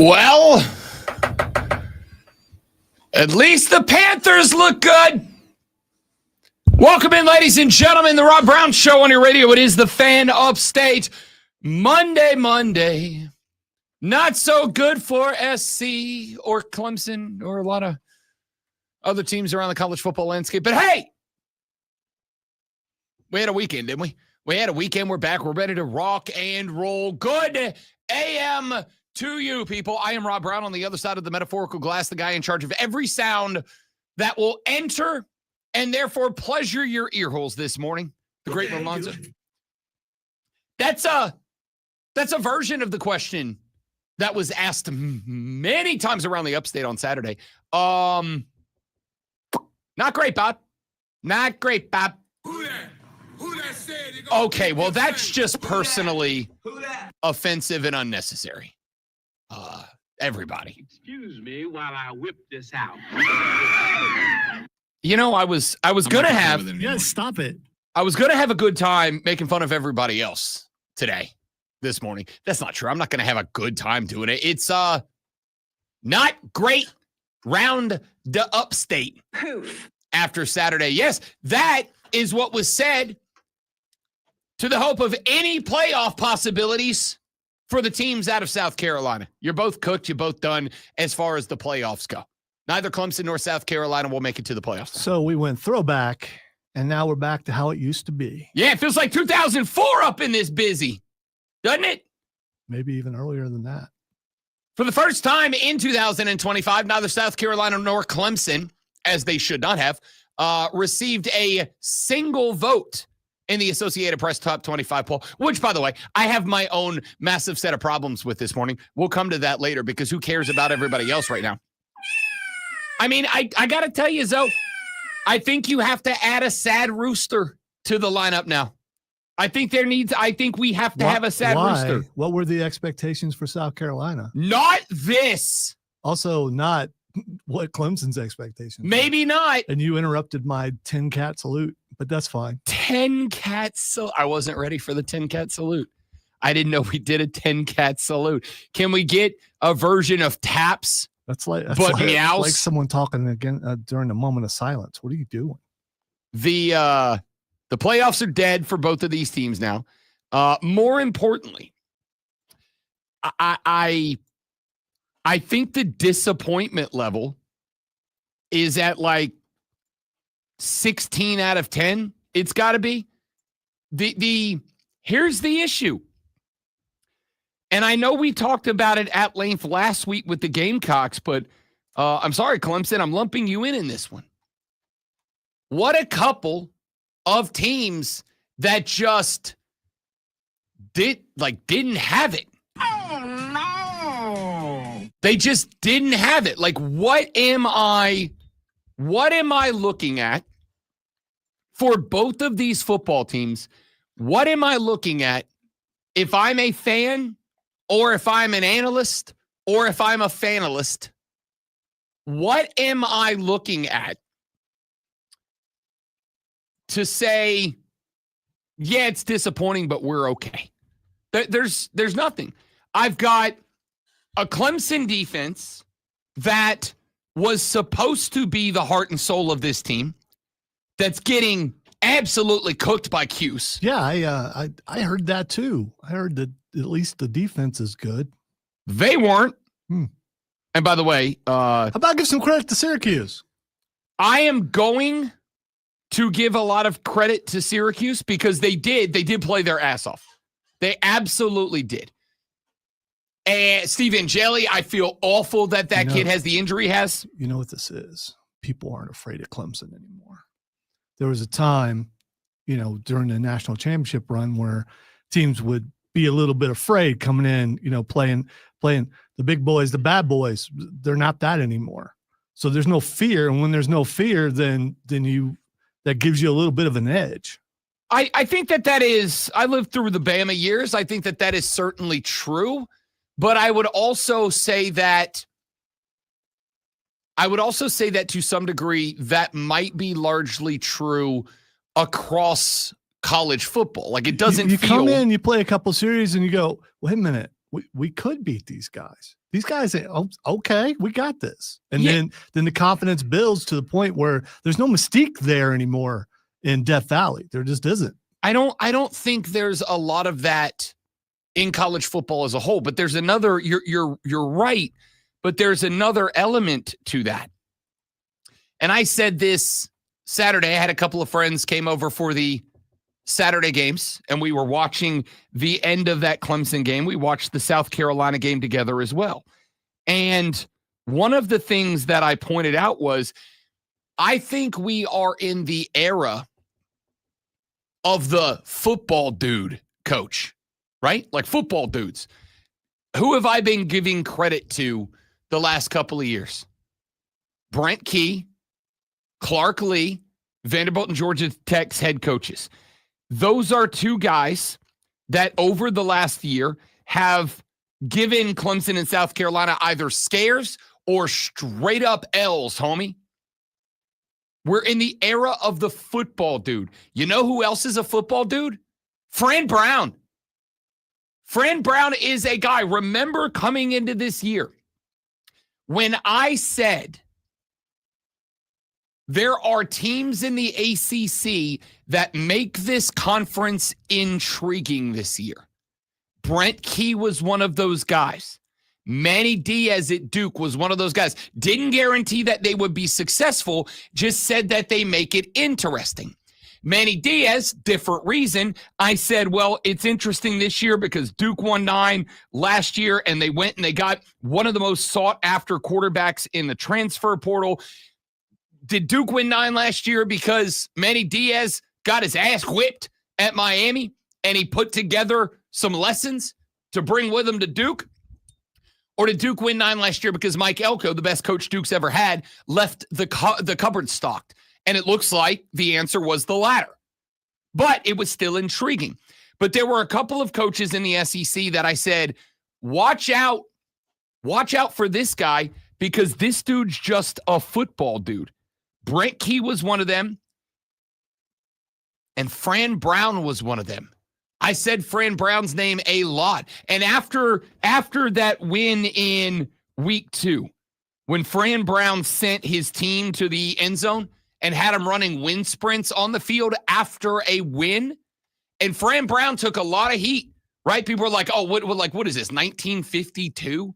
Well, at least the Panthers look good. Welcome in, ladies and gentlemen, the Rob Brown Show on your radio. It is the Fan Upstate. Monday. Not so good for SC or Clemson or a lot of other teams around the college football landscape. But hey, we had a weekend, didn't we? We had a weekend. We're back. We're ready to rock and roll. Good AM to you, people. I am Rob Brown on the other side of the metaphorical glass, the guy in charge of every sound that will enter and therefore pleasure your ear holes this morning. The great Ramonza. That's a version of the question that was asked many times around the upstate on Saturday. Not great, Bob. Not great, Bob. Who that said it? Okay, well, that's just personally offensive and unnecessary. Everybody. Excuse me while I whip this out. You know, I was gonna have. Yeah, stop it. I was gonna have a good time making fun of everybody else this morning. That's not true. I'm not gonna have a good time doing it. It's not great round the upstate. Poof. After Saturday. Yes, that is what was said to the hope of any playoff possibilities for the teams out of South Carolina. You're both cooked. You're both done as far as the playoffs go. Neither Clemson nor South Carolina will make it to the playoffs. So we went throwback, and now we're back to how it used to be. Yeah, it feels like 2004 up in this busy, doesn't it? Maybe even earlier than that. For the first time in 2025, neither South Carolina nor Clemson, as they should not have, received a single vote in the Associated Press Top 25 poll, which, by the way, I have my own massive set of problems with this morning. We'll come to that later because who cares about everybody else right now? I mean, I got to tell you, Zoe, I think you have to add a sad rooster to the lineup now. I think we have to have a sad rooster. What were the expectations for South Carolina? Not this. Also, not what Clemson's expectations. Maybe not. And you interrupted my 10-cat salute, but that's fine. 10-cat salute. I wasn't ready for the 10-cat salute. I didn't know we did a 10-cat salute. Can we get a version of taps? That's like meows? Like someone talking again during a moment of silence. What are you doing? The playoffs are dead for both of these teams now. More importantly, I think the disappointment level is at like 16 out of 10. It's got to be. Here's the issue. And I know we talked about it at length last week with the Gamecocks, but I'm sorry, Clemson, I'm lumping you in this one. What a couple of teams that just didn't have it. Oh, no. They just didn't have it. Like, what am I looking at for both of these football teams? What am I looking at if I'm a fan or if I'm an analyst or if I'm a fanalist? What am I looking at to say, yeah, it's disappointing, but we're okay? There's nothing. I've got a Clemson defense that was supposed to be the heart and soul of this team that's getting absolutely cooked by Cuse. Yeah, I heard that too. I heard that at least the defense is good. They weren't. And by the way, how about give some credit to Syracuse? I am going to give a lot of credit to Syracuse because they did play their ass off. They absolutely did. And Steve Angeli, I feel awful that kid has the injury he has. You know what this is? People aren't afraid of Clemson anymore. There was a time, during the national championship run where teams would be a little bit afraid coming in, playing the big boys, the bad boys. They're not that anymore. So there's no fear. And when there's no fear, then that gives you a little bit of an edge. I think that is, I lived through the Bama years. I think that is certainly true. But I would also say that to some degree that might be largely true across college football. Like, it doesn't you feel. Come in, you play a couple series, and you go, wait a minute, we could beat these guys. these guys say, oh, okay, we got this. And Yeah. then the confidence builds to the point where there's no mystique there anymore in Death Valley. There just isn't. I don't think there's a lot of that in college football as a whole, but there's another, you're right, but there's another element to that. And I said this Saturday. I had a couple of friends came over for the Saturday games, and we were watching the end of that Clemson game. We watched the South Carolina game together as well. And one of the things that I pointed out was, I think we are in the era of the football dude coach, right? Like football dudes. Who have I been giving credit to the last couple of years? Brent Key, Clark Lee, Vanderbilt and Georgia Tech's head coaches. Those are two guys that over the last year have given Clemson and South Carolina either scares or straight up L's, homie. We're in the era of the football dude. You know who else is a football dude? Fran Brown. Fran Brown is a guy. Remember coming into this year when I said there are teams in the ACC that make this conference intriguing this year. Brent Key was one of those guys. Manny Diaz at Duke was one of those guys. Didn't guarantee that they would be successful, just said that they make it interesting. Manny Diaz, different reason. I said, well, it's interesting this year because Duke won 9 last year, and they went and they got one of the most sought-after quarterbacks in the transfer portal. Did Duke win 9 last year because Manny Diaz got his ass whipped at Miami and he put together some lessons to bring with him to Duke? Or did Duke win 9 last year because Mike Elko, the best coach Duke's ever had, left the cupboard stocked? And it looks like the answer was the latter. But it was still intriguing. But there were a couple of coaches in the SEC that I said, watch out for this guy because this dude's just a football dude. Brent Key was one of them. And Fran Brown was one of them. I said Fran Brown's name a lot. And after that win in week 2, when Fran Brown sent his team to the end zone and had them running wind sprints on the field after a win, and Fran Brown took a lot of heat, right? People were like, oh, what is this, 1952?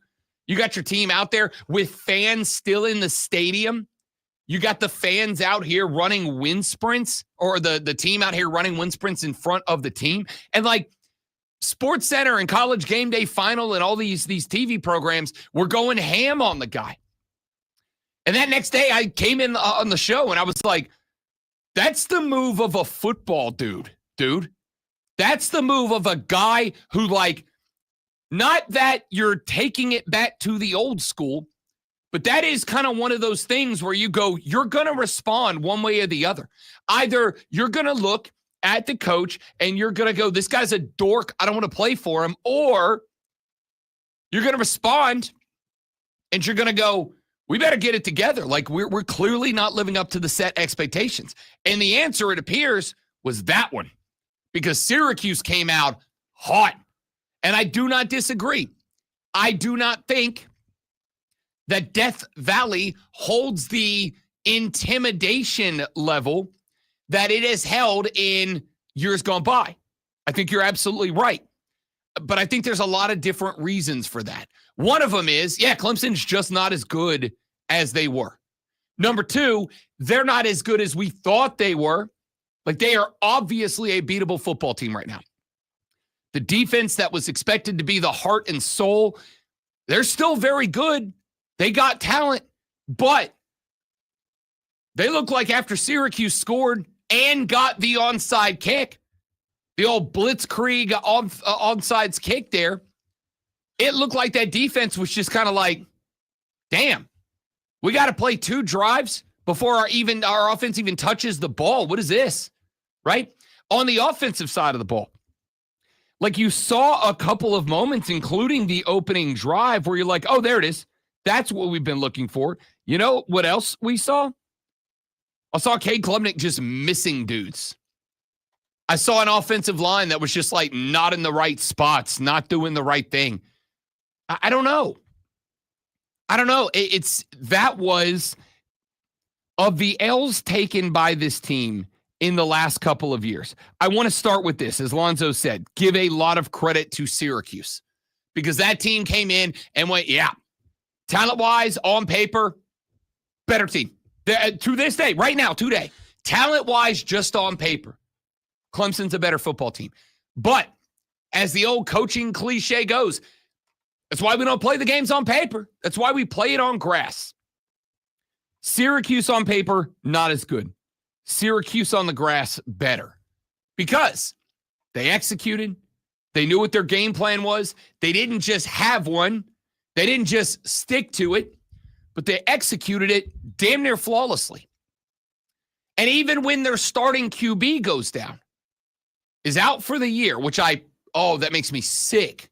You got your team out there with fans still in the stadium. You got the fans out here running wind sprints, or the team out here running wind sprints in front of the team. And like Sports Center and College Game Day Final and all these TV programs were going ham on the guy. And that next day I came in on the show and I was like, that's the move of a football dude. That's the move of a guy who, like, not that you're taking it back to the old school, but that is kind of one of those things where you go, you're going to respond one way or the other. Either you're going to look at the coach and you're going to go, this guy's a dork, I don't want to play for him. Or you're going to respond and you're going to go, we better get it together. Like we're clearly not living up to the set expectations. And the answer, it appears, was that one, because Syracuse came out hot. And I do not disagree. I do not think that Death Valley holds the intimidation level that it has held in years gone by. I think you're absolutely right. But I think there's a lot of different reasons for that. One of them is, Clemson's just not as good as they were. Number 2, they're not as good as we thought they were. Like, they are obviously a beatable football team right now. The defense that was expected to be the heart and soul, they're still very good. They got talent, but they look like after Syracuse scored and got the onside kick, the old blitzkrieg onside kick there, it looked like that defense was just kind of like, damn, we got to play 2 drives before our offense even touches the ball. What is this? Right? On the offensive side of the ball, like, you saw a couple of moments, including the opening drive, where you're like, oh, there it is. That's what we've been looking for. You know what else we saw? I saw Cade Klubnik just missing dudes. I saw an offensive line that was just like not in the right spots, not doing the right thing. I don't know. I don't know. That was of the L's taken by this team in the last couple of years. I want to start with this. As Lonzo said, give a lot of credit to Syracuse because that team came in and went, yeah, talent-wise, on paper, better team. To this day, right now, today, talent-wise, just on paper, Clemson's a better football team. But as the old coaching cliche goes, that's why we don't play the games on paper. That's why we play it on grass. Syracuse on paper, not as good. Syracuse on the grass, better. Because they executed. They knew what their game plan was. They didn't just have one. They didn't just stick to it, but they executed it damn near flawlessly. And even when their starting QB goes down, is out for the year, which that makes me sick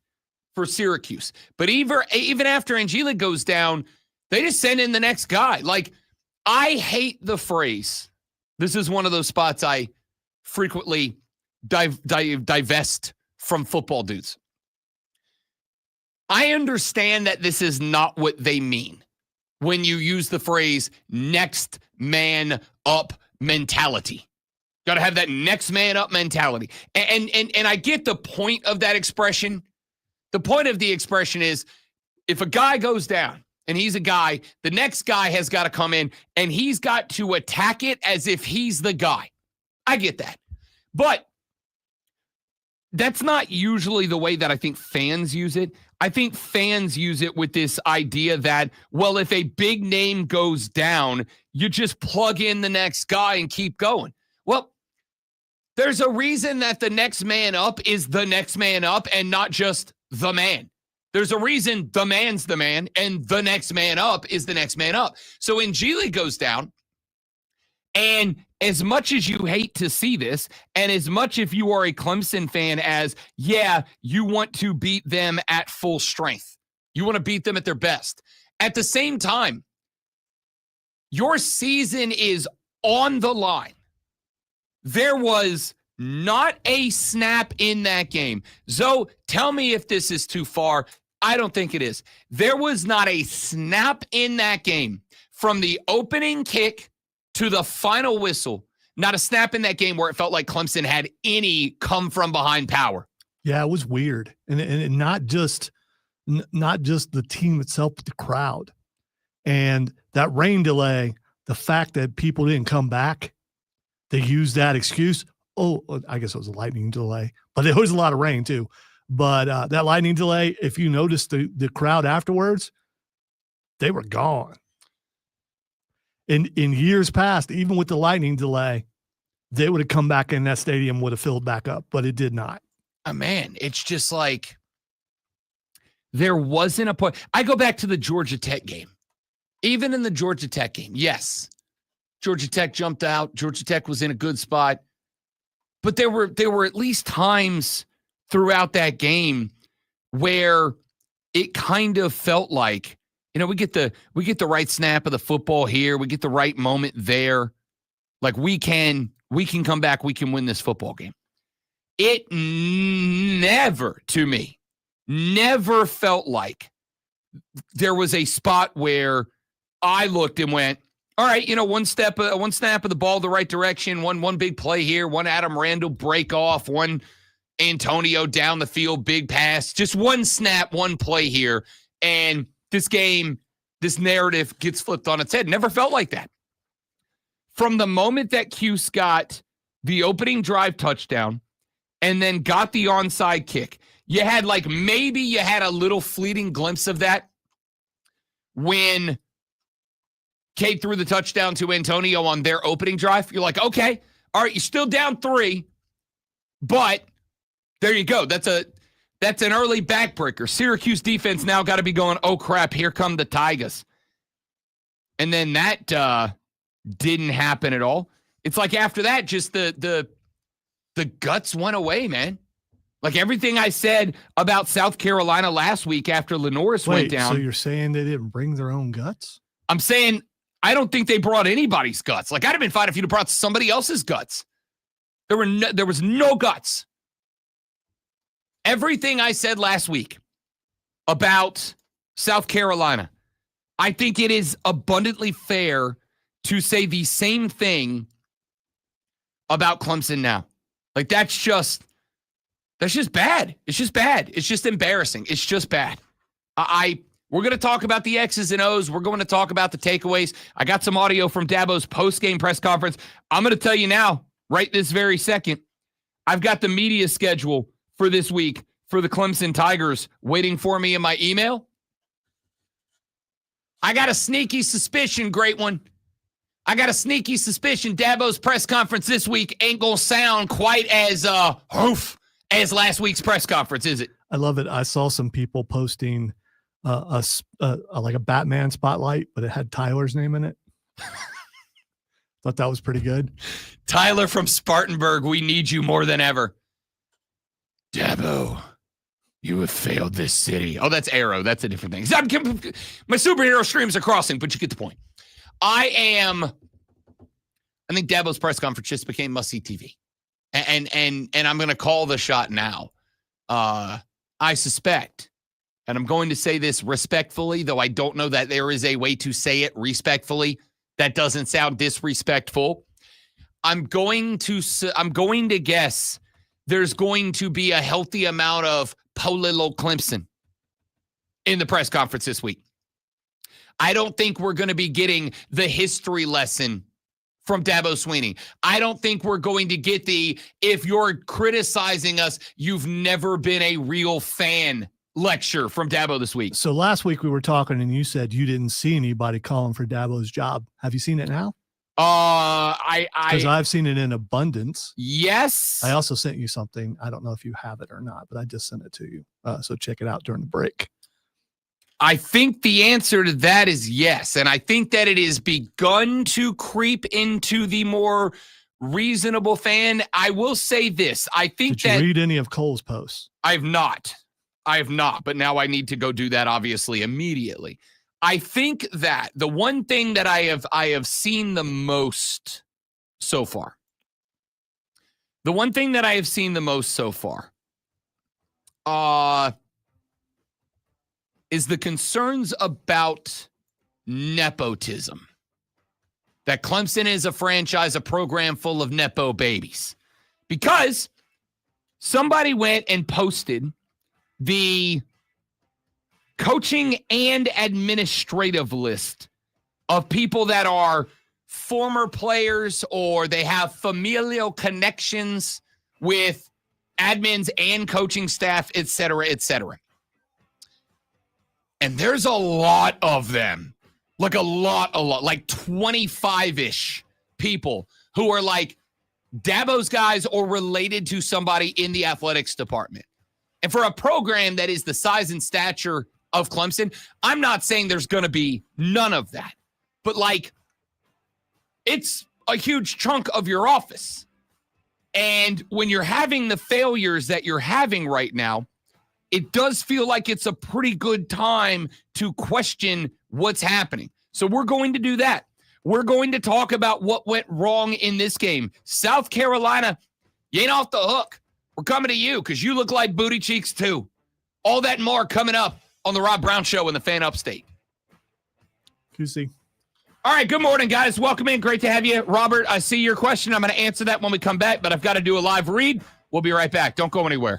for Syracuse. But even after Angelique goes down, they just send in the next guy. Like, I hate the phrase. This is one of those spots I frequently divest from football dudes. I understand that this is not what they mean when you use the phrase next man up mentality. Got to have that next man up mentality. And I get the point of that expression. The point of the expression is if a guy goes down and he's a guy, the next guy has got to come in and he's got to attack it as if he's the guy. I get that. But that's not usually the way that I think fans use it. I think fans use it with this idea that, well, if a big name goes down, you just plug in the next guy and keep going. Well, there's a reason that the next man up is the next man up and not just the man. There's a reason the man's the man and the next man up is the next man up. So when Gili goes down, and as much as you hate to see this, and as much if you are a Clemson fan as, yeah, you want to beat them at full strength. You want to beat them at their best. At the same time, your season is on the line. There was not a snap in that game. Zoe, tell me if this is too far. I don't think it is. There was not a snap in that game from the opening kick to the final whistle. Not a snap in that game where it felt like Clemson had any come from behind power. Yeah, it was weird. And not just the team itself, but the crowd. And that rain delay, the fact that people didn't come back, they used that excuse. Oh, I guess it was a lightning delay, but there was a lot of rain too. But that lightning delay, if you noticed the crowd afterwards, they were gone. In years past, even with the lightning delay, they would have come back in that stadium, would have filled back up, but it did not. Oh, man, it's just like there wasn't a point. I go back to the Georgia Tech game. Even in the Georgia Tech game, yes, Georgia Tech jumped out. Georgia Tech was in a good spot. But there were at least times throughout that game where it kind of felt like, we get the right snap of the football here. We get the right moment there. Like we can come back. We can win this football game. It never felt like there was a spot where I looked and went, all right, one snap of the ball the right direction, one big play here, one Adam Randall break off, one Antonio down the field, big pass, just one snap, one play here. And this game, this narrative gets flipped on its head. Never felt like that. From the moment that Cuse got the opening drive touchdown and then got the onside kick, you had maybe you had a little fleeting glimpse of that when Cade threw the touchdown to Antonio on their opening drive. You're like, okay, all right, you're still down 3, but there you go. That's an early backbreaker. Syracuse defense now got to be going, oh, crap, here come the Tigers. And then that didn't happen at all. It's like after that, just the guts went away, man. Like everything I said about South Carolina last week after Lenoris went down. So you're saying they didn't bring their own guts? I'm saying I don't think they brought anybody's guts. Like, I'd have been fine if you'd have brought somebody else's guts. There was no guts. Everything I said last week about South Carolina, I think it is abundantly fair to say the same thing about Clemson now. Like, that's just bad. It's just bad. It's just embarrassing. It's just bad. We're going to talk about the X's and O's. We're going to talk about the takeaways. I got some audio from Dabo's post-game press conference. I'm going to tell you now, right this very second, I've got the media schedule for this week for the Clemson Tigers waiting for me in my email. I got a sneaky suspicion, great one. I got a sneaky suspicion Dabo's press conference this week ain't going to sound quite as as last week's press conference, is it? I love it. I saw some people posting like a Batman spotlight, but it had Tyler's name in it. Thought that was pretty good. Tyler from Spartanburg, we need you more than ever. Dabo, you have failed this city. Oh, that's Arrow. That's a different thing. My superhero streams are crossing, but you get the point. I think Dabo's press conference just became must-see TV. And I'm going to call the shot now. I suspect, and I'm going to say this respectfully, though I don't know that there is a way to say it respectfully that doesn't sound disrespectful. I'm going to guess there's going to be a healthy amount of Polilo Clemson in the press conference this week. I don't think we're going to be getting the history lesson from Dabo Swinney. I don't think we're going to get the, if you're criticizing us, you've never been a real fan lecture from Dabo this week. So last week we were talking and you said you didn't see anybody calling for Dabo's job. Have you seen it now? Because I've seen it in abundance. Yes. I also sent you something. I don't know if you have it or not, but I just sent it to you. So check it out during the break. I think the answer to that is yes. And I think that it has begun to creep into the more reasonable fan. I will say this. I think Did you read any of Cole's posts? I have not. But now I need to go do that, obviously, immediately. I think that the one thing that I have seen the most so far, is the concerns about nepotism. That Clemson is a franchise, a program full of nepo babies. Because somebody went and posted the coaching and administrative list of people that are former players or they have familial connections with admins and coaching staff, et cetera, et cetera. And there's a lot of them, like a lot, like 25-ish people who are like Dabo's guys or related to somebody in the athletics department. And for a program that is the size and stature of Clemson, I'm not saying there's going to be none of that. But, like, it's a huge chunk of your office. And when you're having the failures that you're having right now, it does feel like it's a pretty good time to question what's happening. So we're going to do that. We're going to talk about what went wrong in this game. South Carolina, you ain't off the hook. We're coming to you because you look like booty cheeks too. All that and more coming up on the Rob Brown Show in the Fan Upstate. QC. All right, good morning, guys. Welcome in. Great to have you. Robert, I see your question. I'm going to answer that when we come back, but I've got to do a live read. We'll be right back. Don't go anywhere.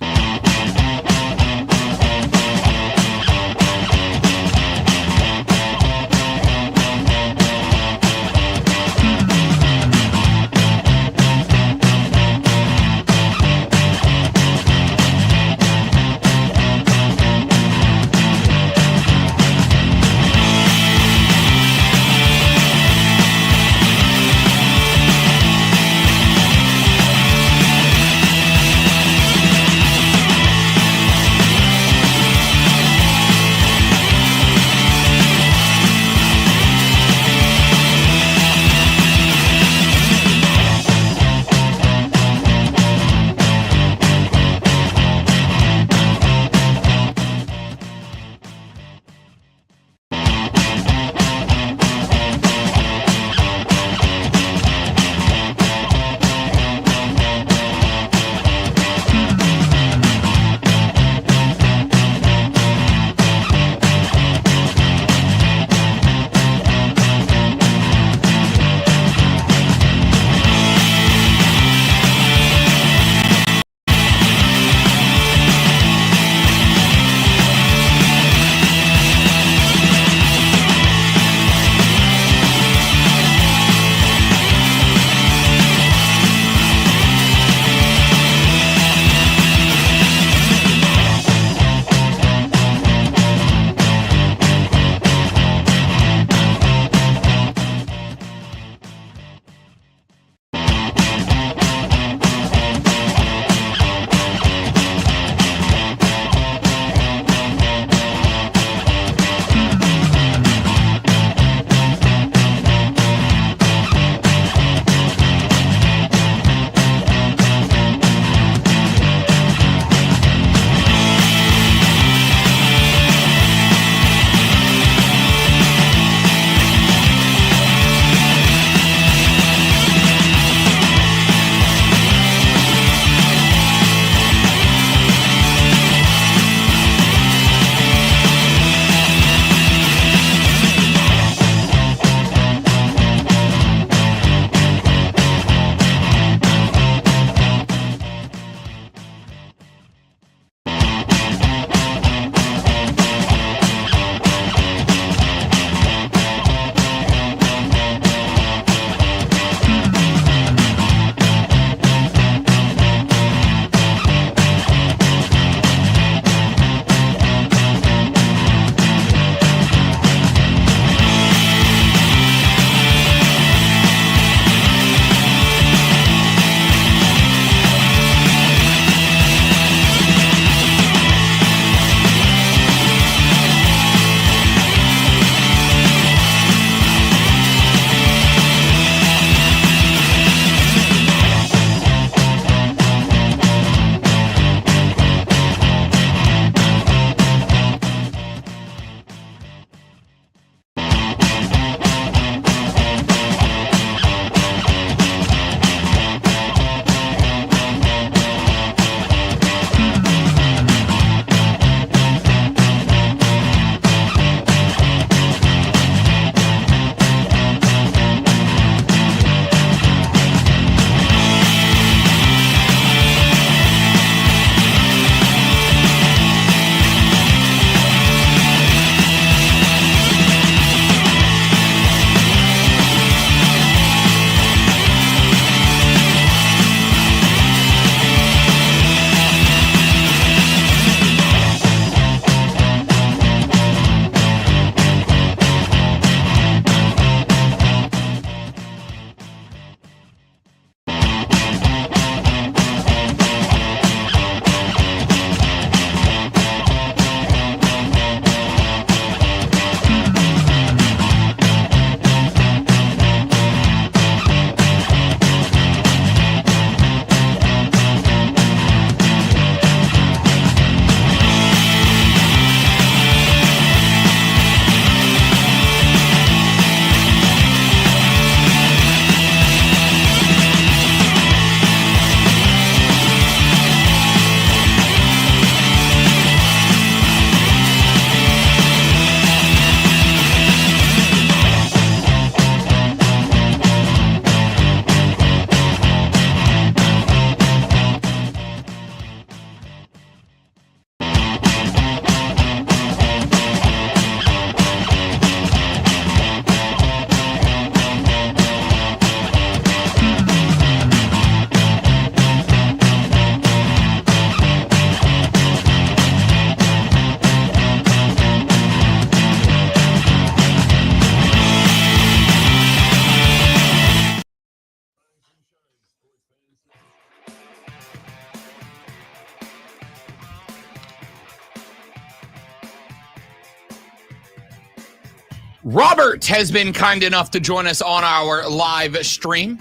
Robert has been kind enough to join us on our live stream.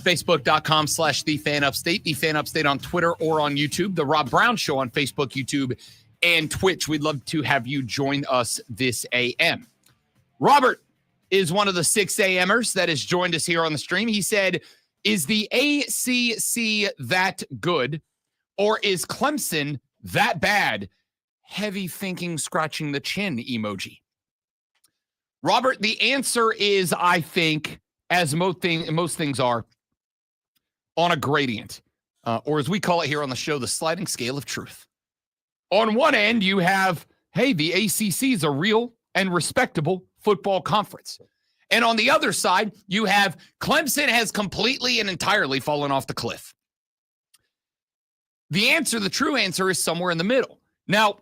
Facebook.com/TheFanUpstate. The Fan Upstate on Twitter or on YouTube. The Rob Brown Show on Facebook, YouTube, and Twitch. We'd love to have you join us this AM. Robert is one of the 6 a.m.ers that has joined us here on the stream. He said, is the ACC that good, or is Clemson that bad? Heavy thinking, scratching the chin emoji. Robert, the answer is, I think, as most things are, on a gradient, or as we call it here on the show, the sliding scale of truth. On one end, you have, hey, the ACC is a real and respectable football conference. And on the other side, you have Clemson has completely and entirely fallen off the cliff. The true answer is somewhere in the middle. Now,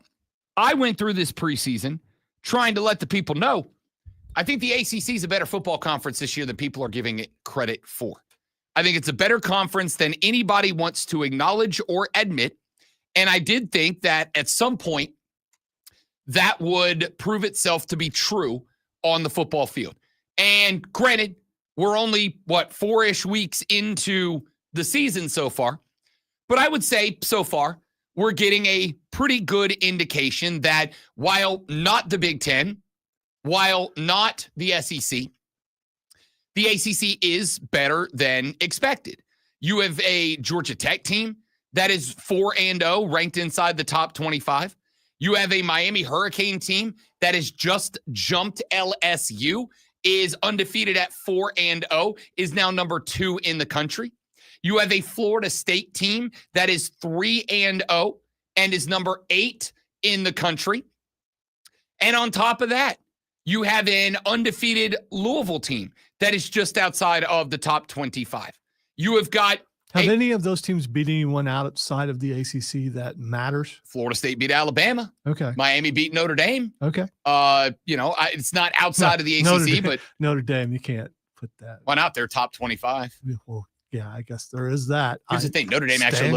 I went through this preseason trying to let the people know, I think the ACC is a better football conference this year than people are giving it credit for. I think it's a better conference than anybody wants to acknowledge or admit. And I did think that at some point that would prove itself to be true on the football field. And granted, we're only, 4-ish weeks into the season so far. But I would say so far, we're getting a pretty good indication that while not the Big Ten, while not the SEC, the ACC is better than expected. You have a Georgia Tech team that is 4-0, ranked inside the top 25. You have a Miami Hurricane team that has just jumped LSU, is undefeated at 4-0, is now number 2 in the country. You have a Florida State team that is 3-0 and is number 8 in the country. And on top of that, you have an undefeated Louisville team that is just outside of the top 25. You have got... Have any of those teams beat anyone outside of the ACC that matters? Florida State beat Alabama. Okay. Miami beat Notre Dame. Okay. It's not outside of the ACC, but Notre Dame, you can't put that. Why not? They're top 25. Well, yeah, I guess there is that. Here's the thing: Notre Dame actually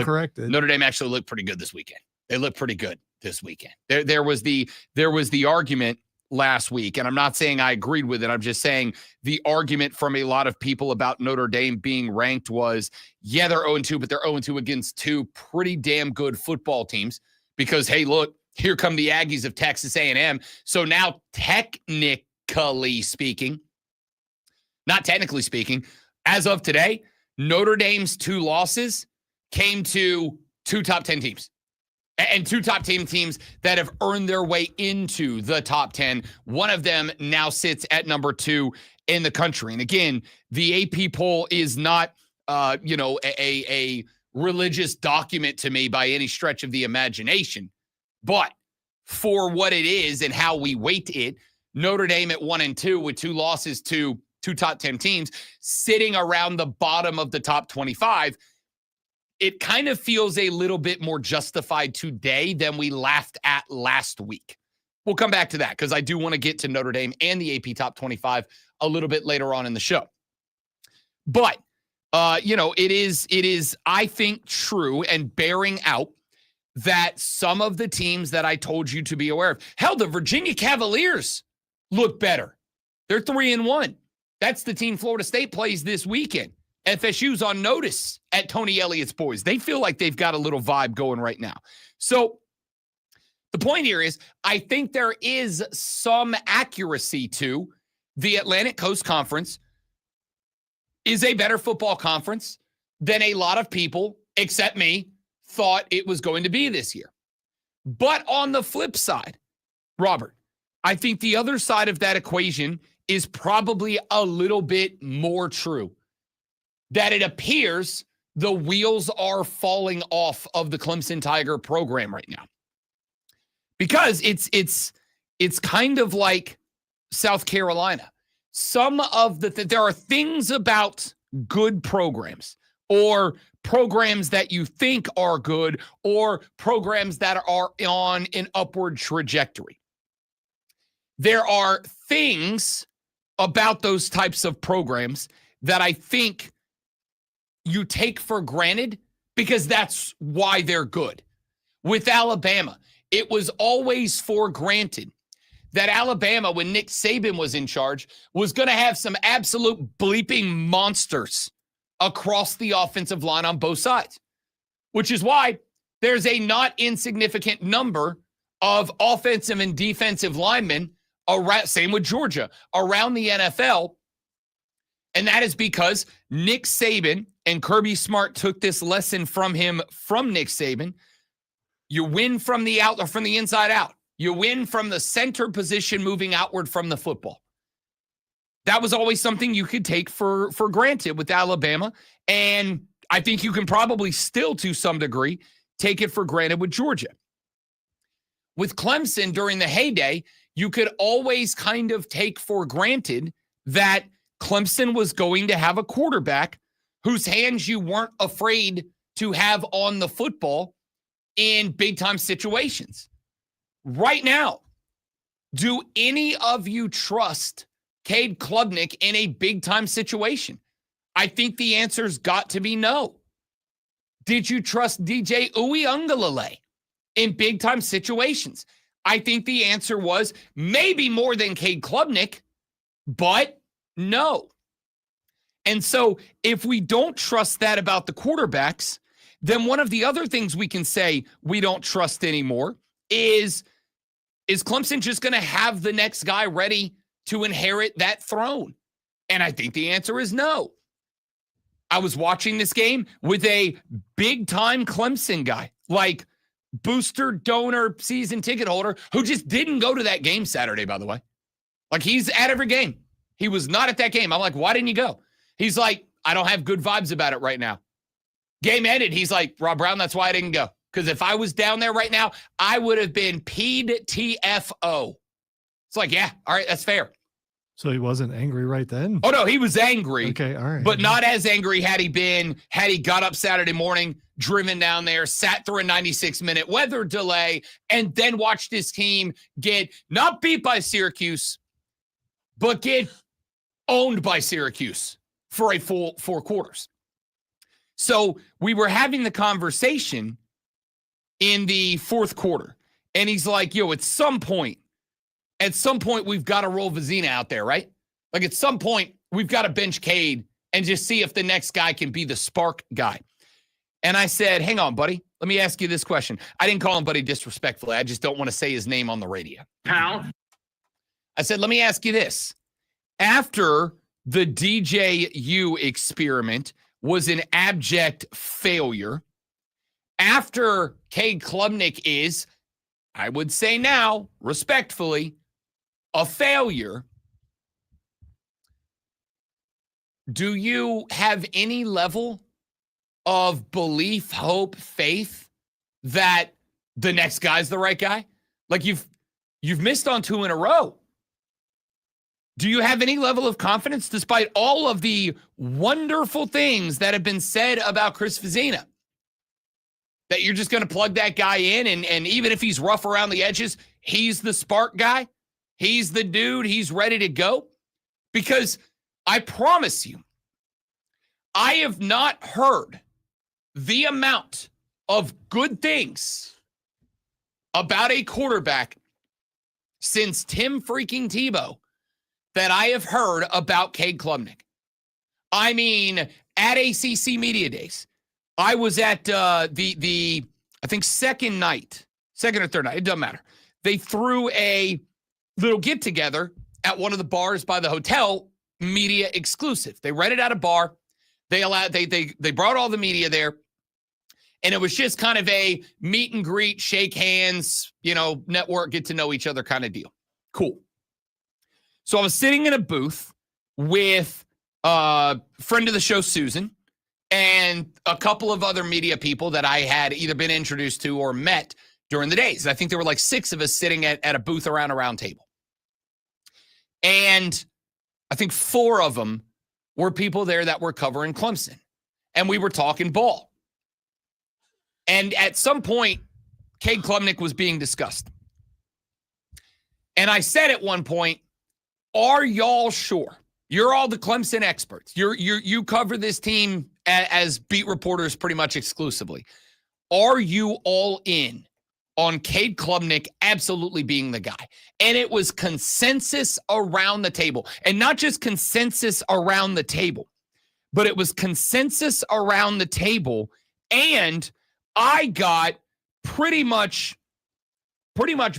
looked pretty good this weekend. They looked pretty good this weekend. There was the argument last week, and I'm not saying I agreed with it. I'm just saying the argument from a lot of people about Notre Dame being ranked was, yeah, they're 0-2, but they're 0-2 against 2 pretty damn good football teams because, hey, look, here come the Aggies of Texas A&M. So now not technically speaking, as of today, Notre Dame's 2 losses came to 2 top 10 teams. And 2 top 10 teams that have earned their way into the top 10. One of them now sits at number 2 in the country. And again, the AP poll is not, a religious document to me by any stretch of the imagination. But for what it is and how we weight it, Notre Dame at 1-2 with 2 losses to 2 top 10 teams sitting around the bottom of the top 25. It kind of feels a little bit more justified today than we laughed at last week. We'll come back to that because I do want to get to Notre Dame and the AP Top 25 a little bit later on in the show. But, it is, I think, true and bearing out that some of the teams that I told you to be aware of, hell, the Virginia Cavaliers look better. They're 3-1. That's the team Florida State plays this weekend. FSU's on notice at Tony Elliott's boys. They feel like they've got a little vibe going right now. So the point here is I think there is some accuracy to the Atlantic Coast Conference is a better football conference than a lot of people, except me, thought it was going to be this year. But on the flip side, Robert, I think the other side of that equation is probably a little bit more true. That it appears the wheels are falling off of the Clemson Tiger program right now. Because it's kind of like South Carolina. There are things about good programs or programs that you think are good or programs that are on an upward trajectory. There are things about those types of programs that I think you take for granted because that's why they're good. With Alabama, it was always for granted that Alabama, when Nick Saban was in charge, was going to have some absolute bleeping monsters across the offensive line on both sides, which is why there's a not insignificant number of offensive and defensive linemen around, same with Georgia, around the NFL. And that is because Nick Saban and Kirby Smart took this lesson from him, from Nick Saban. You win from the out or from the inside out. You win from the center position moving outward from the football. That was always something you could take for granted with Alabama. And I think you can probably still, to some degree, take it for granted with Georgia. With Clemson during the heyday, you could always kind of take for granted that Clemson was going to have a quarterback whose hands you weren't afraid to have on the football in big-time situations. Right now, do any of you trust Cade Klubnik in a big-time situation? I think the answer's got to be no. Did you trust DJ Uiagalelei in big-time situations? I think the answer was maybe more than Cade Klubnik, but no. And so if we don't trust that about the quarterbacks, then one of the other things we can say we don't trust anymore is Clemson just going to have the next guy ready to inherit that throne? And I think the answer is no. I was watching this game with a big-time Clemson guy, like booster donor season ticket holder, who just didn't go to that game Saturday, by the way. Like, he's at every game. He was not at that game. I'm like, why didn't you go? He's like, I don't have good vibes about it right now. Game ended. He's like, Rob Brown, that's why I didn't go. Because if I was down there right now, I would have been PTFO. It's like, yeah, all right, that's fair. So he wasn't angry right then? Oh, no, he was angry. Okay, all right. But not as angry had he got up Saturday morning, driven down there, sat through a 96-minute weather delay, and then watched his team get not beat by Syracuse, but get owned by Syracuse for a full 4 quarters. So we were having the conversation in the 4th quarter, and he's like, yo, at some point, we've got to roll Vizina out there, right? Like, at some point, we've got to bench Cade and just see if the next guy can be the spark guy. And I said, hang on, buddy. Let me ask you this question. I didn't call him buddy disrespectfully. I just don't want to say his name on the radio. Pal. I said, let me ask you this. After the DJU experiment was an abject failure, after Cade Klubnik is, I would say now, respectfully, a failure, do you have any level of belief, hope, faith that the next guy's the right guy? Like, you've missed on 2 in a row. Do you have any level of confidence despite all of the wonderful things that have been said about Chris Vizina? That you're just going to plug that guy in, and even if he's rough around the edges, he's the spark guy? He's the dude. He's ready to go? Because I promise you, I have not heard the amount of good things about a quarterback since Tim freaking Tebow that I have heard about Cade Klubnik. I mean, at ACC Media Days, I was at the I think second or third night, it doesn't matter. They threw a little get-together at one of the bars by the hotel, media exclusive. They rented out a bar. They brought all the media there. And it was just kind of a meet and greet, shake hands, network, get to know each other kind of deal. Cool. So I was sitting in a booth with a friend of the show, Susan, and a couple of other media people that I had either been introduced to or met during the days. I think there were like 6 of us sitting at a booth around a round table. And I think 4 of them were people there that were covering Clemson. And we were talking ball. And at some point, Cade Klubnik was being discussed. And I said at one point, are y'all sure? You're all the Clemson experts. You cover this team as beat reporters pretty much exclusively. Are you all in on Cade Klubnik absolutely being the guy. And it was consensus around the table. And not just consensus around the table, but it was consensus around the table. And I got pretty much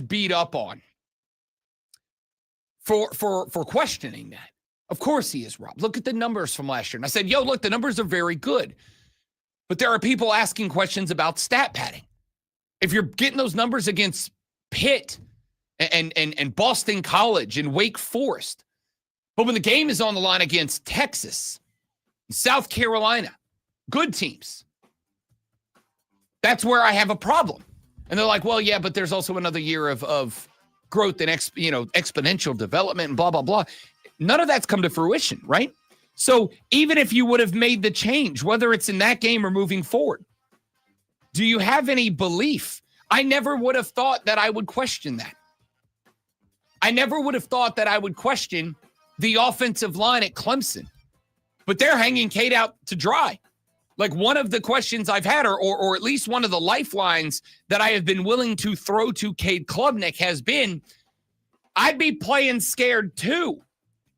beat up on for questioning that. Of course he is, Rob. Look at the numbers from last year. And I said, look, the numbers are very good. But there are people asking questions about stat padding. If you're getting those numbers against Pitt and Boston College and Wake Forest, but when the game is on the line against Texas, South Carolina, good teams, that's where I have a problem. And they're like, well, yeah, but there's also another year of growth and exponential development and blah, blah, blah. None of that's come to fruition, right? So even if you would have made the change, whether it's in that game or moving forward, do you have any belief? I never would have thought that I would question that. I never would have thought that I would question the offensive line at Clemson. But they're hanging Cade out to dry. Like one of the questions I've had, or at least one of the lifelines that I have been willing to throw to Cade Klubnik has been, I'd be playing scared too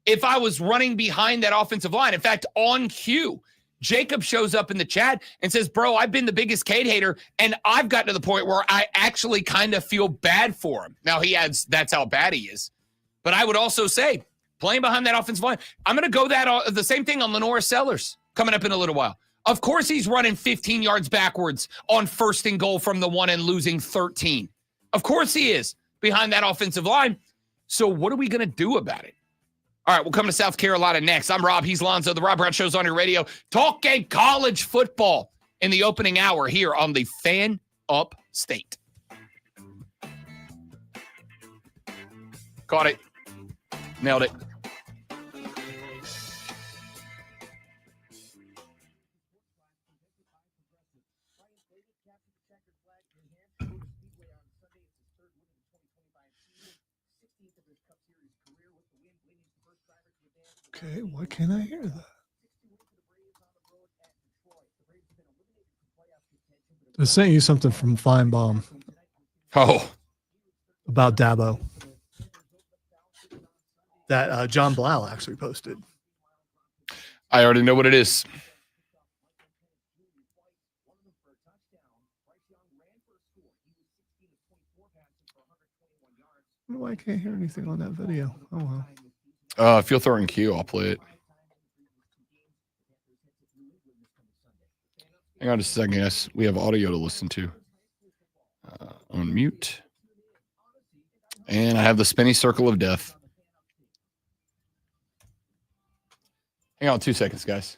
if I was running behind that offensive line. In fact, on cue, Jacob shows up in the chat and says, bro, I've been the biggest Cade hater, and I've gotten to the point where I actually kind of feel bad for him. Now, he adds, that's how bad he is. But I would also say, playing behind that offensive line, I'm going to go the same thing on Lenora Sellers coming up in a little while. Of course he's running 15 yards backwards on 1st and goal from the 1 and losing 13. Of course he is behind that offensive line. So what are we going to do about it? All right, we'll come to South Carolina next. I'm Rob. He's Lonzo. The Rob Brown Show's on your radio. Talking college football in the opening hour here on the Fan Up State. Caught it. Nailed it. Okay, why can't I hear that? I sent you something from Feinbaum. Oh. About Dabo. That John Blau actually posted. I already know what it is. I don't know why I can't hear anything on that video. Oh, well. If you'll throw in Q, I'll play it. Hang on just a second, yes. We have audio to listen to. On mute. And I have the spinny circle of death. Hang on 2 seconds, guys.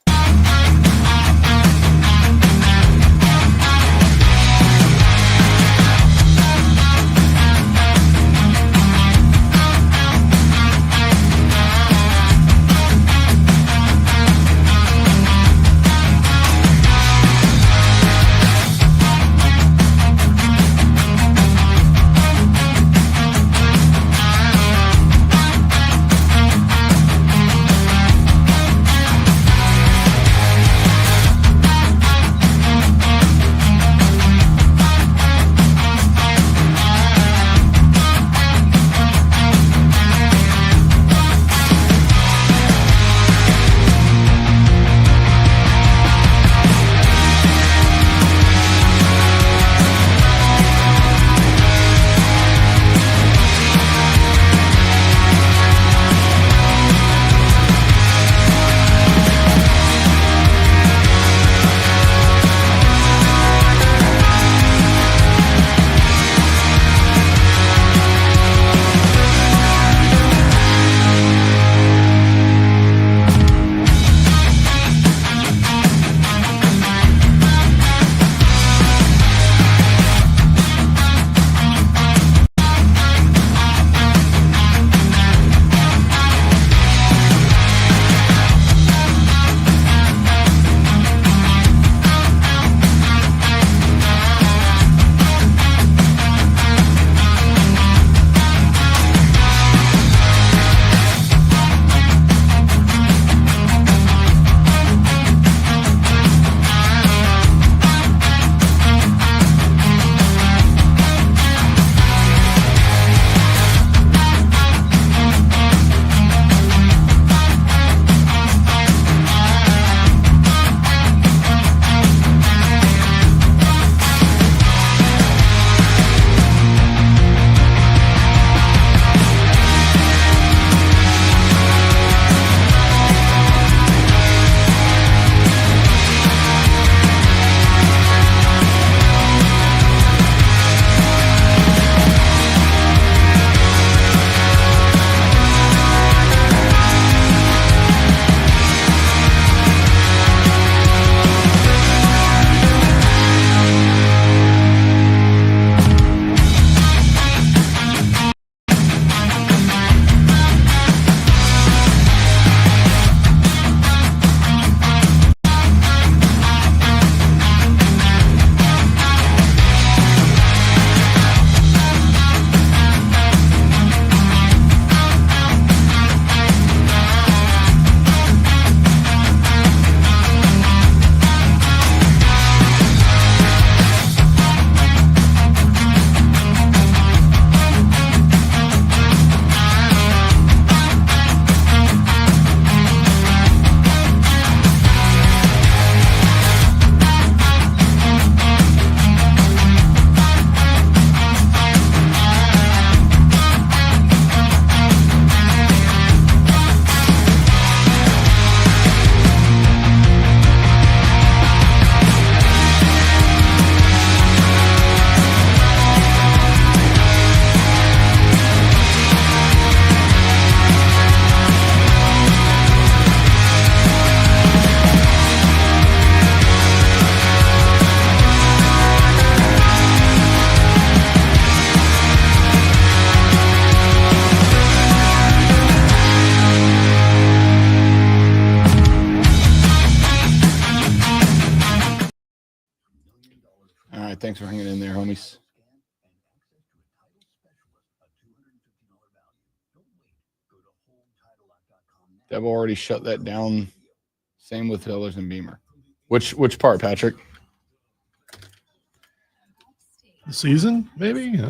Thanks for hanging in there, homies. Dev already shut that down. Same with Hillers and Beamer. Which part, Patrick? The season, maybe?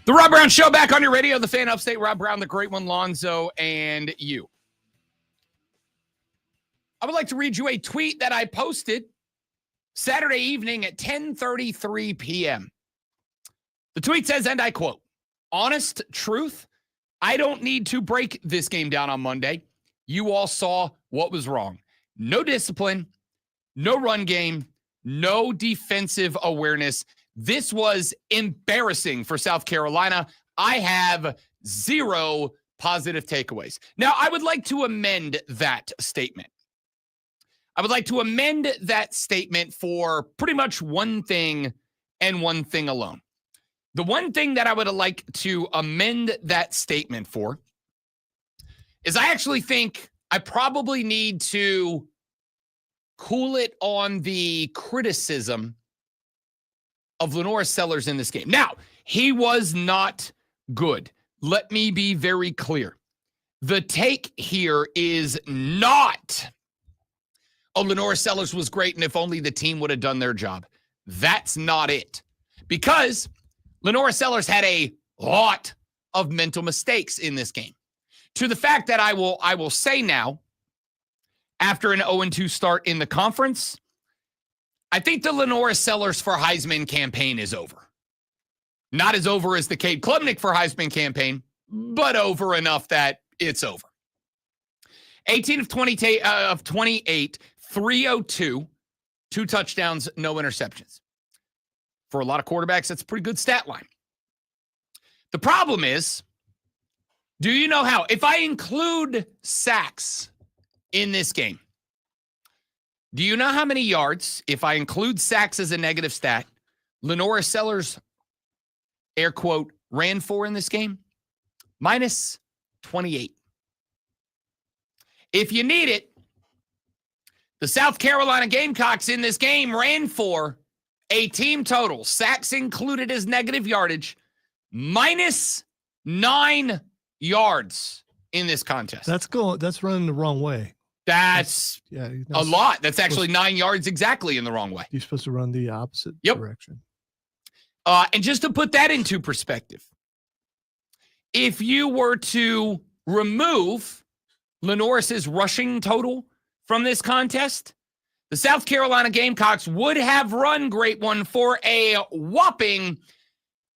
The Rob Brown Show back on your radio. The Fan Upstate, Rob Brown, the great one, Lonzo, and you. I would like to read you a tweet that I posted Saturday evening at 10:33 p.m. The tweet says, and I quote, "Honest truth, I don't need to break this game down on Monday. You all saw what was wrong. No discipline, no run game, no defensive awareness. This was embarrassing for South Carolina. I have 0 positive takeaways." Now, I would like to amend that statement. I would like to amend that statement for pretty much one thing and one thing alone. The one thing that I would like to amend that statement for is I actually think I probably need to cool it on the criticism of Lenore Sellers in this game. Now, he was not good. Let me be very clear. The take here is not, oh, Lenore Sellers was great, and if only the team would have done their job. That's not it. Because Lenore Sellers had a lot of mental mistakes in this game. To the fact that I will say now, after an 0-2 start in the conference, I think the Lenore Sellers for Heisman campaign is over. Not as over as the Cade Klubnik for Heisman campaign, but over enough that it's over. 18 of 28, 302, 2 touchdowns, no interceptions. For a lot of quarterbacks, that's a pretty good stat line. The problem is, do you know how? If I include sacks in this game, do you know how many yards, if I include sacks as a negative stat, Lenore Sellers, air quote, ran for in this game? Minus 28. If you need it, the South Carolina Gamecocks in this game ran for a team total, sacks included as negative yardage, minus 9 yards in this contest. That's running the wrong way. That's a lot. That's actually 9 yards exactly in the wrong way. You're supposed to run the opposite direction. And just to put that into perspective, if you were to remove Lenore's rushing total from this contest, the South Carolina Gamecocks would have run Great One for a whopping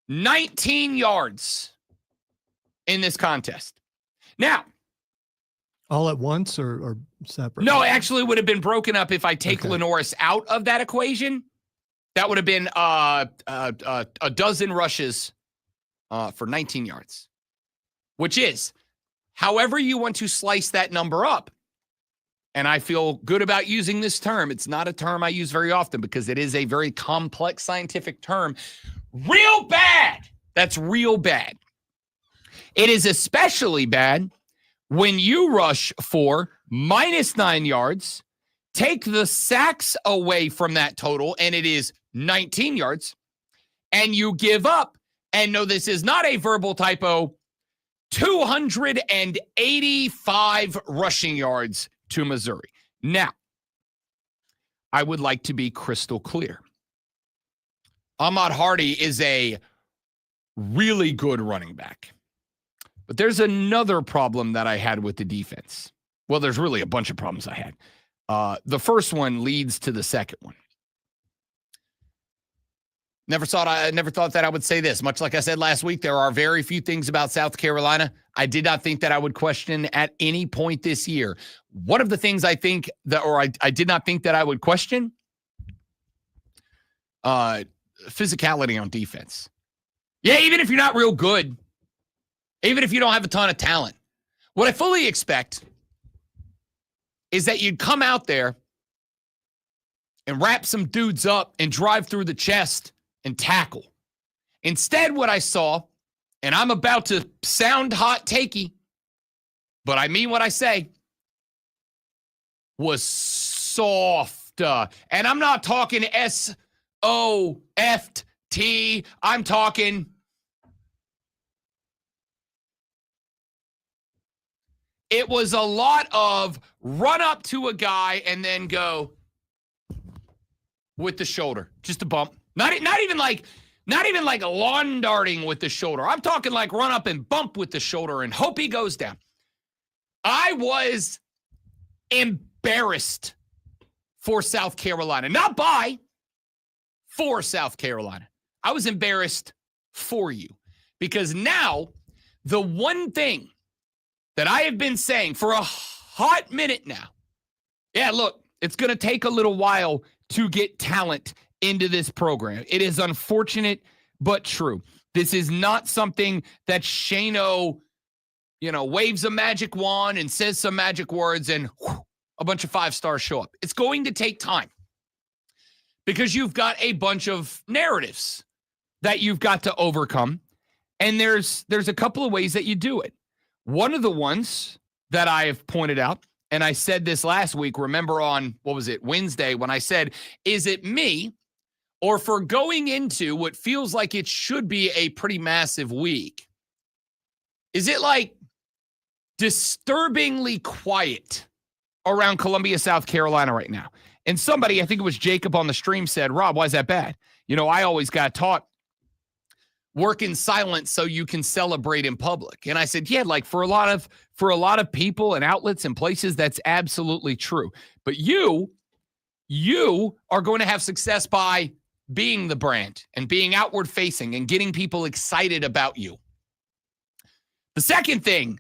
19 yards in this contest. Now, all at once or separate? No, it actually would have been broken up if I take Lenore's out of that equation. That would have been a dozen rushes for 19 yards, which is, however you want to slice that number up. And I feel good about using this term. It's not a term I use very often because it is a very complex scientific term. Real bad. That's real bad. It is especially bad when you rush for minus 9 yards, take the sacks away from that total, and it is 19 yards, and you give up, and no, this is not a verbal typo, 285 rushing yards to Missouri. Now, I would like to be crystal clear. Ahmad Hardy is a really good running back. But there's another problem that I had with the defense. Well, there's really a bunch of problems I had. The first one leads to the second one. Never thought that I would say this. Much like I said last week, there are very few things about South Carolina I did not think that I would question at any point this year. One of the things I think that, or I did not think that I would question, physicality on defense. Yeah, even if you're not real good even if you don't have a ton of talent. What I fully expect is that you'd come out there and wrap some dudes up and drive through the chest and tackle. Instead, what I saw, and I'm about to sound hot takey, but I mean what I say, was soft. And I'm not talking S-O-F-T. I'm talking it was a lot of run up to a guy and then go with the shoulder. Just a bump. Not even like a lawn darting with the shoulder. I'm talking like run up and bump with the shoulder and hope he goes down. I was embarrassed for South Carolina. Not for South Carolina. I was embarrassed for you because now the one thing that I have been saying for a hot minute now, yeah, look, it's going to take a little while to get talent into this program. It is unfortunate, but true. This is not something that Shano, waves a magic wand and says some magic words and a bunch of 5-stars show up. It's going to take time because you've got a bunch of narratives that you've got to overcome. And there's a couple of ways that you do it. One of the ones that I have pointed out, and I said this last week, remember on, Wednesday, when I said, is it me or for going into what feels like it should be a pretty massive week? Is it like disturbingly quiet around Columbia, South Carolina right now? And somebody, I think it was Jacob on the stream, said, Rob, why is that bad? I always got taught work in silence so you can celebrate in public. And I said, yeah, like for a lot of people and outlets and places, that's absolutely true. But you are going to have success by being the brand and being outward facing and getting people excited about you. The second thing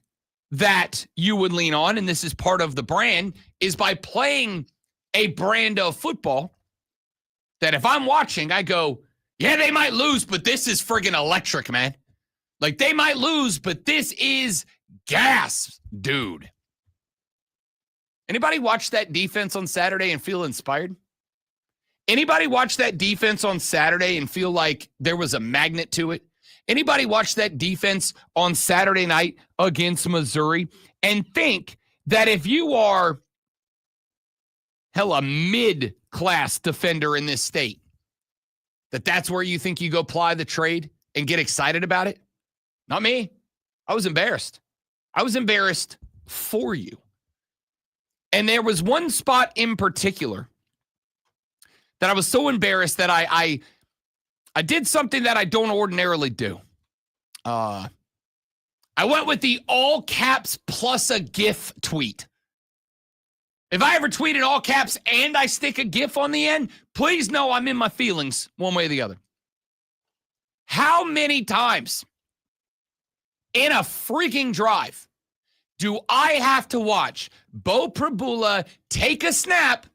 that you would lean on, and this is part of the brand, is by playing a brand of football that if I'm watching, I go, yeah, they might lose, but this is friggin' electric, man. Like, they might lose, but this is gas, dude. Anybody watch that defense on Saturday and feel inspired? Anybody watch that defense on Saturday and feel like there was a magnet to it? Anybody watch that defense on Saturday night against Missouri and think that if you are, a mid-class defender in this state, that's where you think you go ply the trade and get excited about it? Not me. I was embarrassed. I was embarrassed for you. And there was one spot in particular that I was so embarrassed that I did something that I don't ordinarily do. I went with the all caps plus a GIF tweet. If I ever tweet in all caps and I stick a GIF on the end, please know I'm in my feelings one way or the other. How many times in a freaking drive do I have to watch Bo Prabula take a snap,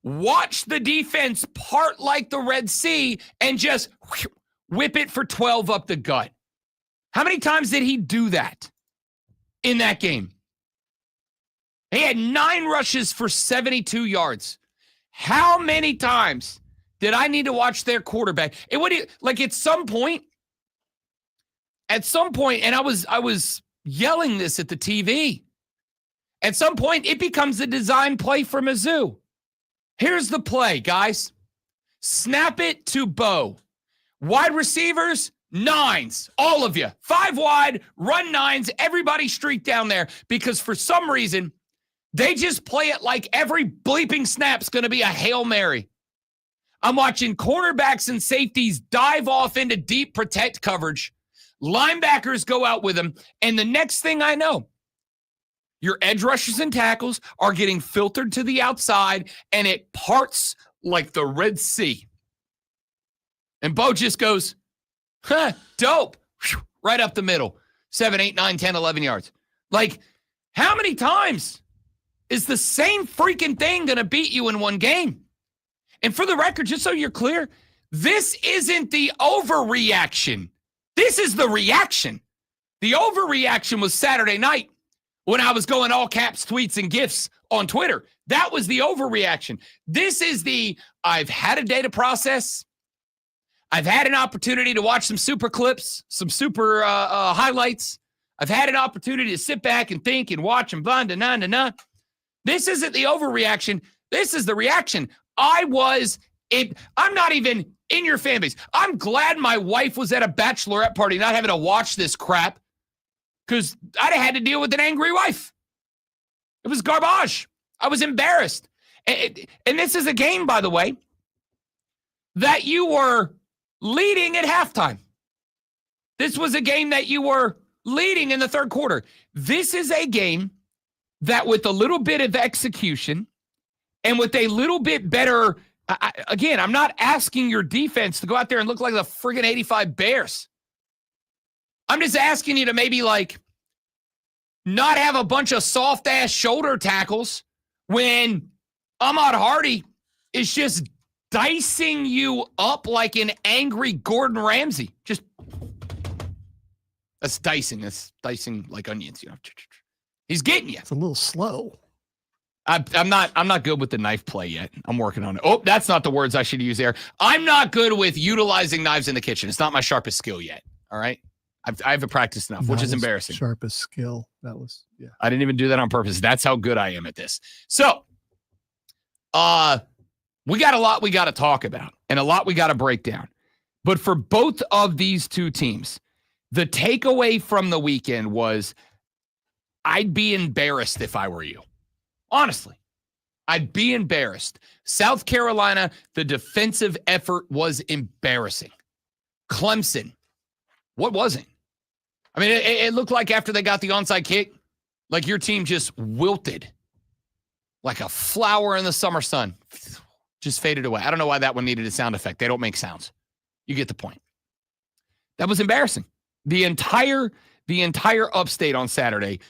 watch the defense part like the Red Sea, and just whip it for 12 up the gut? How many times did he do that in that game? He had 9 rushes for 72 yards. How many times did I need to watch their quarterback? It would like at some point, and I was yelling this at the TV. At some point, it becomes a design play for Mizzou. Here's the play, guys. Snap it to Bo. Wide receivers, 9s. All of you. 5 wide, run 9s. Everybody streak down there because for some reason, they just play it like every bleeping snap's going to be a Hail Mary. I'm watching cornerbacks and safeties dive off into deep protect coverage. Linebackers go out with them. And the next thing I know, your edge rushers and tackles are getting filtered to the outside, and it parts like the Red Sea. And Bo just goes, dope. Right up the middle. 7, 8, 9, 10, 11 yards. Like, how many times is the same freaking thing going to beat you in one game? And for the record, just so you're clear, this isn't the overreaction. This is the reaction. The overreaction was Saturday night when I was going all caps tweets and GIFs on Twitter. That was the overreaction. This is I've had a day to process. I've had an opportunity to watch some super clips, some super highlights. I've had an opportunity to sit back and think and watch and blah, nah, nah, nah. This isn't the overreaction. This is the reaction. I'm not even in your fan base. I'm glad my wife was at a bachelorette party, not having to watch this crap, because I'd have had to deal with an angry wife. It was garbage. I was embarrassed. And this is a game, by the way, that you were leading at halftime. This was a game that you were leading in the third quarter. This is a game that with a little bit of execution and with a little bit better, again, I'm not asking your defense to go out there and look like the friggin' 85 Bears. I'm just asking you to maybe not have a bunch of soft-ass shoulder tackles when Ahmad Hardy is just dicing you up like an angry Gordon Ramsay. That's dicing. That's dicing like onions, He's getting you. It's a little slow. I'm not good with the knife play yet. I'm working on it. Oh, that's not the words I should use there. I'm not good with utilizing knives in the kitchen. It's not my sharpest skill yet. All right. I haven't practiced enough, which is embarrassing. Sharpest skill. Yeah. I didn't even do that on purpose. That's how good I am at this. So, we got a lot we got to talk about and a lot we got to break down. But for both of these two teams, the takeaway from the weekend was I'd be embarrassed if I were you. Honestly, I'd be embarrassed. South Carolina, the defensive effort was embarrassing. Clemson, what was it? I mean, it looked like after they got the onside kick, like your team just wilted like a flower in the summer sun. Just faded away. I don't know why that one needed a sound effect. They don't make sounds. You get the point. That was embarrassing. The entire upstate on Saturday,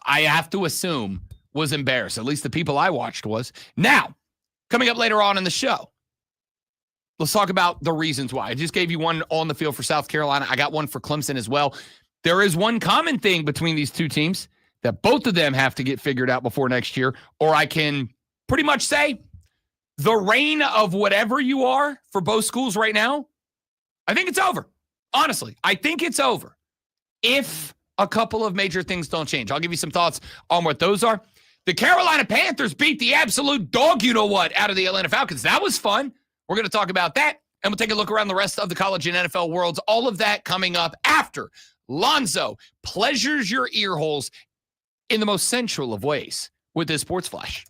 I have to assume, was embarrassed. At least the people I watched was. Now, coming up later on in the show, let's talk about the reasons why. I just gave you one on the field for South Carolina. I got one for Clemson as well. There is one common thing between these two teams that both of them have to get figured out before next year, or I can pretty much say the reign of whatever you are for both schools right now, I think it's over. Honestly, I think it's over if a couple of major things don't change. I'll give you some thoughts on what those are. The Carolina Panthers beat the absolute dog you-know-what out of the Atlanta Falcons. That was fun. We're going to talk about that, and we'll take a look around the rest of the college and NFL worlds. All of that coming up after Lonzo pleasures your ear holes in the most sensual of ways with this Sports Flash.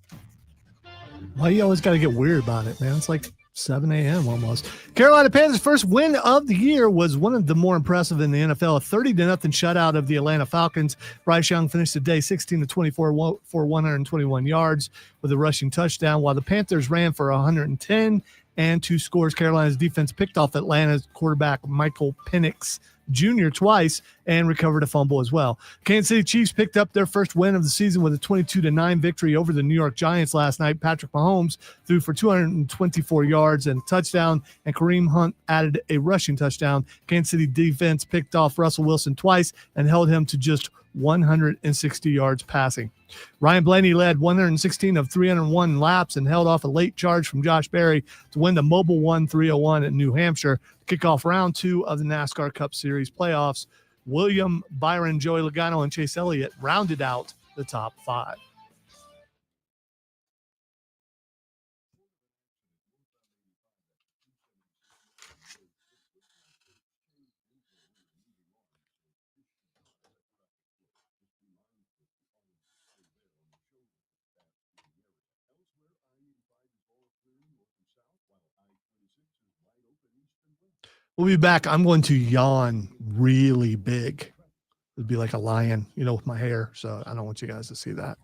Why you always got to get weird about it, man? It's like 7 a.m. almost. Carolina Panthers' first win of the year was one of the more impressive in the NFL. A 30-0 shutout of the Atlanta Falcons. Bryce Young finished the day 16-24 for 121 yards with a rushing touchdown, while the Panthers ran for 110 and 2 scores. Carolina's defense picked off Atlanta's quarterback Michael Penix Jr. twice and recovered a fumble as well. Kansas City Chiefs picked up their first win of the season with a 22-9 victory over the New York Giants last night. Patrick Mahomes threw for 224 yards and a touchdown, and Kareem Hunt added a rushing touchdown. Kansas City defense picked off Russell Wilson twice and held him to just 160 yards passing. Ryan Blaney led 116 of 301 laps and held off a late charge from Josh Berry to win the Mobile One 301 at New Hampshire. Kick off round 2 of the NASCAR Cup Series playoffs. William Byron, Joey Logano, and Chase Elliott rounded out the top 5. We'll be back. I'm going to yawn really big. It'd be like a lion, with my hair. So I don't want you guys to see that.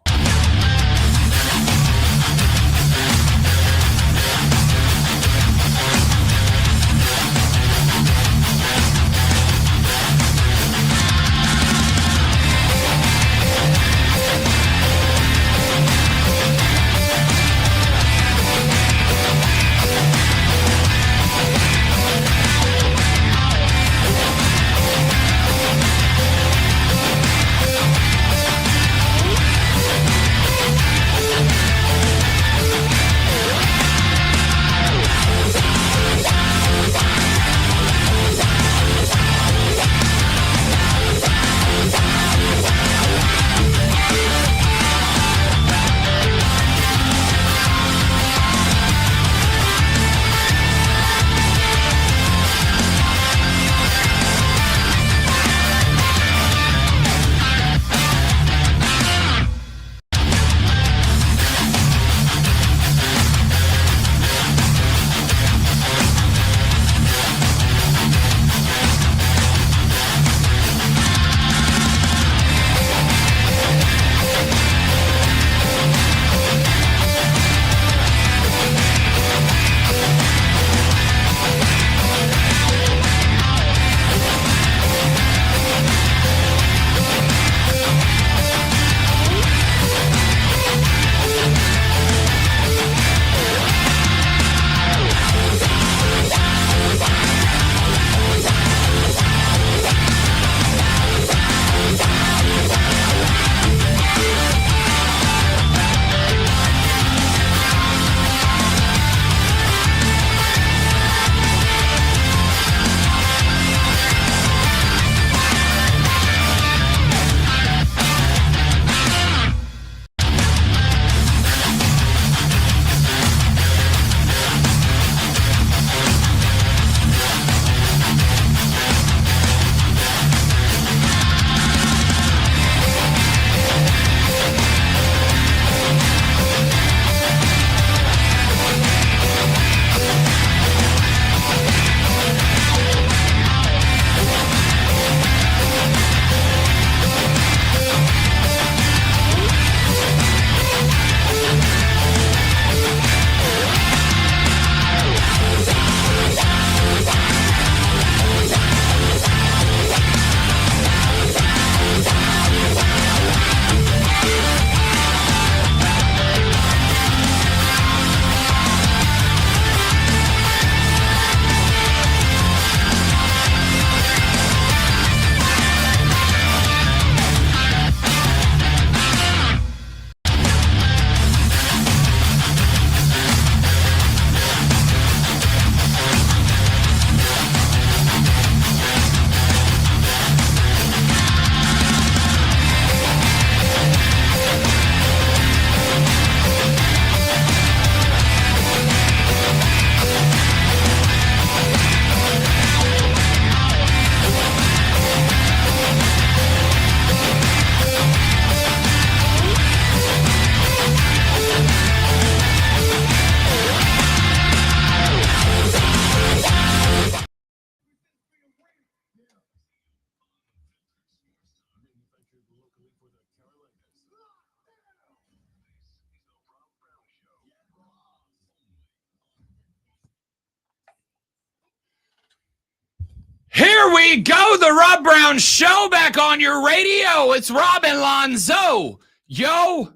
Here we go, the Rob Brown Show back on your radio. It's Rob and Lonzo. Yo.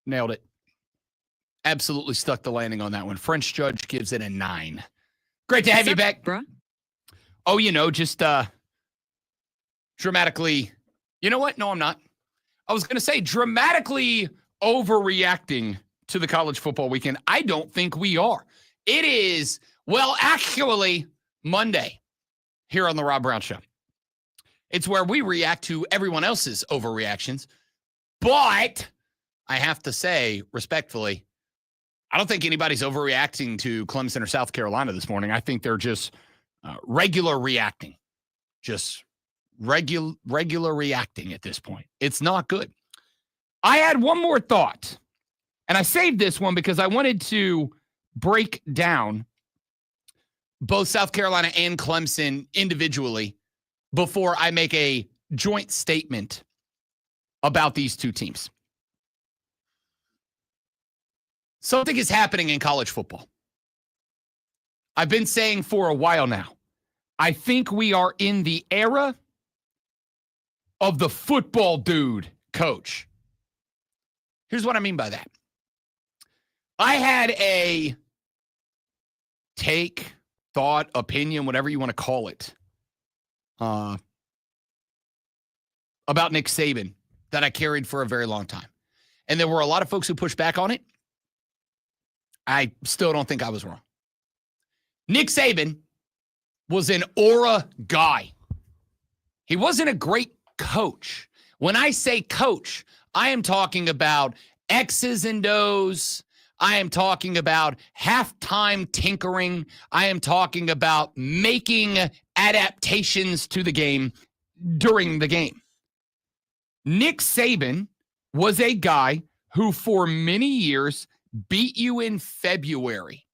Nailed it. Absolutely stuck the landing on that one. French Judge gives it a 9. Great to have you back. Bruh? Oh, just dramatically. You know what? No, I'm not. I was going to say dramatically overreacting to the college football weekend. I don't think we are. It is, well, actually Monday here on the Rob Brown Show. It's where we react to everyone else's overreactions. But I have to say, respectfully, I don't think anybody's overreacting to Clemson or South Carolina this morning. I think they're just regular reacting. Just regular reacting at this point. It's not good. I had one more thought, and I saved this one because I wanted to break down both South Carolina and Clemson individually before I make a joint statement about these two teams. Something is happening in college football. I've been saying for a while now, I think we are in the era of the football dude coach. Here's what I mean by that. I had a take, thought, opinion, whatever you want to call it, about Nick Saban that I carried for a very long time. And there were a lot of folks who pushed back on it. I still don't think I was wrong. Nick Saban was an aura guy. He wasn't a great coach. When I say coach, I am talking about X's and O's. I am talking about halftime tinkering. I am talking about making adaptations to the game during the game. Nick Saban was a guy who for many years beat you in February.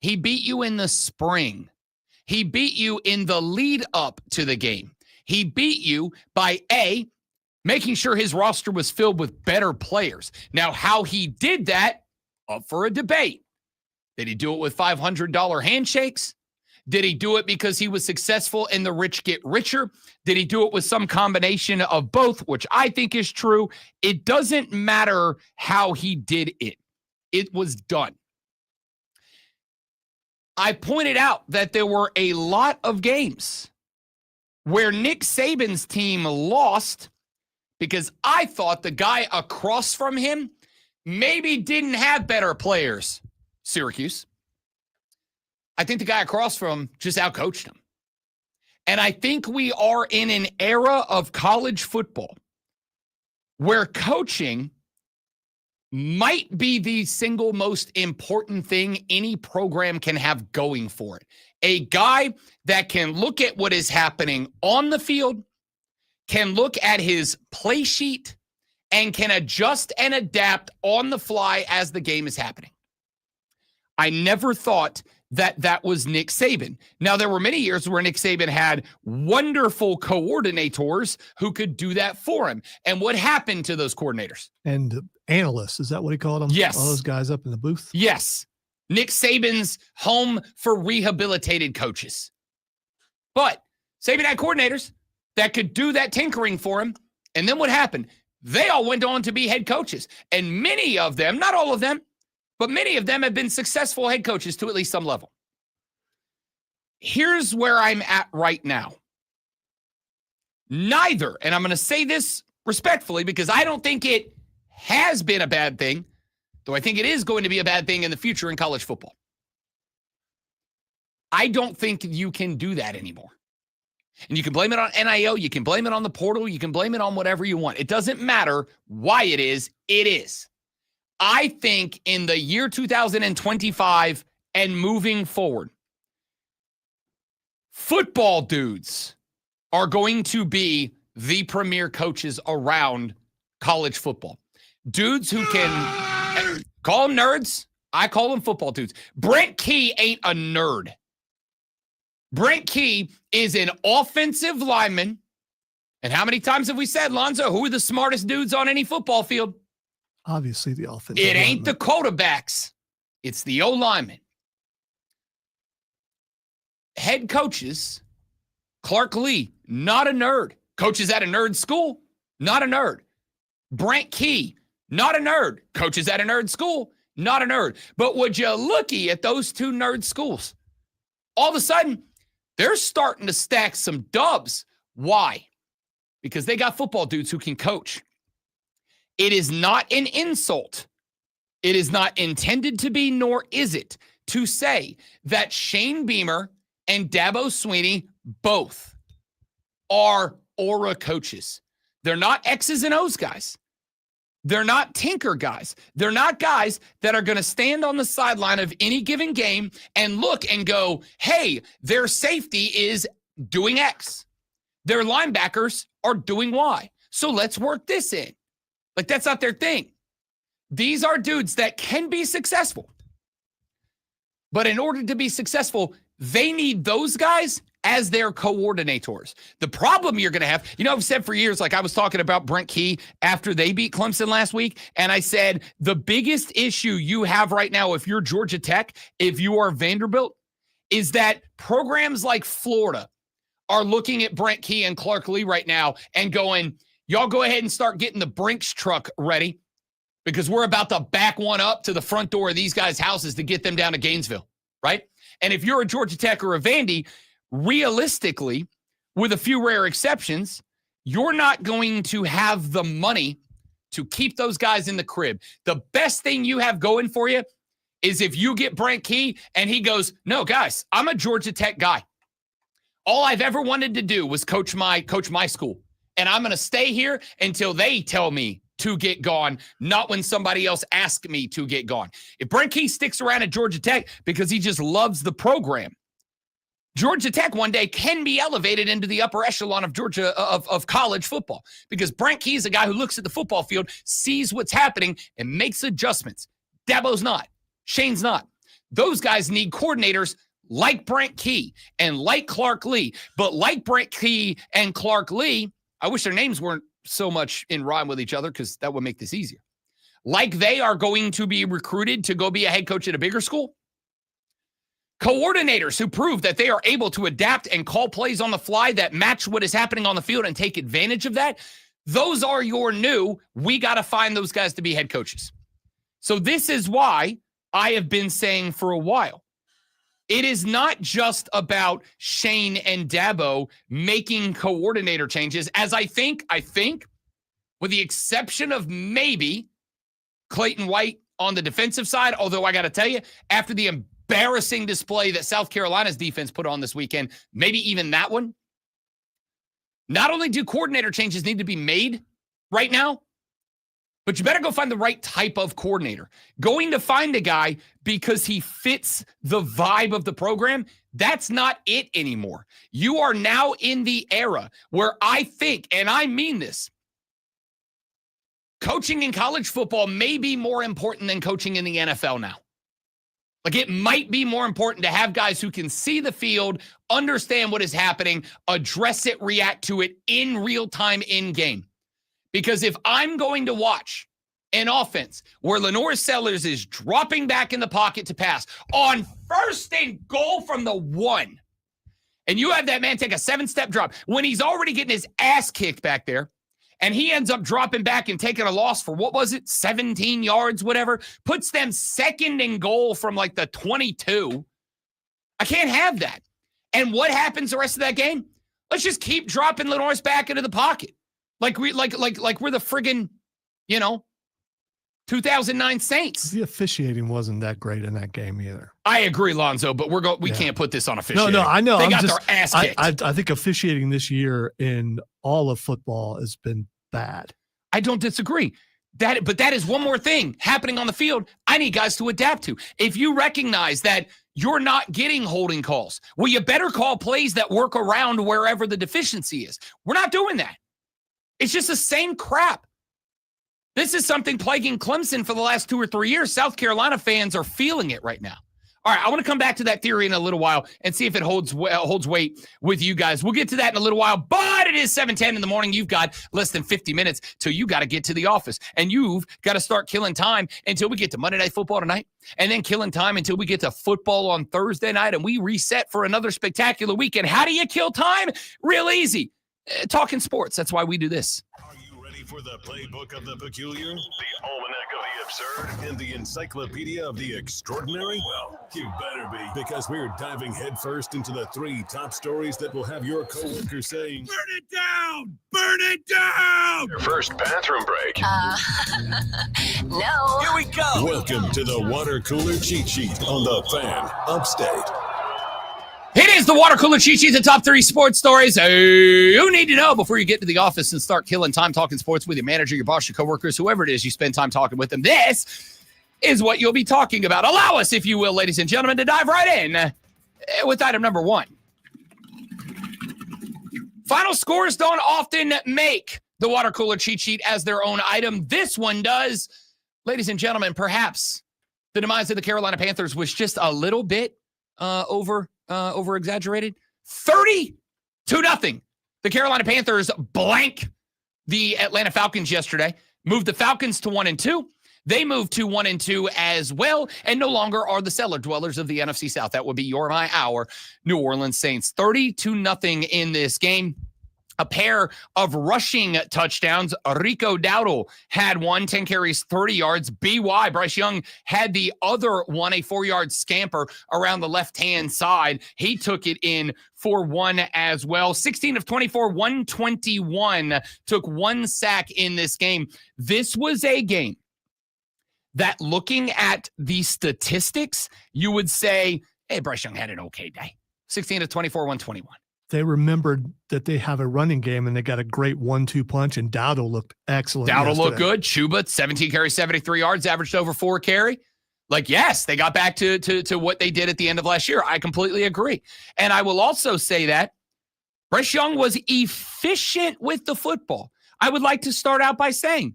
He beat you in the spring. He beat you in the lead up to the game. He beat you by making sure his roster was filled with better players. Now, how he did that, up for a debate. Did he do it with $500 handshakes? Did he do it because he was successful and the rich get richer? Did he do it with some combination of both, which I think is true? It doesn't matter how he did it. It was done. I pointed out that there were a lot of games where Nick Saban's team lost because I thought the guy across from him maybe didn't have better players. Syracuse. I think the guy across from him just outcoached him. And I think we are in an era of college football where coaching might be the single most important thing any program can have going for it. A guy that can look at what is happening on the field, can look at his play sheet, and can adjust and adapt on the fly as the game is happening. I never thought that was Nick Saban. Now, there were many years where Nick Saban had wonderful coordinators who could do that for him. And what happened to those coordinators? And analysts, is that what he called them? Yes. All those guys up in the booth? Yes. Nick Saban's home for rehabilitated coaches. But Saban had coordinators that could do that tinkering for him. And then what happened? They all went on to be head coaches. And many of them, not all of them, but many of them have been successful head coaches to at least some level. Here's where I'm at right now. Neither, and I'm going to say this respectfully because I don't think it has been a bad thing, though I think it is going to be a bad thing in the future in college football. I don't think you can do that anymore. And you can blame it on NIL, you can blame it on the portal, you can blame it on whatever you want. It doesn't matter why it is, it is. I think in the year 2025 and moving forward, football dudes are going to be the premier coaches around college football. Dudes who can call them nerds. I call them football dudes. Brent Key ain't a nerd. Brent Key is an offensive lineman. And how many times have we said, Lonzo, who are the smartest dudes on any football field? Obviously, the offense. It ain't the quarterbacks. It's the O-linemen. Head coaches Clark Lee, not a nerd. Coaches at a nerd school, not a nerd. Brent Key, not a nerd. Coaches at a nerd school, not a nerd. But would you looky at those two nerd schools? All of a sudden, they're starting to stack some dubs. Why? Because they got football dudes who can coach. It is not an insult. It is not intended to be, nor is it, to say that Shane Beamer and Dabo Swinney both are aura coaches. They're not X's and O's guys. They're not tinker guys. They're not guys that are going to stand on the sideline of any given game and look and go, hey, their safety is doing X. Their linebackers are doing Y. So let's work this in. Like, that's not their thing. These are dudes that can be successful. But in order to be successful, they need those guys as their coordinators. The problem you're going to have, I've said for years, like I was talking about Brent Key after they beat Clemson last week, and I said the biggest issue you have right now if you're Georgia Tech, if you are Vanderbilt, is that programs like Florida are looking at Brent Key and Clark Lee right now and going, y'all go ahead and start getting the Brinks truck ready because we're about to back one up to the front door of these guys' houses to get them down to Gainesville, right? And if you're a Georgia Tech or a Vandy, realistically, with a few rare exceptions, you're not going to have the money to keep those guys in the crib. The best thing you have going for you is if you get Brent Key and he goes, no, guys, I'm a Georgia Tech guy. All I've ever wanted to do was coach my school. And I'm going to stay here until they tell me to get gone, not when somebody else asks me to get gone. If Brent Key sticks around at Georgia Tech because he just loves the program, Georgia Tech one day can be elevated into the upper echelon of Georgia of college football because Brent Key is a guy who looks at the football field, sees what's happening, and makes adjustments. Dabo's not. Shane's not. Those guys need coordinators like Brent Key and like Clark Lee. But like Brent Key and Clark Lee, I wish their names weren't so much in rhyme with each other because that would make this easier. Like they are going to be recruited to go be a head coach at a bigger school. Coordinators who prove that they are able to adapt and call plays on the fly that match what is happening on the field and take advantage of that. Those are your new, we got to find those guys to be head coaches. So this is why I have been saying for a while, it is not just about Shane and Dabo making coordinator changes, as I think, with the exception of maybe Clayton White on the defensive side, although I got to tell you, after the embarrassing display that South Carolina's defense put on this weekend, maybe even that one. Not only do coordinator changes need to be made right now, but you better go find the right type of coordinator. Going to find a guy because he fits the vibe of the program, that's not it anymore. You are now in the era where I think, and I mean this, coaching in college football may be more important than coaching in the NFL now. Like, it might be more important to have guys who can see the field, understand what is happening, address it, react to it in real time, in game. Because if I'm going to watch an offense where Lenore Sellers is dropping back in the pocket to pass on 1st and goal from the 1, and you have that man take a 7-step drop when he's already getting his ass kicked back there, and he ends up dropping back and taking a loss for, 17 yards, whatever, puts them 2nd and goal from like the 22. I can't have that. And what happens the rest of that game? Let's just keep dropping Lenore's back into the pocket. Like we're the friggin', 2009 Saints. The officiating wasn't that great in that game either. I agree, Lonzo, but we can't put this on officiating. No, I know. They got their ass kicked. I think officiating this year in all of football has been bad. I don't disagree. But that is one more thing happening on the field I need guys to adapt to. If you recognize that you're not getting holding calls, well, you better call plays that work around wherever the deficiency is. We're not doing that. It's just the same crap. This is something plaguing Clemson for the last 2 or 3 years. South Carolina fans are feeling it right now. All right, I want to come back to that theory in a little while and see if it holds weight with you guys. We'll get to that in a little while, but it is 7:10 in the morning. You've got less than 50 minutes till you got to get to the office, and you've got to start killing time until we get to Monday Night Football tonight, and then killing time until we get to football on Thursday night, and we reset for another spectacular weekend. How do you kill time? Real easy. Talking sports. That's why we do this. Are you ready for the playbook of the peculiar, the almanac of the absurd, and the encyclopedia of the extraordinary? Well, you better be, because we're diving headfirst into the 3 top stories that will have your coworkers saying, Burn it down! Burn it down! your first bathroom break. No. Here we go! Welcome to the Water Cooler Cheat Sheet on the Fan Upstate. It is the Water Cooler Cheat Sheet, the top 3 sports stories you need to know before you get to the office and start killing time talking sports with your manager, your boss, your coworkers, whoever it is you spend time talking with them. This is what you'll be talking about. Allow us, if you will, ladies and gentlemen, to dive right in with item number 1. Final scores don't often make the Water Cooler Cheat Sheet as their own item. This one does. Ladies and gentlemen, perhaps the demise of the Carolina Panthers was just a little bit over exaggerated. 30-0. The Carolina Panthers blank the Atlanta Falcons yesterday, moved the Falcons to 1-2. They moved to 1-2 as well, and no longer are the cellar dwellers of the NFC South. That would be our New Orleans Saints. 30-0 in this game. A pair of rushing touchdowns. Rico Dowdle had one, 10 carries, 30 yards. BY, Bryce Young, had the other one, a 4-yard scamper around the left-hand side. He took it in for 1 as well. 16 of 24, 121. Took 1 sack in this game. This was a game that, looking at the statistics, you would say, hey, Bryce Young had an okay day. 16 of 24, 121. They remembered that they have a running game and they got a great 1-2 punch, and Dowdle looked excellent. Dowdle looked good. Chuba, 17 carries, 73 yards, averaged over 4 carry. Like, yes, they got back to what they did at the end of last year. I completely agree. And I will also say that Bryce Young was efficient with the football. I would like to start out by saying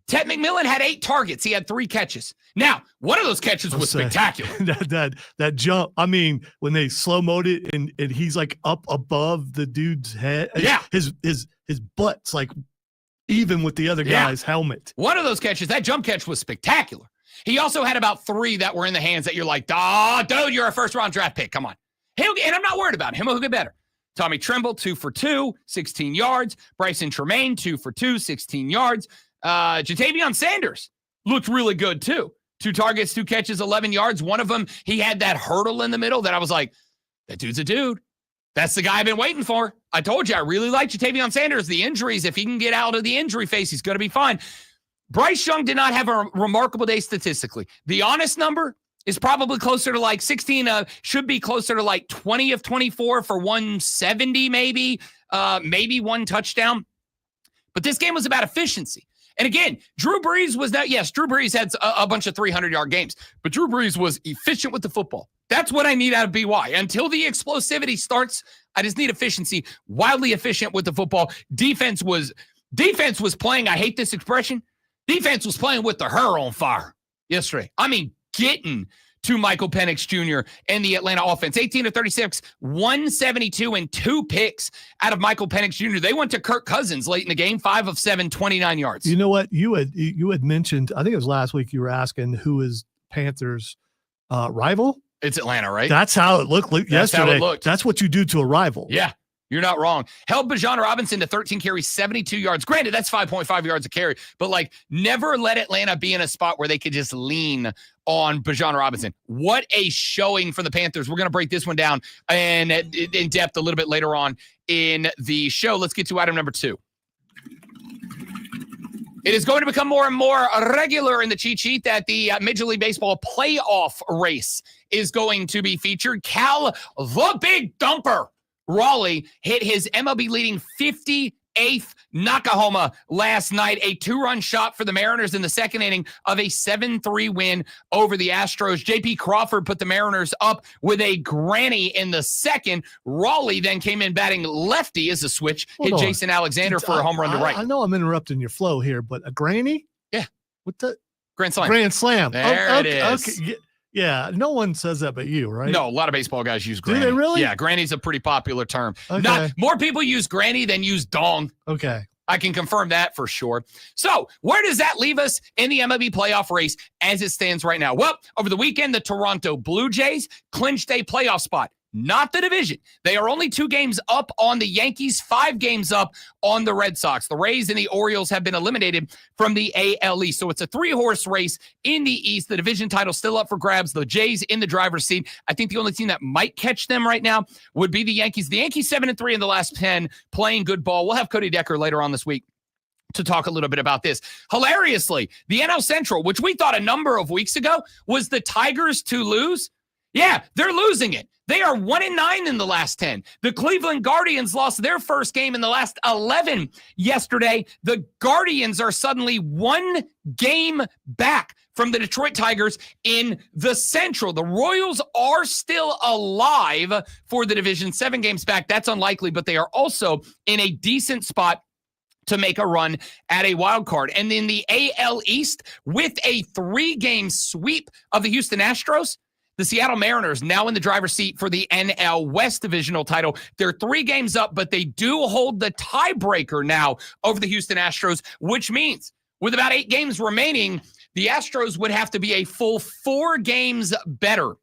Ted McMillan had 8 targets. He had 3 catches. Now, one of those catches was spectacular. That jump. I mean, when they slow-moed it and he's like up above the dude's head. Yeah. His butt's like even with the other guy's helmet. One of those catches, that jump catch was spectacular. He also had about 3 that were in the hands that you're like, dude, you're a first-round draft pick. Come on. And I'm not worried about him. He'll get better. Tommy Tremble, 2 for 2, 16 yards. Bryson Tremaine, 2 for 2, 16 yards. Jatavion Sanders looked really good too. 2 targets, 2 catches, 11 yards. One of them, he had that hurdle in the middle that I was like, that dude's a dude. That's the guy I've been waiting for. I told you, I really like Jatavion Sanders. The injuries, if he can get out of the injury phase, he's going to be fine. Bryce Young did not have a remarkable day statistically. The honest number is probably closer to like 16, should be closer to like 20 of 24 for 170 maybe 1 touchdown. But this game was about efficiency. And again, Drew Brees was that. Yes, Drew Brees had a bunch of 300-yard games, but Drew Brees was efficient with the football. That's what I need out of BY. Until the explosivity starts, I just need efficiency, wildly efficient with the football. Defense was playing, I hate this expression, defense was playing with the hair on fire yesterday. I mean, getting to Michael Penix Jr. and the Atlanta offense. 18 of 36, 172, and 2 picks out of Michael Penix Jr. They went to Kirk Cousins late in the game, 5 of 7, 29 yards. You know what? You had mentioned, I think it was last week, you were asking who is Panthers' rival? It's Atlanta, right? That's how it looked yesterday. That's how it looked. That's what you do to a rival. Yeah. You're not wrong. Held Bijan Robinson to 13 carries, 72 yards. Granted, that's 5.5 yards a carry, but like never let Atlanta be in a spot where they could just lean on Bijan Robinson. What a showing for the Panthers. We're going to break this one down and in depth a little bit later on in the show. Let's get to item number 2. It is going to become more and more regular in the cheat sheet that the Major League Baseball playoff race is going to be featured. Cal, the Big Dumper Raleigh, hit his MLB-leading 58th knockahoma last night, a 2-run shot for the Mariners in the second inning of a 7-3 win over the Astros. J.P. Crawford put the Mariners up with a granny in the second. Raleigh then came in batting lefty as a switch, hit Jason Alexander for a home run to right. I know I'm interrupting your flow here, but a granny? Yeah. What the? Grand Slam. Grand Slam. There it is. Okay. Yeah, no one says that but you, right? No, a lot of baseball guys use granny. Do they really? Yeah, granny's a pretty popular term. Okay. More people use granny than use dong. Okay. I can confirm that for sure. So where does that leave us in the MLB playoff race as it stands right now? Well, over the weekend, the Toronto Blue Jays clinched a playoff spot. Not the division. They are only 2 games up on the Yankees, 5 games up on the Red Sox. The Rays and the Orioles have been eliminated from the AL East. So it's a 3-horse race in the East. The division title still up for grabs. The Jays in the driver's seat. I think the only team that might catch them right now would be the Yankees. The Yankees 7-3 in the last 10, playing good ball. We'll have Cody Decker later on this week to talk a little bit about this. Hilariously, the NL Central, which we thought a number of weeks ago was the Tigers to lose. Yeah, they're losing it. They are 1-9 in the last 10. The Cleveland Guardians lost their first game in the last 11 yesterday. The Guardians are suddenly 1 game back from the Detroit Tigers in the Central. The Royals are still alive for the division, 7 games back. That's unlikely, but they are also in a decent spot to make a run at a wild card. And in the AL East, with a 3-game sweep of the Houston Astros, the Seattle Mariners now in the driver's seat for the NL West divisional title. They're 3 games up, but they do hold the tiebreaker now over the Houston Astros, which means with about 8 games remaining, the Astros would have to be a full 4 games better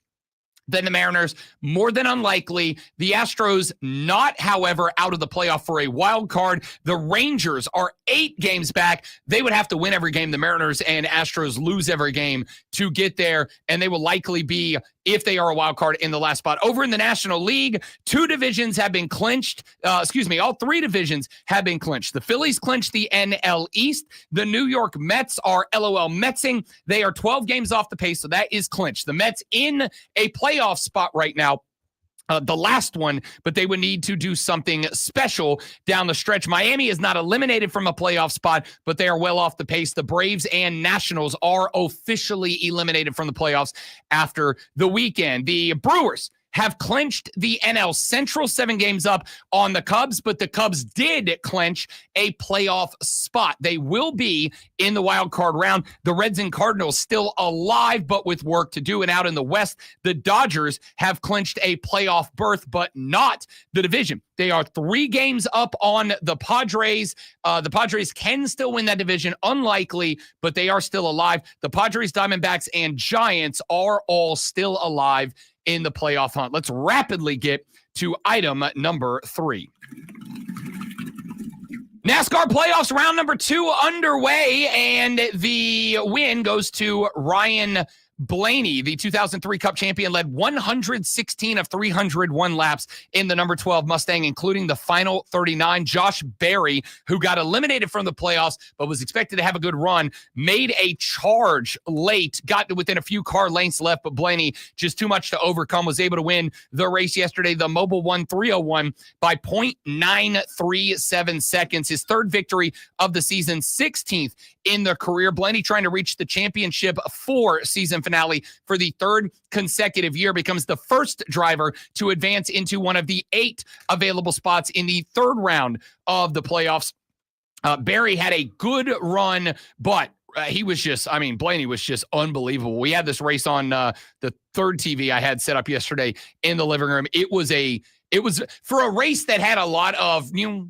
than the Mariners. More than unlikely. The Astros not, however, out of the playoff for a wild card. The Rangers are 8 games back. They would have to win every game. The Mariners and Astros lose every game to get there, and they will likely be, if they are a wild card, in the last spot. Over in the National League, 2 divisions have been clinched. All 3 divisions have been clinched. The Phillies clinched the NL East. The New York Mets are LOL Metsing. They are 12 games off the pace, so that is clinched. The Mets in a playoff spot right now. The last one, but they would need to do something special down the stretch. Miami is not eliminated from a playoff spot, but they are well off the pace. The Braves and Nationals are officially eliminated from the playoffs after the weekend. The Brewers have clinched the NL Central, 7 games up on the Cubs, but the Cubs did clinch a playoff spot. They will be in the wild card round. The Reds and Cardinals still alive, but with work to do. And out in the West, the Dodgers have clinched a playoff berth, but not the division. They are 3 games up on the Padres. The Padres can still win that division. Unlikely, but they are still alive. The Padres, Diamondbacks, and Giants are all still alive in the playoff hunt. Let's rapidly get to item number 3. NASCAR Playoffs round number 2 underway, and the win goes to Ryan Blaney. The 2003 Cup champion led 116 of 301 laps in the number 12 Mustang, including the final 39. Josh Berry, who got eliminated from the playoffs but was expected to have a good run, made a charge late, got within a few car lengths left, but Blaney, just too much to overcome, was able to win the race yesterday. The Mobil won 301 by 0.937 seconds. His 3rd victory of the season, 16th in the career. Blaney, trying to reach the championship 4 season finale for the 3rd consecutive year, becomes the first driver to advance into one of the 8 available spots in the 3rd round of the playoffs. Barry had a good run, but he was just, Blaney was just unbelievable. We had this race on the 3rd TV I had set up yesterday in the living room. It was for a race that had a lot of 2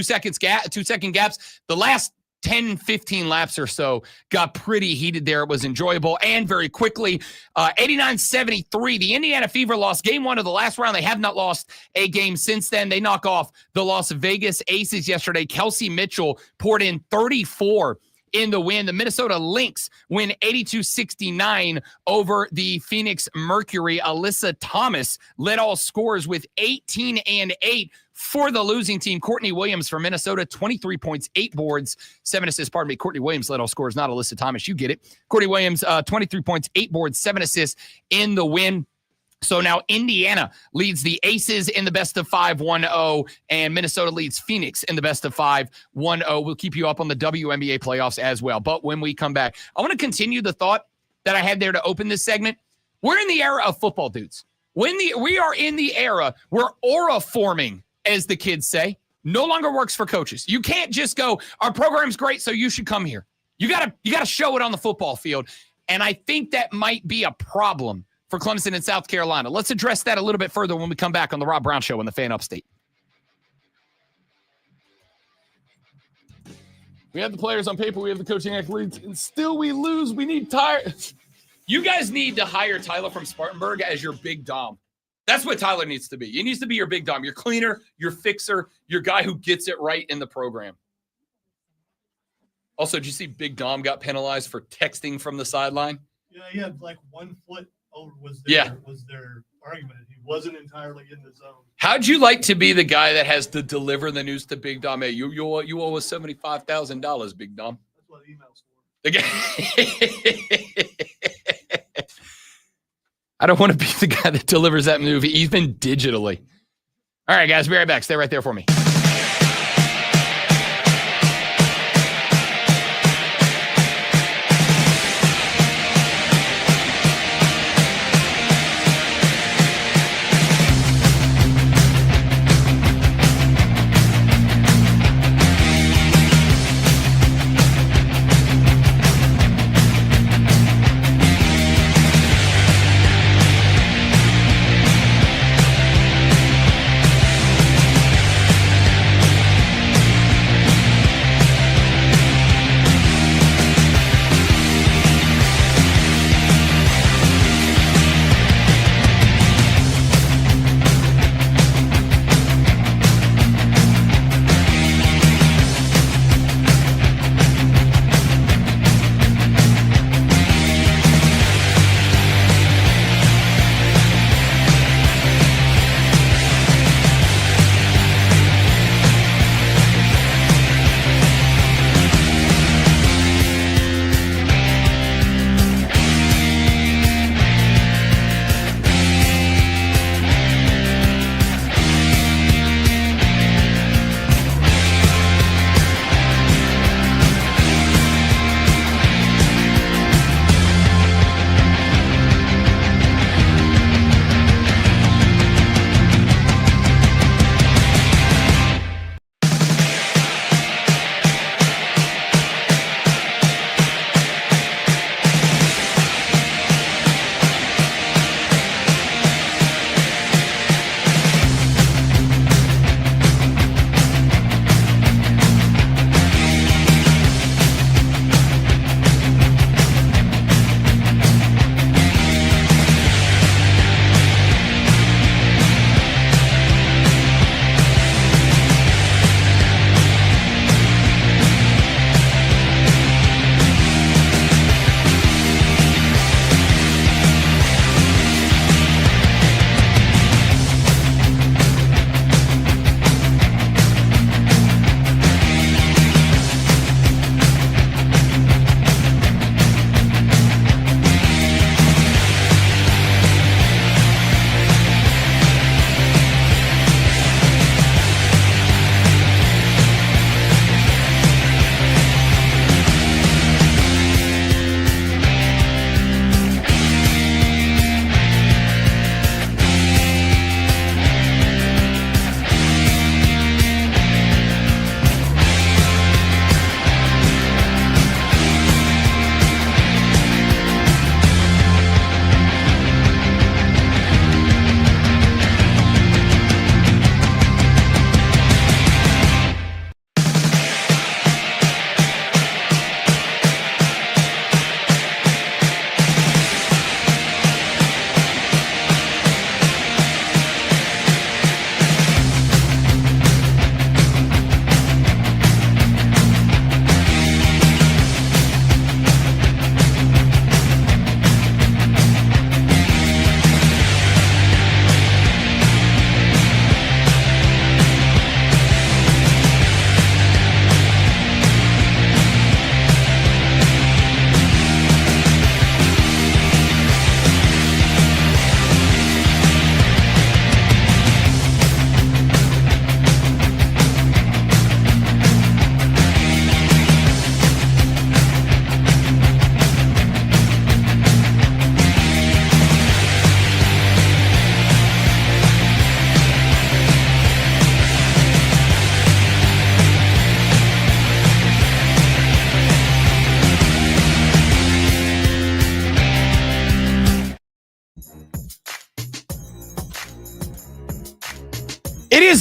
second gaps. The last 10, 15 laps or so got pretty heated there. It was enjoyable. And very quickly, 89-73, the Indiana Fever lost game 1 of the last round. They have not lost a game since then. They knock off the Las Vegas Aces yesterday. Kelsey Mitchell poured in 34 in the win. The Minnesota Lynx win 82-69 over the Phoenix Mercury. Alyssa Thomas led all scorers with 18 and 8 for the losing team. Courtney Williams from Minnesota, 23 points, 8 boards, 7 assists. Pardon me, Courtney Williams led all scorers, not Alyssa Thomas. You get it. Courtney Williams, 23 points, 8 boards, 7 assists in the win. So now Indiana leads the Aces in the best of 5, 1-0, and Minnesota leads Phoenix in the best of 5, 1-0. We'll keep you up on the WNBA playoffs as well. But when we come back, I want to continue the thought that I had there to open this segment. We're in the era of football dudes. We are in the era where aura forming, as the kids say, no longer works for coaches. You can't just go, our program's great, so you should come here. You gotta show it on the football field. And I think that might be a problem for Clemson and South Carolina. Let's address that a little bit further when we come back on the Rob Brown Show on the Fan Upstate. We have the players on paper. We have the coaching athletes. And still we lose. We need Tyler. You guys need to hire Tyler from Spartanburg as your big dom. That's what Tyler needs to be. He needs to be your big dom, your cleaner, your fixer, your guy who gets it right in the program. Also, did you see Big Dom got penalized for texting from the sideline? Yeah, he had like 1 foot over was their argument. He wasn't entirely in the zone. How'd you like to be the guy that has to deliver the news to Big Dom? Hey, you owe us $75,000, Big Dom. That's what emails for. I don't want to be the guy that delivers that movie, even digitally. All right, guys, be right back. Stay right there for me.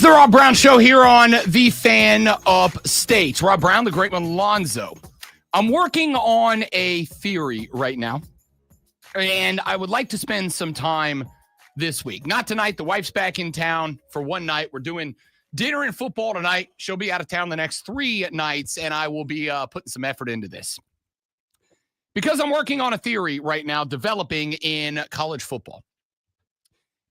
the Rob Brown Show here on the Fan Upstate. Rob Brown, the great one, Lonzo. I'm working on a theory right now, and I would like to spend some time this week. Not tonight. The wife's back in town for one night. We're doing dinner and football tonight. She'll be out of town the next 3 nights, and I will be putting some effort into this. Because I'm working on a theory right now developing in college football.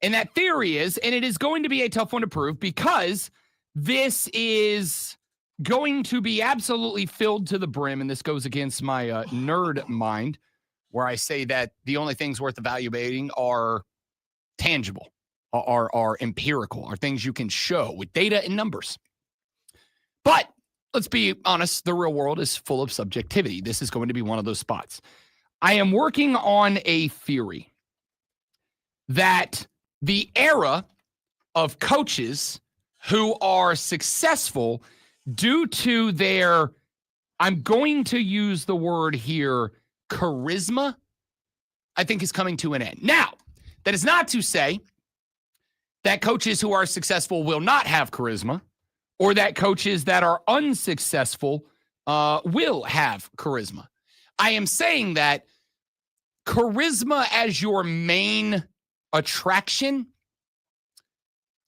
And that theory is, and it is going to be a tough one to prove because this is going to be absolutely filled to the brim, and this goes against my nerd mind, where I say that the only things worth evaluating are tangible, are empirical, are things you can show with data and numbers. But let's be honest, the real world is full of subjectivity. This is going to be one of those spots. I am working on a theory that the era of coaches who are successful due to their, I'm going to use the word here, charisma, I think is coming to an end. Now, that is not to say that coaches who are successful will not have charisma, or that coaches that are unsuccessful will have charisma. I am saying that charisma as your main attraction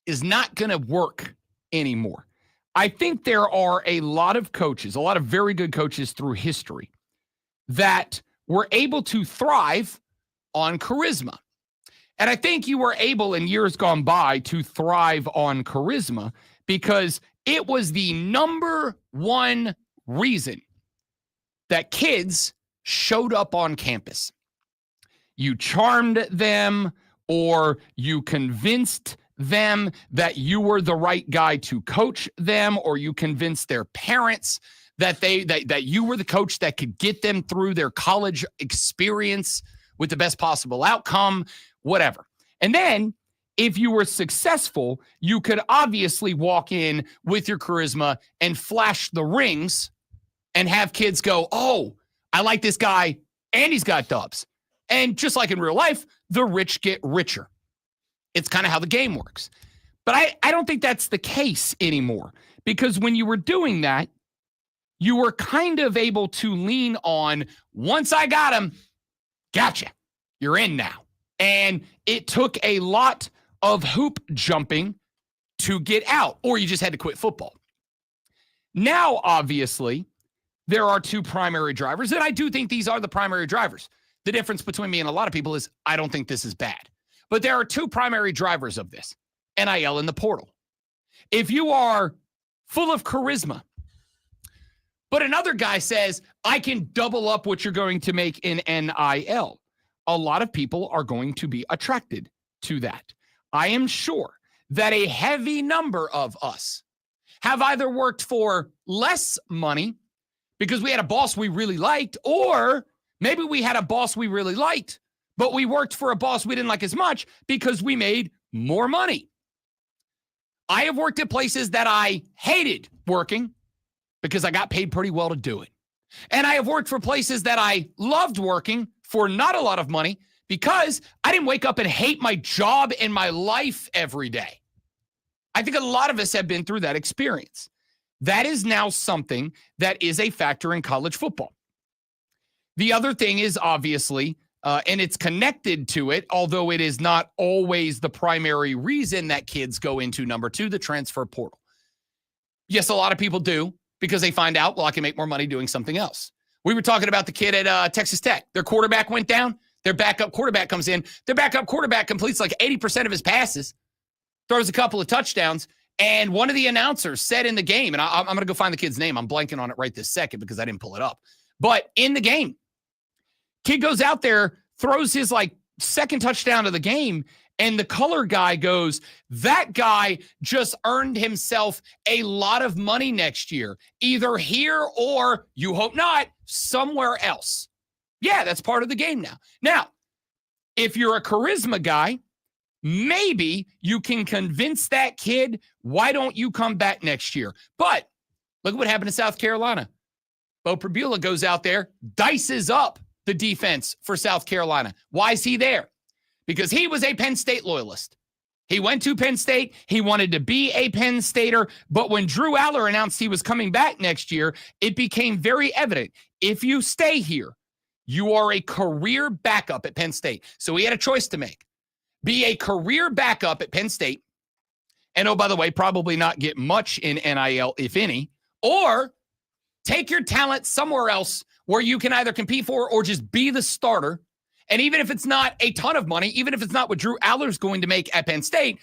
is not going to work anymore. I think there are a lot of coaches, a lot of very good coaches through history that were able to thrive on charisma. And I think you were able in years gone by to thrive on charisma because it was the number one reason that kids showed up on campus. You charmed them, or you convinced them that you were the right guy to coach them, or you convinced their parents that that you were the coach that could get them through their college experience with the best possible outcome, whatever. And then if you were successful, you could obviously walk in with your charisma and flash the rings and have kids go, oh, I like this guy and he's got dubs. And just like in real life, the rich get richer. It's kind of how the game works. But I don't think that's the case anymore, because when you were doing that, you were kind of able to lean on, once I got him, gotcha, you're in now. And it took a lot of hoop jumping to get out, or you just had to quit football. Now, obviously, there are two primary drivers, and I do think these are the primary drivers. The difference between me and a lot of people is I don't think this is bad. But there are two primary drivers of this, NIL and the portal. If you are full of charisma, but another guy says, I can double up what you're going to make in NIL, a lot of people are going to be attracted to that. I am sure that a heavy number of us have either worked for less money because we had a boss we really liked, or maybe we had a boss we really liked, but we worked for a boss we didn't like as much because we made more money. I have worked at places that I hated working because I got paid pretty well to do it. And I have worked for places that I loved working for not a lot of money because I didn't wake up and hate my job and my life every day. I think a lot of us have been through that experience. That is now something that is a factor in college football. The other thing is obviously, and it's connected to it, although it is not always the primary reason that kids go into number two, the transfer portal. Yes, a lot of people do because they find out, well, I can make more money doing something else. We were talking about the kid at Texas Tech. Their quarterback went down. Their backup quarterback comes in. Their backup quarterback completes like 80% of his passes, throws a couple of touchdowns, and one of the announcers said in the game, and I'm going to go find the kid's name. I'm blanking on it right this second because I didn't pull it up. But in the game, kid goes out there, throws his like second touchdown of the game, and the color guy goes, that guy just earned himself a lot of money next year, either here or, you hope not, somewhere else. Yeah, that's part of the game now. Now, if you're a charisma guy, maybe you can convince that kid, why don't you come back next year? But look at what happened in South Carolina. Bo Pribula goes out there, dices up the defense for South Carolina. Why is he there? Because he was a Penn State loyalist. He went to Penn State. He wanted to be a Penn Stater. But when Drew Aller announced he was coming back next year, it became very evident. If you stay here, you are a career backup at Penn State. So he had a choice to make. Be a career backup at Penn State. And oh, by the way, probably not get much in NIL, if any. Or take your talent somewhere else where you can either compete for or just be the starter. And even if it's not a ton of money, even if it's not what Drew Aller's going to make at Penn State,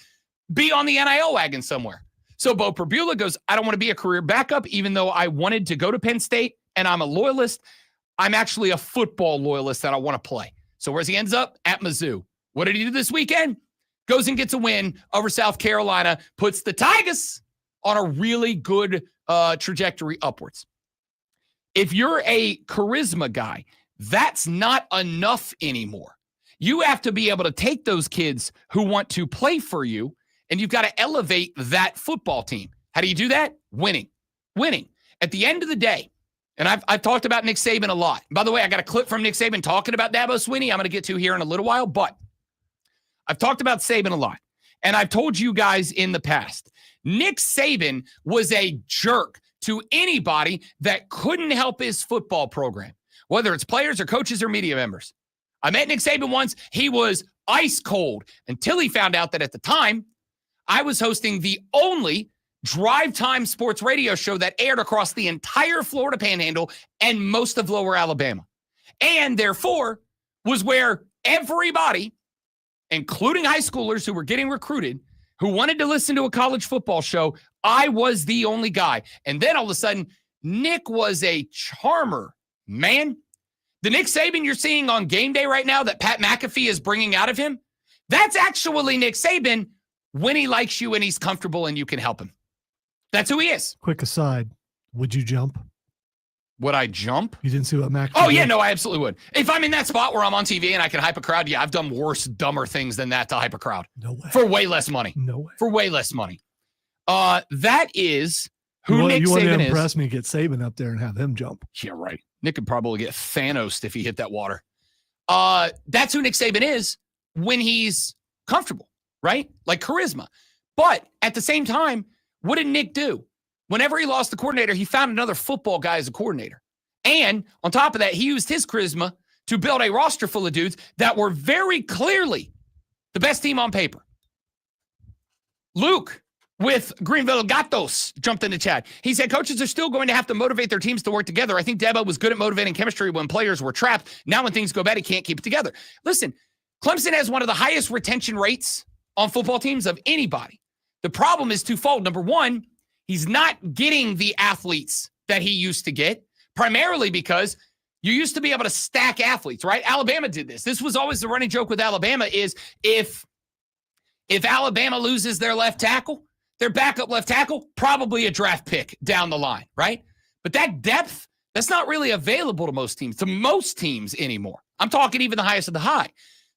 be on the NIL wagon somewhere. So Bo Perbula goes, I don't want to be a career backup, even though I wanted to go to Penn State and I'm a loyalist. I'm actually a football loyalist that I want to play. So where's he ends up? At Mizzou. What did he do this weekend? Goes and gets a win over South Carolina, puts the Tigers on a really good trajectory upwards. If you're a charisma guy, that's not enough anymore. You have to be able to take those kids who want to play for you, and you've got to elevate that football team. How do you do that? Winning. At the end of the day, and I've talked about Nick Saban a lot. By the way, I got a clip from Nick Saban talking about Dabo Swinney I'm going to get to here in a little while, but I've talked about Saban a lot, and I've told you guys in the past, Nick Saban was a jerk to anybody that couldn't help his football program, whether it's players or coaches or media members. I met Nick Saban once. He was ice cold until he found out that at the time, I was hosting the only drive time sports radio show that aired across the entire Florida Panhandle and most of lower Alabama. And therefore was where everybody, including high schoolers who were getting recruited, who wanted to listen to a college football show, I was the only guy. And then all of a sudden, Nick was a charmer, man. The Nick Saban you're seeing on game day right now that Pat McAfee is bringing out of him, that's actually Nick Saban when he likes you and he's comfortable and you can help him. That's who he is. Quick aside, would you jump? Would I jump? You didn't see what McAfee Oh, yeah, did? no, I absolutely would. If I'm in that spot where I'm on TV and I can hype a crowd, yeah, I've done worse, dumber things than that to hype a crowd. No way. For way less money. No way. For way less money. That is who Nick you want Saban to is. impress me, get Saban up there and have him jump. Yeah, right. Nick could probably get Thanos if he hit that water. That's who Nick Saban is when he's comfortable, right? Like charisma. But at the same time, what did Nick do? Whenever he lost the coordinator, he found another football guy as a coordinator. And on top of that, he used his charisma to build a roster full of dudes that were very clearly the best team on paper. Luke with Greenville Gatos jumped in the chat. He said, coaches are still going to have to motivate their teams to work together. I think Dabo was good at motivating chemistry when players were trapped. Now when things go bad, he can't keep it together. Listen, Clemson has one of the highest retention rates on football teams of anybody. The problem is twofold. Number one, he's not getting the athletes that he used to get, primarily because you used to be able to stack athletes, right? Alabama did this. This was always the running joke with Alabama is if Alabama loses their left tackle, their backup left tackle, probably a draft pick down the line, right? But that depth, that's not really available to most teams anymore. I'm talking even the highest of the high.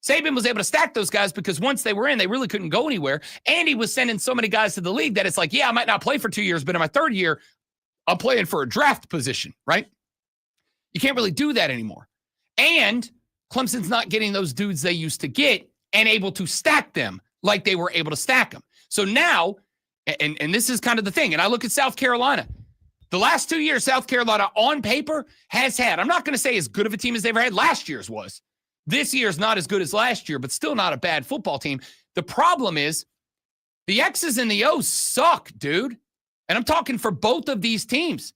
Saban was able to stack those guys because once they were in, they really couldn't go anywhere. And he was sending so many guys to the league that it's like, yeah, I might not play for 2 years, but in my third year, I'm playing for a draft position, right? You can't really do that anymore. And Clemson's not getting those dudes they used to get and able to stack them like they were able to stack them. So now, and this is kind of the thing, and I look at South Carolina. The last 2 years, South Carolina on paper has had, I'm not going to say as good of a team as they've ever had. Last year's was. This year's not as good as last year, but still not a bad football team. The problem is the X's and the O's suck, dude. And I'm talking for both of these teams.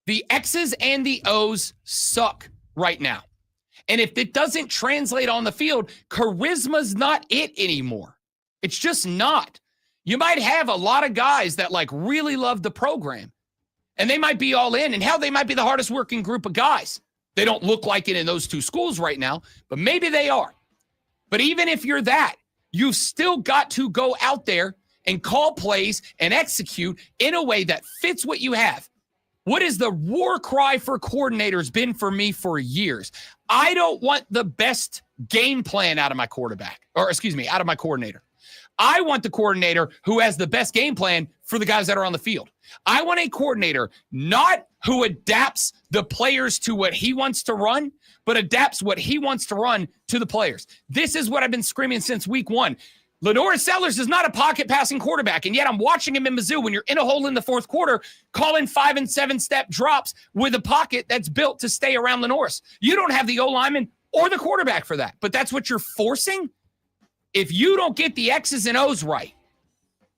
The X's and the O's suck right now. And if it doesn't translate on the field, charisma's not it anymore. It's just not. You might have a lot of guys that like really love the program, and they might be all in, and hell, they might be the hardest working group of guys. They don't look like it in those two schools right now, but maybe they are. But even if you're that, you've still got to go out there and call plays and execute in a way that fits what you have. What is the war cry for coordinators been for me for years? I don't want the best game plan out of my quarterback, or out of my coordinator. I want the coordinator who has the best game plan for the guys that are on the field. I want a coordinator not who adapts the players to what he wants to run, but adapts what he wants to run to the players. This is what I've been screaming since week one. Lenore Sellers is not a pocket passing quarterback, and yet I'm watching him in Mizzou when you're in a hole in the fourth quarter, calling 5 and 7 step drops with a pocket that's built to stay around Lenore's. You don't have the O-lineman or the quarterback for that, but that's what you're forcing? If you don't get the X's and O's right,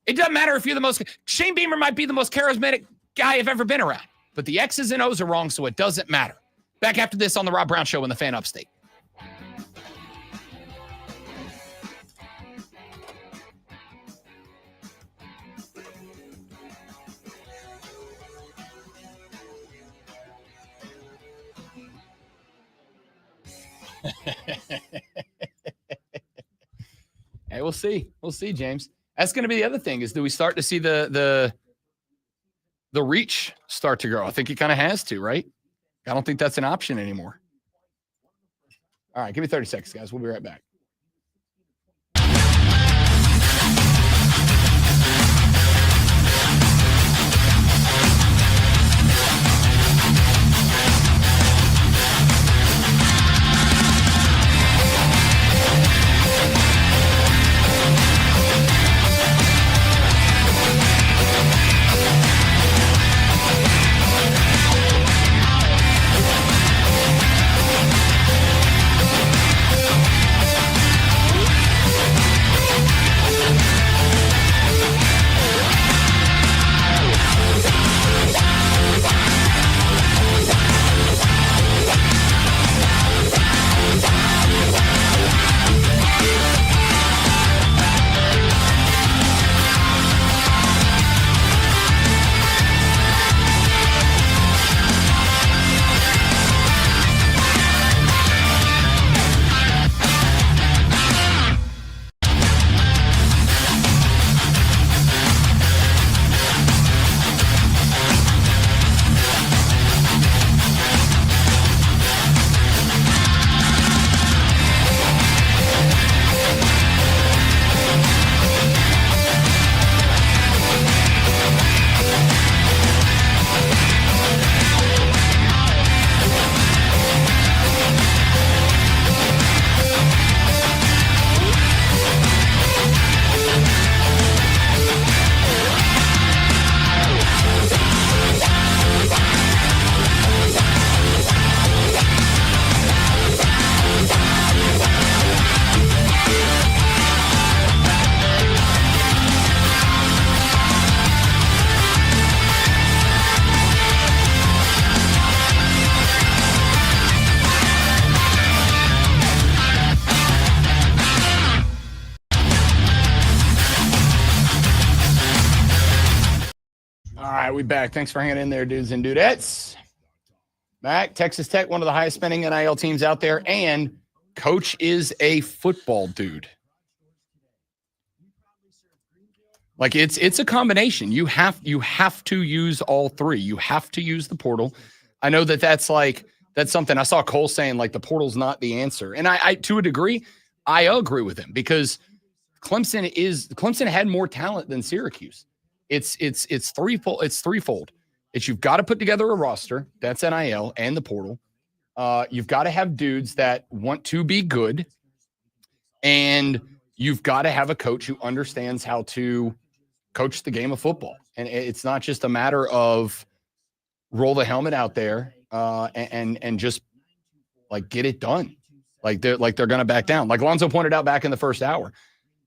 it doesn't matter if you're the most – Shane Beamer might be the most charismatic guy I've ever been around, but the X's and O's are wrong, so it doesn't matter. Back after this on the Rob Brown Show in the Fan Upstate. Hey, we'll see. We'll see, James. That's going to be the other thing is, do we start to see the reach start to grow? I think it kind of has to, right? I don't think that's an option anymore. All right, give me 30 seconds, guys. We'll be right back. All right, we back. Thanks for hanging in there, dudes and dudettes. Back. Texas Tech, one of the highest spending NIL teams out there, and coach is a football dude. Like it's a combination. You have to use all three. You have to use the portal. I know that's something I saw Cole saying, like the portal's not the answer. And I to a degree, I agree with him because Clemson had more talent than Syracuse. It's threefold. It's you've got to put together a roster. That's NIL and the portal. You've got to have dudes that want to be good, and you've got to have a coach who understands how to coach the game of football. And it's not just a matter of roll the helmet out there and just like get it done. Like they're going to back down. Like Lonzo pointed out back in the first hour,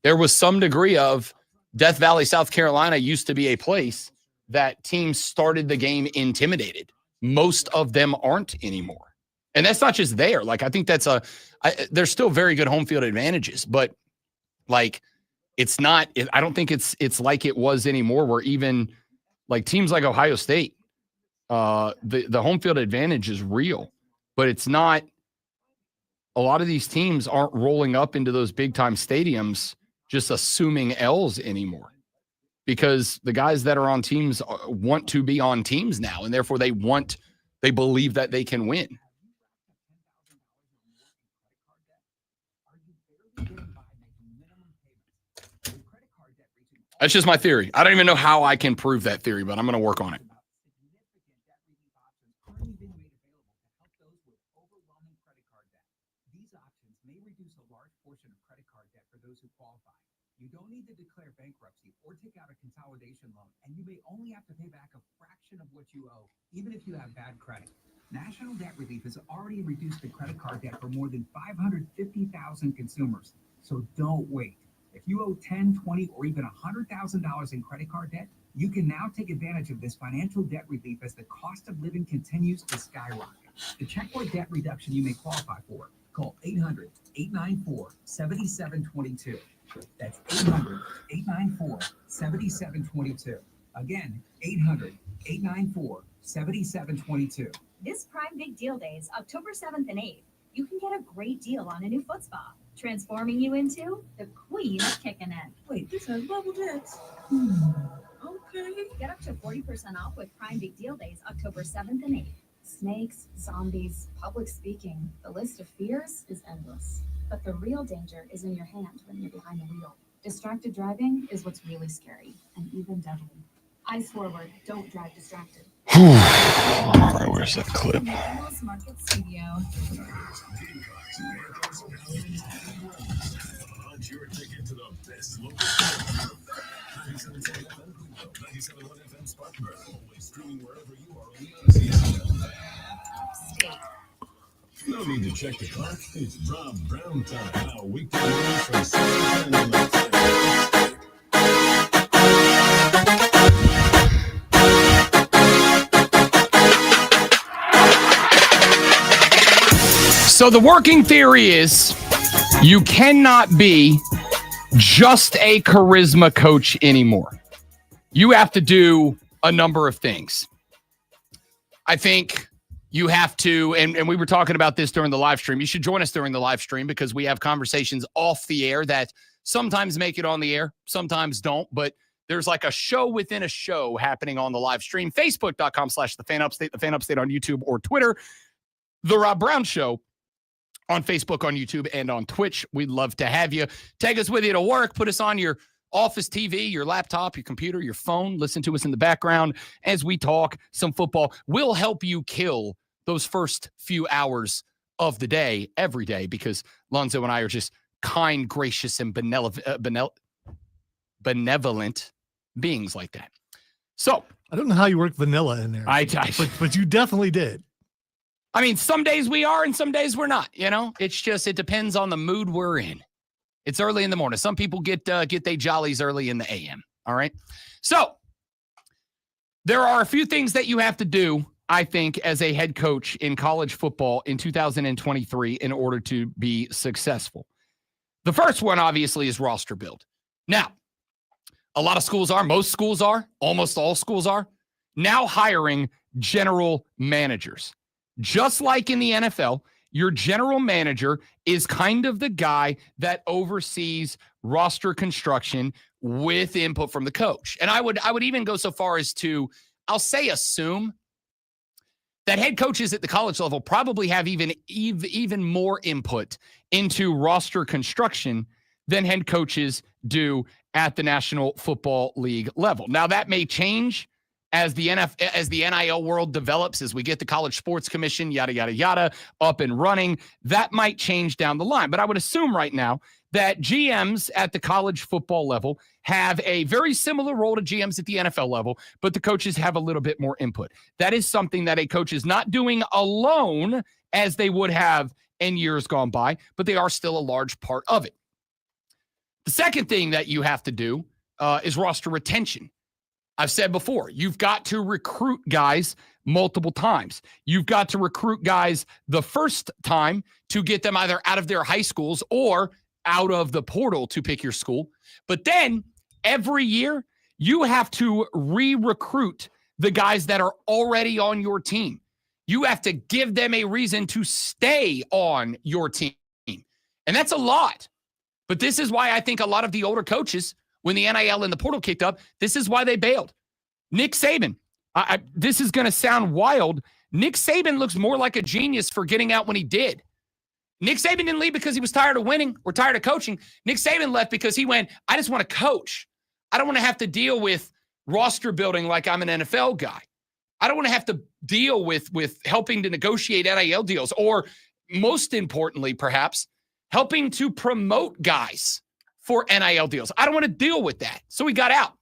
there was some degree of Death Valley, South Carolina used to be a place that teams started the game intimidated. Most of them aren't anymore. And that's not just there. Like, I think there's still very good home field advantages, but like, it's not, I don't think it's like it was anymore where even like teams like Ohio State, the home field advantage is real, but it's not, a lot of these teams aren't rolling up into those big time stadiums just assuming L's anymore, because the guys that are on teams want to be on teams now, and therefore they believe that they can win. That's just my theory. I don't even know how I can prove that theory, but I'm going to work on it. These options may reduce a large portion of credit card debt for those who qualify. You don't need to declare bankruptcy or take out a consolidation loan, and you may only have to pay back a fraction of what you owe, even if you have bad credit. National Debt Relief has already reduced the credit card debt for more than 550,000 consumers. So don't wait. If you owe $10, $20, or even $100,000 in credit card debt, you can now take advantage of this financial debt relief as the cost of living continues to skyrocket. To check what debt reduction you may qualify for, call 800-894-7722. That's 800-894-7722. Again, 800-894-7722. This Prime Big Deal Days, October 7th and 8th, you can get a great deal on a new foot spa, transforming you into the queen of kicking it. Wait, this has bubble jets. Okay. Get up to 40% off with Prime Big Deal Days, October 7th and 8th. Snakes, zombies, public speaking. The list of fears is endless. But the real danger is in your hand when you're behind the wheel. Distracted driving is what's really scary and even deadly. Eyes forward, don't drive distracted. All right, where's that clip? Market Studio. Punch your ticket to the best local 97.7 FM Spartanburg. Always streaming wherever you are on the Odyssey. No need to check the clock. It's Rob Brown time. Now weekday news from 7 to 10 on the So the working theory is you cannot be just a charisma coach anymore. You have to do a number of things. I think you have to, and we were talking about this during the live stream. You should join us during the live stream because we have conversations off the air that sometimes make it on the air, sometimes don't, but there's like a show within a show happening on the live stream. Facebook.com/TheFanUpstate, The Fan Upstate on YouTube or Twitter. The Rob Brown Show on Facebook, on YouTube, and on Twitch. We'd love to have you. Take us with you to work. Put us on your office TV, your laptop, your computer, your phone. Listen to us in the background as we talk some football. We'll help you kill those first few hours of the day every day because Lonzo and I are just kind, gracious, and benevolent beings like that. So I don't know how you work vanilla in there, but you definitely did. I mean, some days we are and some days we're not, you know? It's just, it depends on the mood we're in. It's early in the morning. Some people get they jollies early in the AM, all right? So there are a few things that you have to do, I think, as a head coach in college football in 2023 in order to be successful. The first one, obviously, is roster build. Now, a lot of schools are, most schools are, almost all schools are, now hiring general managers. Just like in the NFL, your general manager is kind of the guy that oversees roster construction with input from the coach. And I would even go so far as to, I'll say assume that head coaches at the college level probably have even more input into roster construction than head coaches do at the National Football League level. Now that may change as the NIL world develops, as we get the College Sports Commission, yada, yada, yada, up and running. That might change down the line. But I would assume right now that GMs at the college football level have a very similar role to GMs at the NFL level, but the coaches have a little bit more input. That is something that a coach is not doing alone as they would have in years gone by, but they are still a large part of it. The second thing that you have to do is roster retention. I've said before, you've got to recruit guys multiple times. You've got to recruit guys the first time to get them either out of their high schools or out of the portal to pick your school. But then every year, you have to re-recruit the guys that are already on your team. You have to give them a reason to stay on your team. And that's a lot. But this is why I think a lot of the older coaches, when the NIL and the portal kicked up, this is why they bailed. Nick Saban, this is going to sound wild. Nick Saban looks more like a genius for getting out when he did. Nick Saban didn't leave because he was tired of winning or tired of coaching. Nick Saban left because he went, I just want to coach. I don't want to have to deal with roster building like I'm an NFL guy. I don't want to have to deal with helping to negotiate NIL deals or, most importantly, perhaps, helping to promote guys for NIL deals. I don't want to deal with that. So he got out.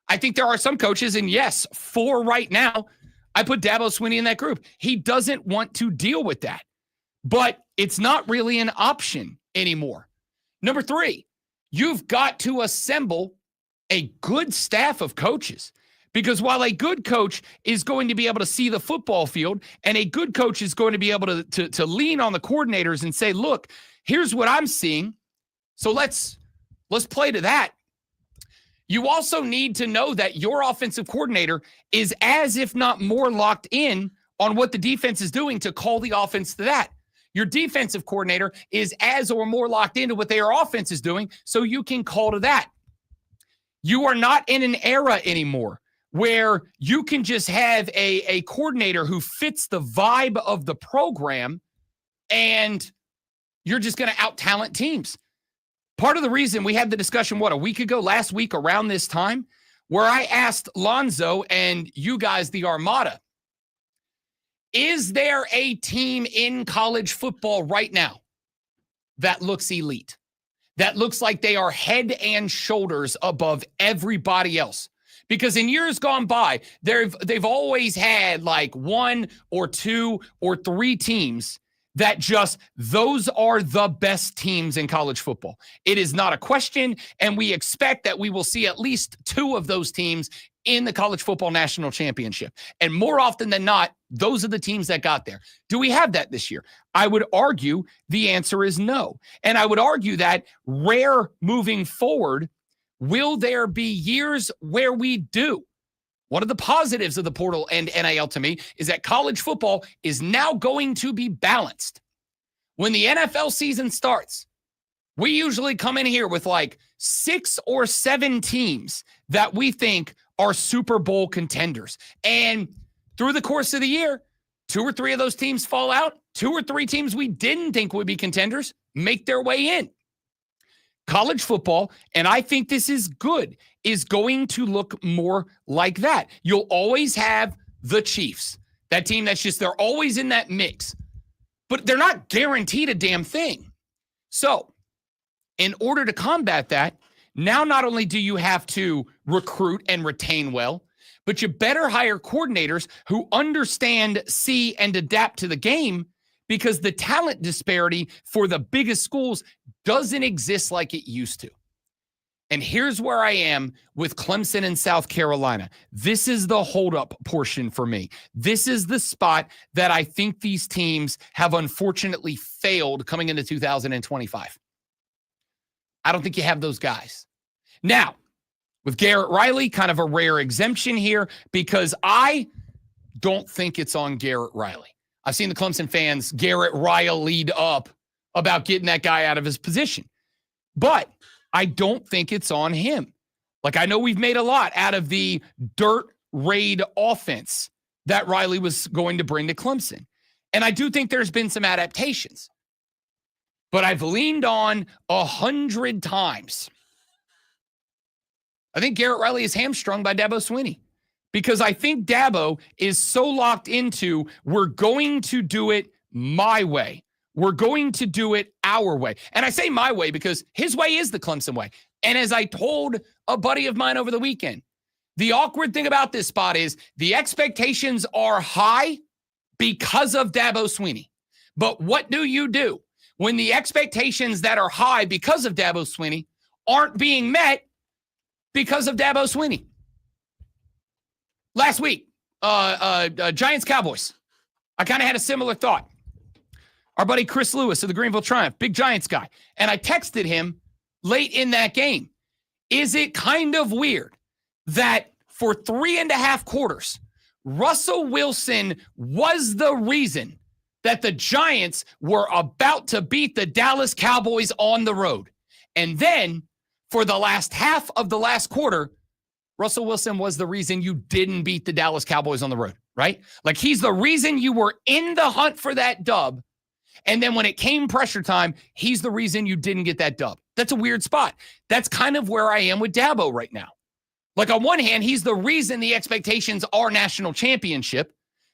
I think there are some coaches, and yes, 4 right now, I put Dabo Swinney in that group. He doesn't want to deal with that, but it's not really an option anymore. Number 3, you've got to assemble a good staff of coaches, because while a good coach is going to be able to see the football field, and a good coach is going to be able to lean on the coordinators and say, look, here's what I'm seeing, so let's play to that. You also need to know that your offensive coordinator is as if not more locked in on what the defense is doing to call the offense to that. Your defensive coordinator is as or more locked into what their offense is doing, so you can call to that. You are not in an era anymore where you can just have a coordinator who fits the vibe of the program and you're just going to out-talent teams. Part of the reason we had the discussion, last week around this time, where I asked Lonzo and you guys, the Armada, is there a team in college football right now that looks elite, that looks like they are head and shoulders above everybody else? Because in years gone by, they've always had like 1 or 2 or 3 teams that just, those are the best teams in college football. It is not a question, and we expect that we will see at least 2 of those teams in the college football national championship. And more often than not, those are the teams that got there. Do we have that this year? I would argue the answer is no. And I would argue that rare moving forward, will there be years where we do? One of the positives of the portal and NIL to me is that college football is now going to be balanced. When the NFL season starts, we usually come in here with like 6 or 7 teams that we think are Super Bowl contenders. And through the course of the year, 2 or 3 of those teams fall out. 2 or 3 teams we didn't think would be contenders make their way in. College football, and I think this is good, is going to look more like that. You'll always have the Chiefs, that team that's just, they're always in that mix, but they're not guaranteed a damn thing. So in order to combat that, now not only do you have to recruit and retain well, but you better hire coordinators who understand, see, and adapt to the game, because the talent disparity for the biggest schools doesn't exist like it used to. And here's where I am with Clemson and South Carolina. This is the holdup portion for me. This is the spot that I think these teams have unfortunately failed coming into 2025. I don't think you have those guys. Now, with Garrett Riley, kind of a rare exemption here, because I don't think it's on Garrett Riley. I've seen the Clemson fans Garrett Riley lead up about getting that guy out of his position. But I don't think it's on him. Like, I know we've made a lot out of the dirt raid offense that Riley was going to bring to Clemson. And I do think there's been some adaptations. But I've leaned on 100 times. I think Garrett Riley is hamstrung by Dabo Swinney, because I think Dabo is so locked into, we're going to do it my way. We're going to do it our way. And I say my way because his way is the Clemson way. And as I told a buddy of mine over the weekend, the awkward thing about this spot is the expectations are high because of Dabo Swinney. But what do you do when the expectations that are high because of Dabo Swinney aren't being met because of Dabo Swinney? Last week, Giants-Cowboys. I kind of had a similar thought. Our buddy Chris Lewis of the Greenville Triumph, big Giants guy. And I texted him late in that game. Is it kind of weird that for 3.5 quarters, Russell Wilson was the reason that the Giants were about to beat the Dallas Cowboys on the road? And then for the last half of the last quarter, Russell Wilson was the reason you didn't beat the Dallas Cowboys on the road, right? Like, he's the reason you were in the hunt for that dub. And then when it came pressure time, he's the reason you didn't get that dub. That's a weird spot. That's kind of where I am with Dabo right now. Like, on one hand, he's the reason the expectations are national championship.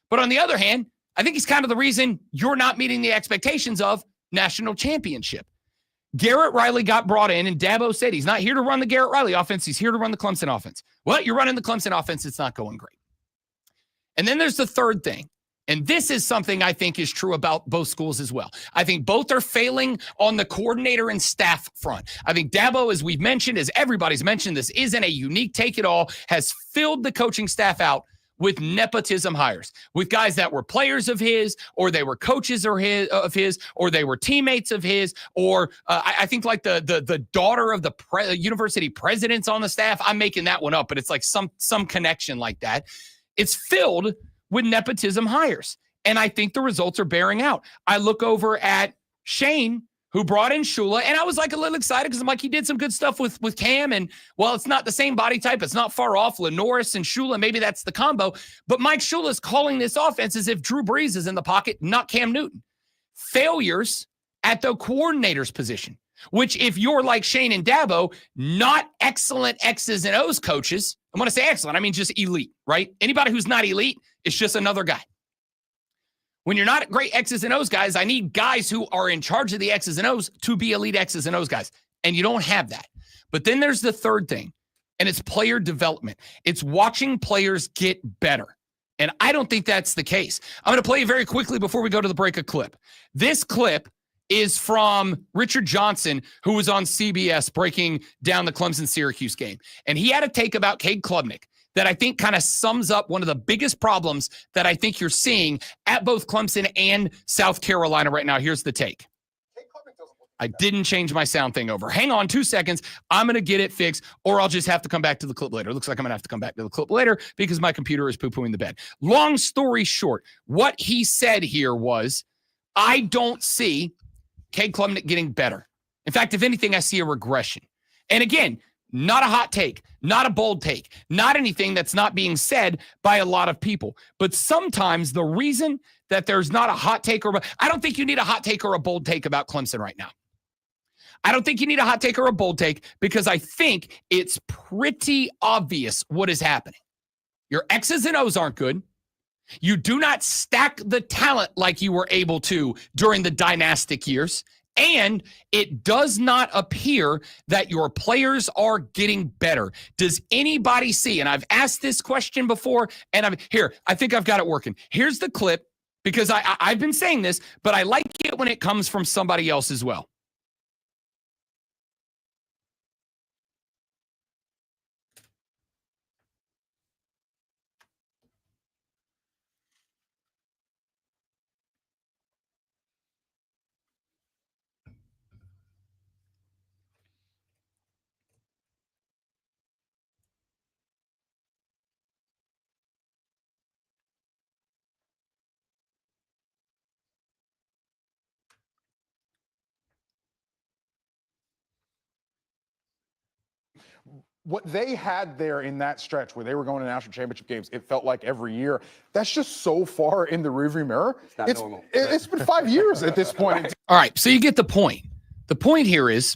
But on the other hand, I think he's kind of the reason you're not meeting the expectations of national championship. Garrett Riley got brought in, and Dabo said he's not here to run the Garrett Riley offense. He's here to run the Clemson offense. Well, you're running the Clemson offense. It's not going great. And then there's the third thing. And this is something I think is true about both schools as well. I think both are failing on the coordinator and staff front. I think Dabo, as we've mentioned, as everybody's mentioned, this isn't a unique take-it-all, has filled the coaching staff out with nepotism hires, with guys that were players of his, or they were coaches of his, or they were teammates of his, or I think like the daughter of the university president's on the staff. I'm making that one up, but it's like some connection like that. It's filled with nepotism hires, and I think the results are bearing out. I look over at Shane, who brought in Shula, and I was like a little excited because I'm like, he did some good stuff with Cam, and while it's not the same body type, it's not far off. Lenoris and Shula, maybe that's the combo, but Mike Shula is calling this offense as if Drew Brees is in the pocket, not Cam Newton. Failures at the coordinator's position, which if you're like Shane and Dabo, not excellent X's and O's coaches, I'm going to say excellent, I mean just elite, right? Anybody who's not elite is just another guy. When you're not great X's and O's guys, I need guys who are in charge of the X's and O's to be elite X's and O's guys. And you don't have that. But then there's the third thing, and it's player development. It's watching players get better. And I don't think that's the case. I'm going to play very quickly before we go to the break a clip. This clip is from Richard Johnson, who was on CBS breaking down the Clemson-Syracuse game. And he had a take about Cade Klubnik that I think kind of sums up one of the biggest problems that I think you're seeing at both Clemson and South Carolina right now. Here's the take. I didn't change my sound thing over. Hang on 2 seconds. I'm going to get it fixed, or I'll just have to come back to the clip later. Looks like I'm going to have to come back to the clip later because my computer is poo-pooing the bed. Long story short, what he said here was, I don't see Cade Klubnik getting better. In fact, if anything, I see a regression. And again, not a hot take, not a bold take, not anything that's not being said by a lot of people. But sometimes the reason that there's not a hot take I don't think you need a hot take or a bold take about Clemson right now. I don't think you need a hot take or a bold take because I think it's pretty obvious what is happening. Your X's and O's aren't good. You do not stack the talent like you were able to during the dynastic years. And it does not appear that your players are getting better. Does anybody see? And I've asked this question before, and I think I've got it working. Here's the clip, because I've been saying this, but I like it when it comes from somebody else as well. What they had there in that stretch where they were going to national championship games, it felt like every year, that's just so far in the rearview mirror. It's normal. It's been 5 years at this point. Right. All right, so you get the point. The point here is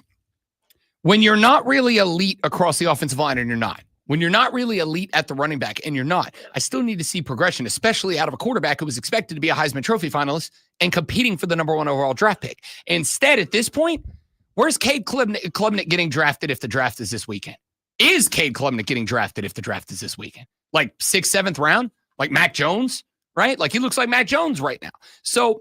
when you're not really elite across the offensive line, and you're not, when you're not really elite at the running back, and you're not, I still need to see progression, especially out of a quarterback who was expected to be a Heisman Trophy finalist and competing for the number 1 overall draft pick. Instead, at this point, where's Cade Klubnik getting drafted if the draft is this weekend? Is Cade Klubnik getting drafted if the draft is this weekend? Like 6th, 7th round? Like Mac Jones, right? Like he looks like Mac Jones right now. So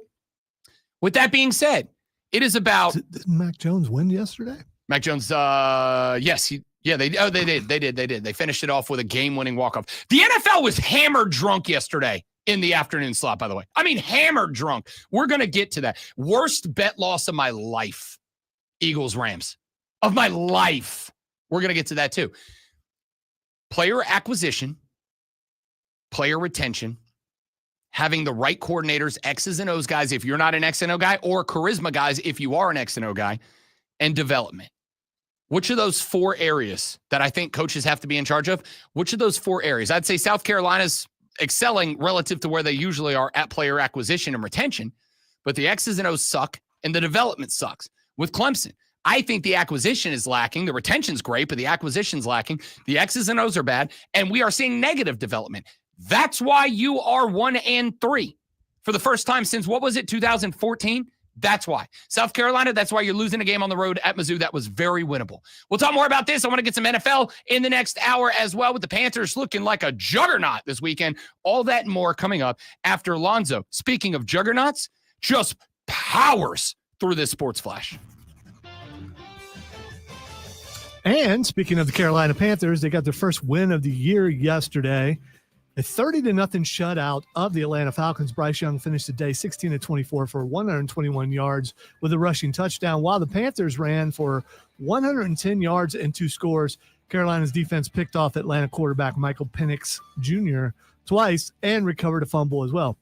with that being said, it is about... Did Mac Jones win yesterday? Mac Jones, yes. They did. They finished it off with a game-winning walk-off. The NFL was hammered drunk yesterday in the afternoon slot, by the way. I mean, hammered drunk. We're going to get to that. Worst bet loss of my life. Eagles-Rams. Of my life. We're going to get to that too. Player acquisition, player retention, having the right coordinators, X's and O's guys if you're not an X and O guy, or charisma guys if you are an X and O guy, and development. Which of those 4 areas that I think coaches have to be in charge of, which of those 4 areas? I'd say South Carolina's excelling relative to where they usually are at player acquisition and retention, but the X's and O's suck and the development sucks. With Clemson, I think the acquisition is lacking. The retention's great, but the acquisition's lacking. The X's and O's are bad, and we are seeing negative development. That's why you are 1-3 for the first time since, what was it, 2014? That's why. South Carolina, that's why you're losing a game on the road at Mizzou. That was very winnable. We'll talk more about this. I want to get some NFL in the next hour as well, with the Panthers looking like a juggernaut this weekend. All that and more coming up after Lonzo, speaking of juggernauts, just powers through this sports flash. And speaking of the Carolina Panthers, they got their first win of the year yesterday. A 30-0 shutout of the Atlanta Falcons. Bryce Young finished the day 16-24 for 121 yards with a rushing touchdown, while the Panthers ran for 110 yards and 2 scores. Carolina's defense picked off Atlanta quarterback Michael Penix Jr. twice and recovered a fumble as well.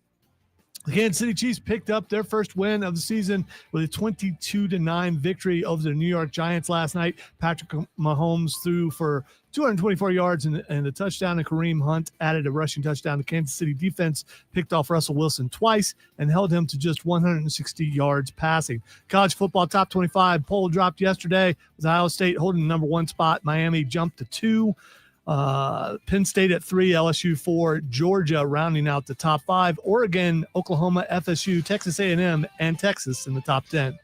The Kansas City Chiefs picked up their first win of the season with a 22-9 victory over the New York Giants last night. Patrick Mahomes threw for 224 yards and a touchdown, and Kareem Hunt added a rushing touchdown. The Kansas City defense picked off Russell Wilson twice and held him to just 160 yards passing. College football top 25 poll dropped yesterday with Ohio State holding the number 1 spot. Miami jumped to 2. Penn State at 3, LSU 4, Georgia rounding out the top 5, Oregon, Oklahoma, FSU, Texas A&M, and Texas in the top 10.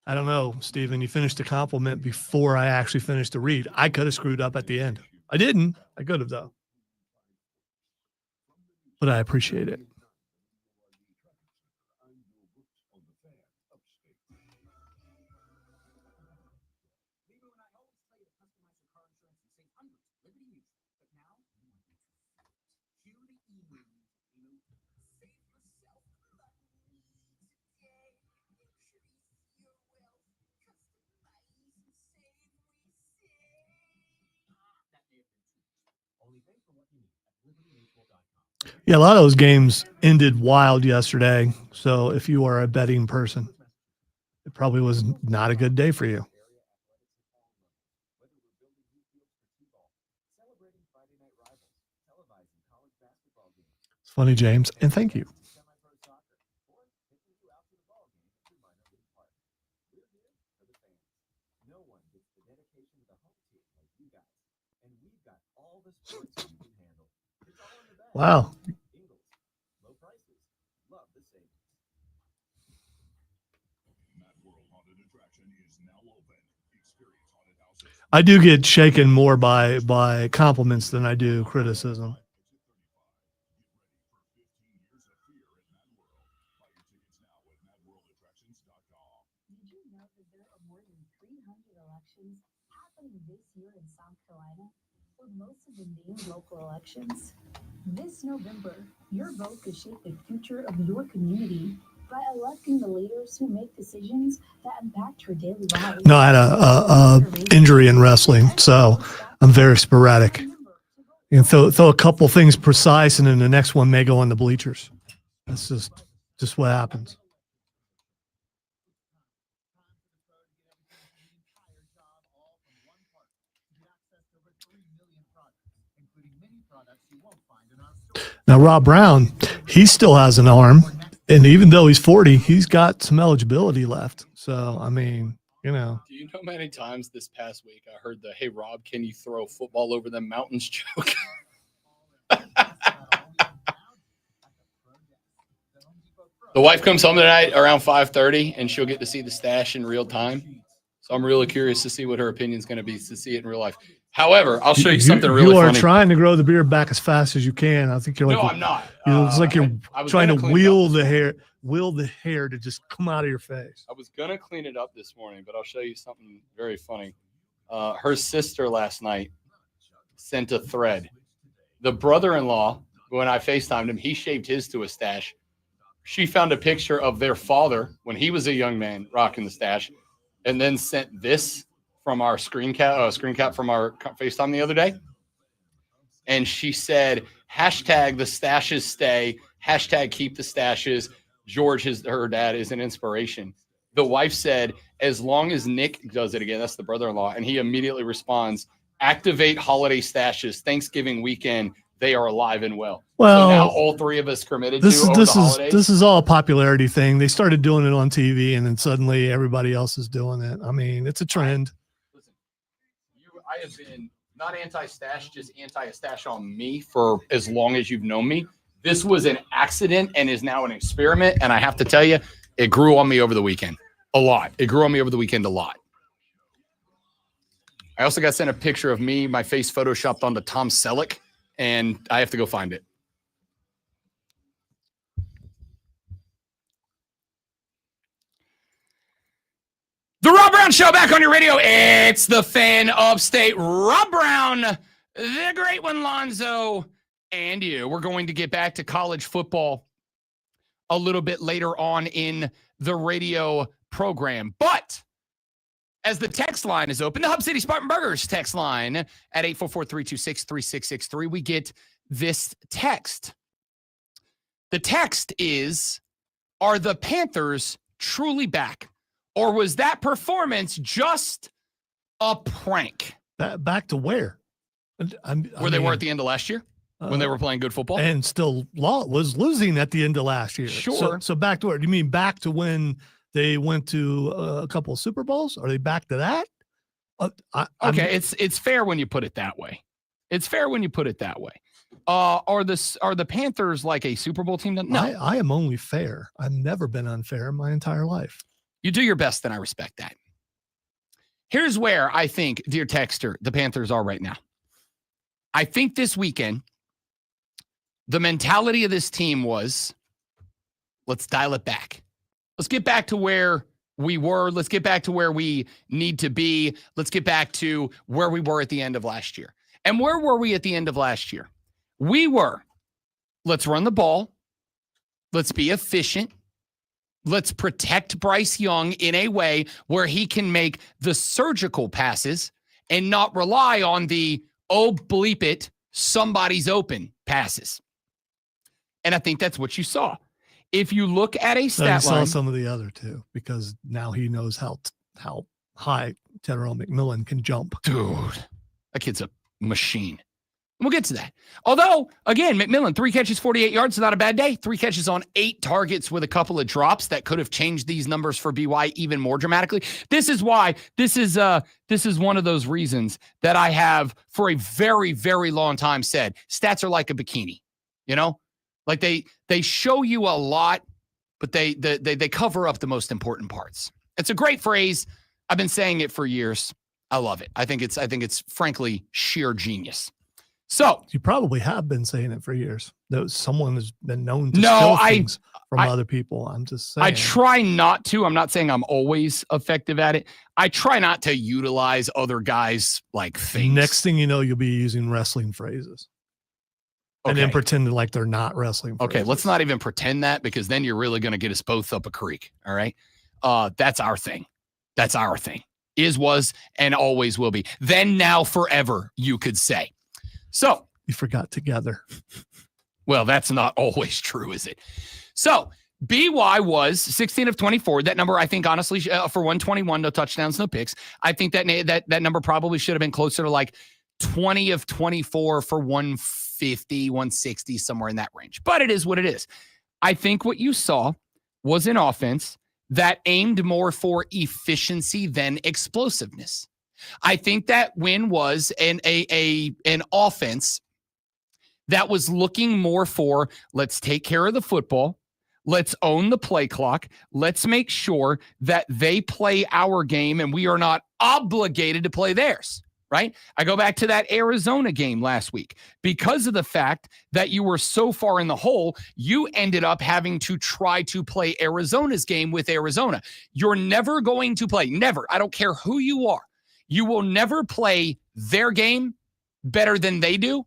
I don't know, Steven, you finished the compliment before I actually finished the read. I could have screwed up at the end. I didn't. I could have, though. But I appreciate it. Yeah, a lot of those games ended wild yesterday. So if you are a betting person, it probably was not a good day for you. It's funny, James, and thank you. Wow. I do get shaken more by compliments than I do criticism. Did you know that there are more than 300 elections happening this year in South Carolina, with most of them being local elections? This November, your vote could shape the future of your community by electing the leaders who make decisions that impact your daily lives. No, I had a injury in wrestling, so I'm very sporadic. You know, throw a couple things precise, and then the next one may go on the bleachers. That's just what happens. Now, Rob Brown, he still has an arm, and even though he's 40, he's got some eligibility left. So, I mean, you know. Do you know how many times this past week I heard the, "Hey, Rob, can you throw a football over them mountains" joke? The wife comes home tonight around 5:30, and she'll get to see the stash in real time. So I'm really curious to see what her opinion is going to be, to see it in real life. However, I'll show you something really funny. You are trying to grow the beard back as fast as you can. I think you're like, no, I'm not. It's like you're I was trying to will the hair to just come out of your face. I was going to clean it up this morning, but I'll show you something very funny. Her sister last night sent a thread. The brother-in-law, when I FaceTimed him, he shaved his to a stash. She found a picture of their father when he was a young man rocking the stash, and then sent this from our screen cap from our FaceTime the other day. And she said, hashtag the stashes stay, hashtag keep the stashes. George, her dad, is an inspiration. The wife said, as long as Nick does it again, that's the brother-in-law, and he immediately responds, activate holiday stashes, Thanksgiving weekend, they are alive and well. Well, so now all three of us committed this to is over the holidays. this is all a popularity thing. They started doing it on TV, and then suddenly everybody else is doing it. I mean, it's a trend. Listen, I have been not anti-stash, just anti-stash on me for as long as you've known me. This was an accident and is now an experiment, and I have to tell you, it grew on me over the weekend a lot. It grew on me over the weekend a lot. I also got sent a picture of me, my face photoshopped onto Tom Selleck, and I have to go find it. The Rob Brown Show back on your radio. It's the fan upstate. Rob Brown, the great one, Lonzo, and you. We're going to get back to college football a little bit later on in the radio program. But as the text line is open, the Hub City Spartan Burgers text line at 844-326-3663, we get this text. The text is, are the Panthers truly back? Or was that performance just a prank? Back to where? Where they were at the end of last year? When they were playing good football? And still was losing at the end of last year. Sure. So back to where? Do you mean back to when they went to a couple of Super Bowls? Are they back to that? Okay, it's fair when you put it that way. It's fair when you put it that way. Are the Panthers like a Super Bowl team? No. I am only fair. I've never been unfair in my entire life. You do your best, and I respect that. Here's where I think, dear texter, the Panthers are right now. I think this weekend, the mentality of this team was, let's dial it back. Let's get back to where we were. Let's get back to where we need to be. Let's get back to where we were at the end of last year. And where were we at the end of last year? We were, let's run the ball. Let's be efficient. Let's protect Bryce Young in a way where he can make the surgical passes and not rely on the, oh, bleep it, somebody's open passes. And I think that's what you saw. If you look at a stat line, saw some of the other two, because now he knows how high Tyrell McMillan can jump. Dude, that kid's a machine. And we'll get to that. Although, again, McMillan, 3 catches, 48 yards, not a bad day. 3 catches on 8 targets with a couple of drops that could have changed these numbers for BY even more dramatically. This is why this is one of those reasons that I have for a very, very long time said stats are like a bikini. You know, like they show you a lot, but they cover up the most important parts. It's a great phrase. I've been saying it for years. I love it. I think it's frankly sheer genius. So you probably have been saying it for years. Someone has been known to steal things from other people. I'm just saying. I try not to. I'm not saying I'm always effective at it. I try not to utilize other guys' like things. Next thing you know, you'll be using wrestling phrases. Okay. And then pretending like they're not wrestling phrases. Okay, let's not even pretend that, because then you're really going to get us both up a creek. All right. That's our thing. That's our thing. Is, was, and always will be. Then, now, forever, you could say. So you forgot together. Well, that's not always true, is it? So BY was 16 of 24. That number, I think, honestly, for 121, no touchdowns, no picks. I think that number probably should have been closer to like 20 of 24 for 150, 160, somewhere in that range. But it is what it is. I think what you saw was an offense that aimed more for efficiency than explosiveness. I think that win was an offense that was looking more for, let's take care of the football, let's own the play clock, let's make sure that they play our game and we are not obligated to play theirs, right? I go back to that Arizona game last week. Because of the fact that you were so far in the hole, you ended up having to try to play Arizona's game with Arizona. You're never going to play, never, I don't care who you are, you will never play their game better than they do.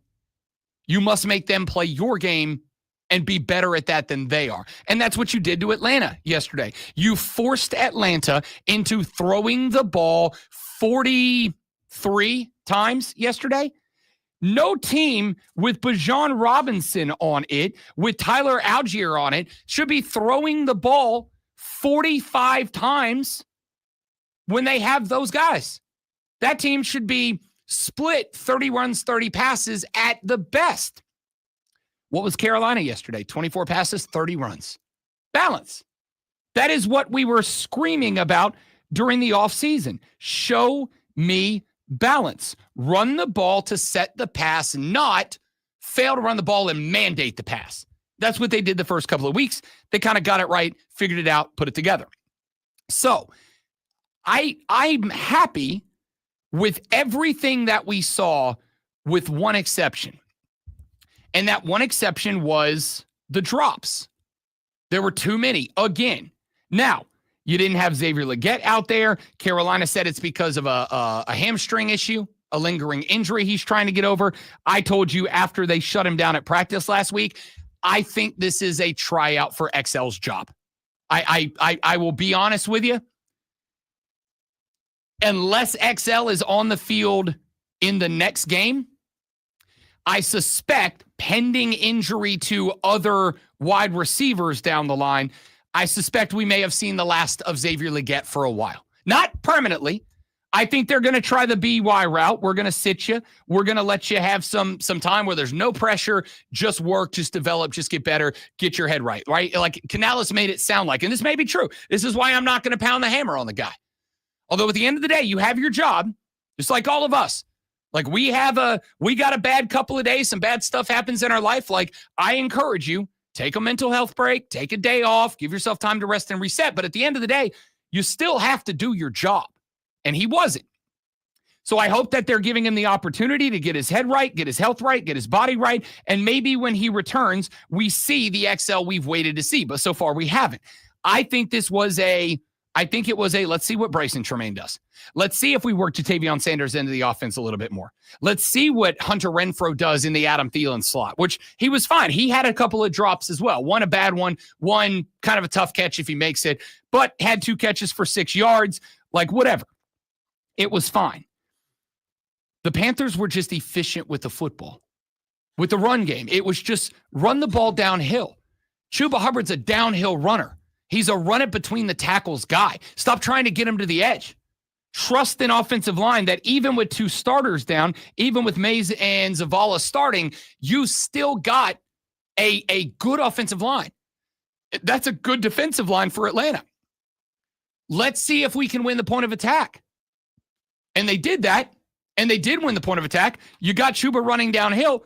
You must make them play your game and be better at that than they are. And that's what you did to Atlanta yesterday. You forced Atlanta into throwing the ball 43 times yesterday. No team with Bijan Robinson on it, with Tyler Algier on it, should be throwing the ball 45 times when they have those guys. That team should be split 30 runs, 30 passes at the best. What was Carolina yesterday? 24 passes, 30 runs. Balance. That is what we were screaming about during the offseason. Show me balance. Run the ball to set the pass, not fail to run the ball and mandate the pass. That's what they did the first couple of weeks. They kind of got it right, figured it out, put it together. So I'm happy with everything that we saw with one exception. And that one exception was the drops. There were too many again. Now, you didn't have Xavier Legette out there. Carolina said it's because of a hamstring issue, a lingering injury he's trying to get over. I told you after they shut him down at practice last week, I think this is a tryout for XL's job. I will be honest with you. Unless XL is on the field in the next game, I suspect, pending injury to other wide receivers down the line, I suspect we may have seen the last of Xavier Legette for a while. Not permanently. I think they're going to try the BY route. We're going to sit you. We're going to let you have some time where there's no pressure, just work, just develop, just get better, get your head right? Like Canales made it sound like, and this may be true. This is why I'm not going to pound the hammer on the guy. Although at the end of the day, you have your job, just like all of us. Like we got a bad couple of days, some bad stuff happens in our life. Like I encourage you, take a mental health break, take a day off, give yourself time to rest and reset. But at the end of the day, you still have to do your job. And he wasn't. So I hope that they're giving him the opportunity to get his head right, get his health right, get his body right. And maybe when he returns, we see the XL we've waited to see. But so far we haven't. I think it was a, let's see what Bryson Tremaine does. Let's see if we work Jatavion Sanders into the offense a little bit more. Let's see what Hunter Renfrow does in the Adam Thielen slot, which he was fine. He had a couple of drops as well. One a bad one kind of a tough catch if he makes it, but had 2 catches for 6 yards, like whatever. It was fine. The Panthers were just efficient with the football, with the run game. It was just run the ball downhill. Chuba Hubbard's a downhill runner. He's a run it between the tackles guy. Stop trying to get him to the edge. Trust an offensive line that even with 2 starters down, even with Mays and Zavala starting, you still got a good offensive line. That's a good defensive line for Atlanta. Let's see if we can win the point of attack. And they did that, and they did win the point of attack. You got Chuba running downhill.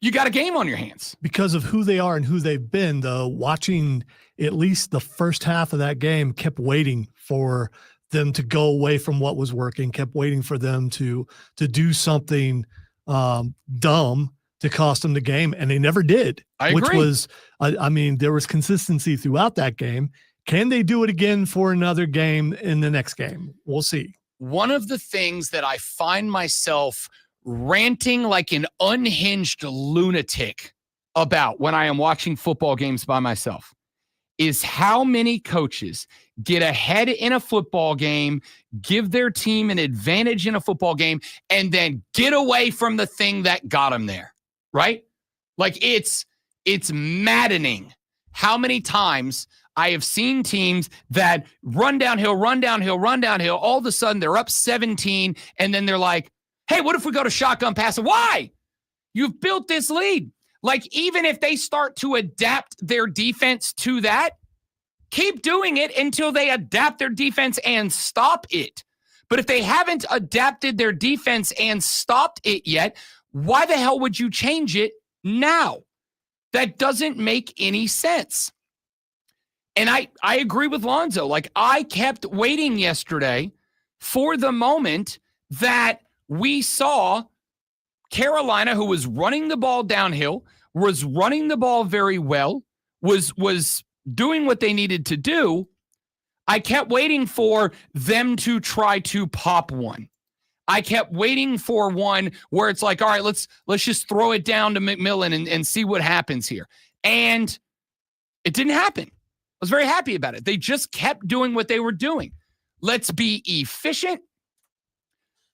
You got a game on your hands. Because of who they are and who they've been, though, watching at least the first half of that game, kept waiting for them to go away from what was working, kept waiting for them to do something dumb to cost them the game, and they never did. I agree. Which was, I mean, there was consistency throughout that game. Can they do it again for another game in the next game? We'll see. One of the things that I find myself ranting like an unhinged lunatic about when I am watching football games by myself is how many coaches get ahead in a football game, give their team an advantage in a football game, and then get away from the thing that got them there, right? Like it's maddening how many times I have seen teams that run downhill. All of a sudden, they're up 17, and then they're like, hey, what if we go to shotgun pass? Why? You've built this lead. Like, even if they start to adapt their defense to that, keep doing it until they adapt their defense and stop it. But if they haven't adapted their defense and stopped it yet, why the hell would you change it now? That doesn't make any sense. And I agree with Lonzo. Like, I kept waiting yesterday for the moment that we saw Carolina, who was running the ball downhill, was running the ball very well, was doing what they needed to do. I kept waiting for them to try to pop one. I kept waiting for one where it's like, all right, let's just throw it down to McMillan and see what happens here. And it didn't happen. I was very happy about it. They just kept doing what they were doing. Let's be efficient.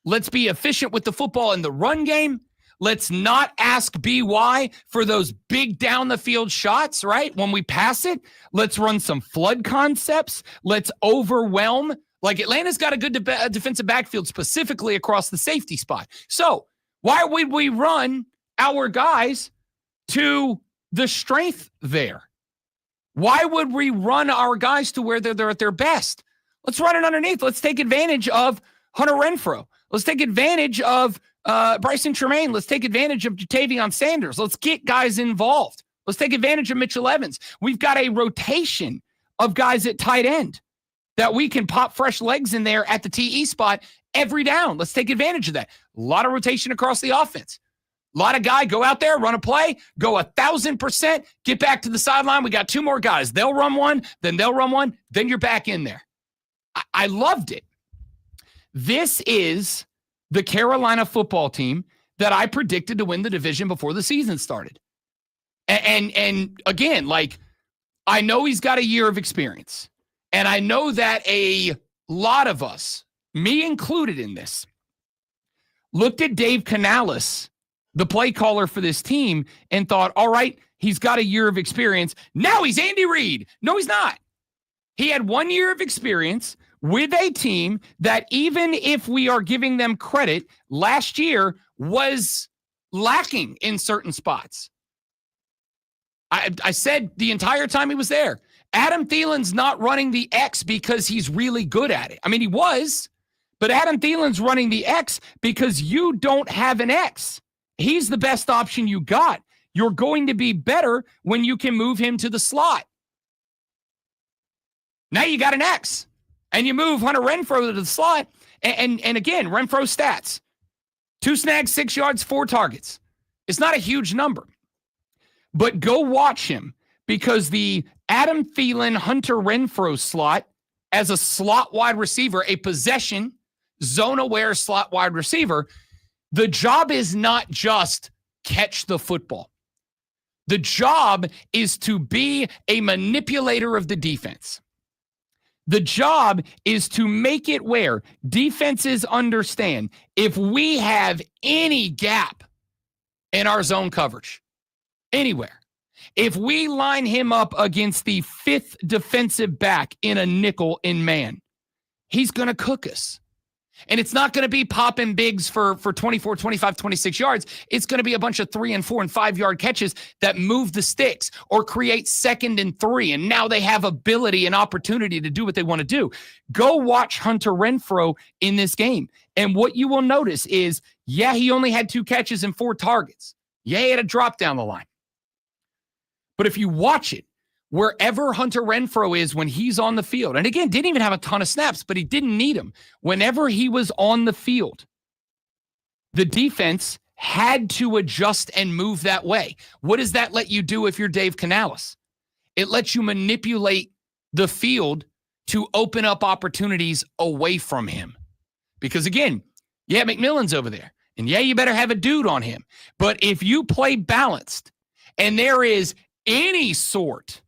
Let's be efficient with the football in the run game. Let's not ask BY for those big down the field shots, right? When we pass it, let's run some flood concepts. Let's overwhelm. Like, Atlanta's got a good defensive backfield specifically across the safety spot. So why would we run our guys to the strength there? Why would we run our guys to where they're at their best? Let's run it underneath. Let's take advantage of Hunter Renfrow. Let's take advantage of Bryson Tremaine. Let's take advantage of Jatavion Sanders. Let's get guys involved. Let's take advantage of Mitchell Evans. We've got a rotation of guys at tight end that we can pop fresh legs in there at the TE spot every down. Let's take advantage of that. A lot of rotation across the offense. A lot of guy go out there, run a play, go 1,000%, get back to the sideline. We got 2 more guys. They'll run one, then they'll run one, then you're back in there. I loved it. This is the Carolina football team that I predicted to win the division before the season started. And again, like, I know he's got a year of experience. And I know that a lot of us, me included in this, looked at Dave Canales, the play caller for this team, and thought, all right, he's got a year of experience. Now he's Andy Reid. No, he's not. He had 1 year of experience with a team that, even if we are giving them credit, last year was lacking in certain spots. I said the entire time he was there, Adam Thielen's not running the X because he's really good at it. I mean, he was, but Adam Thielen's running the X because you don't have an X. He's the best option you got. You're going to be better when you can move him to the slot. Now you got an X, and you move Hunter Renfrow to the slot. And again, Renfrow stats: 2 snags, 6 yards, 4 targets. It's not a huge number, but go watch him, because the Adam Thielen, Hunter Renfrow slot as a slot wide receiver, a possession, zone-aware slot wide receiver, the job is not just catch the football. The job is to be a manipulator of the defense. The job is to make it where defenses understand if we have any gap in our zone coverage, anywhere, if we line him up against the 5th defensive back in a nickel in man, he's going to cook us. And it's not going to be popping bigs for 24, 25, 26 yards. It's going to be a bunch of 3 and 4 and 5 yard catches that move the sticks or create 2nd and 3. And now they have ability and opportunity to do what they want to do. Go watch Hunter Renfrow in this game. And what you will notice is, yeah, he only had 2 catches and 4 targets. Yeah, he had a drop down the line. But if you watch it, wherever Hunter Renfrow is when he's on the field, and again, didn't even have a ton of snaps, but he didn't need them. Whenever he was on the field, the defense had to adjust and move that way. What does that let you do if you're Dave Canales? It lets you manipulate the field to open up opportunities away from him. Because again, yeah, McMillan's over there, and yeah, you better have a dude on him. But if you play balanced and there is any sort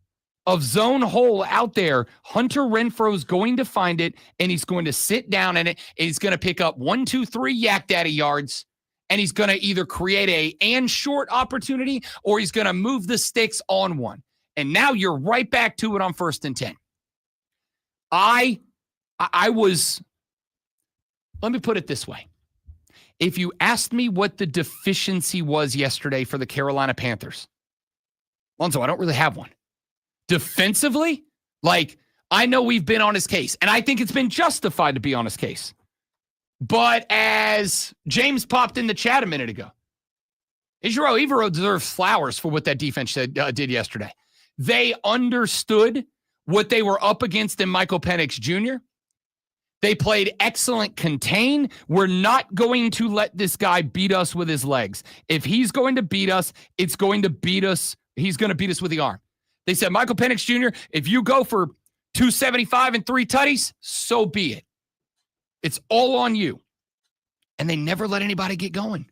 of zone hole out there, Hunter Renfrow's going to find it, and he's going to sit down in it, and he's going to pick up 1, 2, 3 yak daddy yards, and he's going to either create a and short opportunity, or he's going to move the sticks on one. And now you're right back to it on 1st and 10. I was, let me put it this way. If you asked me what the deficiency was yesterday for the Carolina Panthers, Lonzo, I don't really have one. Defensively, like, I know we've been on his case, and I think it's been justified to be on his case. But as James popped in the chat a minute ago, Israel Evero deserves flowers for what that defense did yesterday. They understood what they were up against in Michael Penix Jr. They played excellent contain. We're not going to let this guy beat us with his legs. If he's going to beat us, it's going to beat us. He's going to beat us with the arm. They said, Michael Penix Jr., if you go for 275 and 3 tutties, so be it. It's all on you. And they never let anybody get going.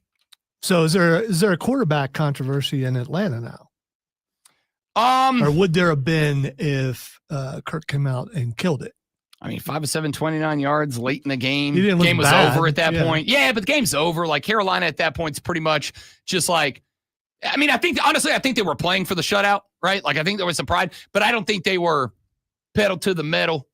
So is there a quarterback controversy in Atlanta now? Or would there have been if Kirk came out and killed it? I mean, 5 of 7, 29 yards late in the game. He didn't look game was bad. over at that point. Yeah, but the game's over. Like, Carolina at that point is pretty much just like, I mean, honestly, I think they were playing for the shutout, right? Like, I think there was some pride, but I don't think they were pedal to the metal,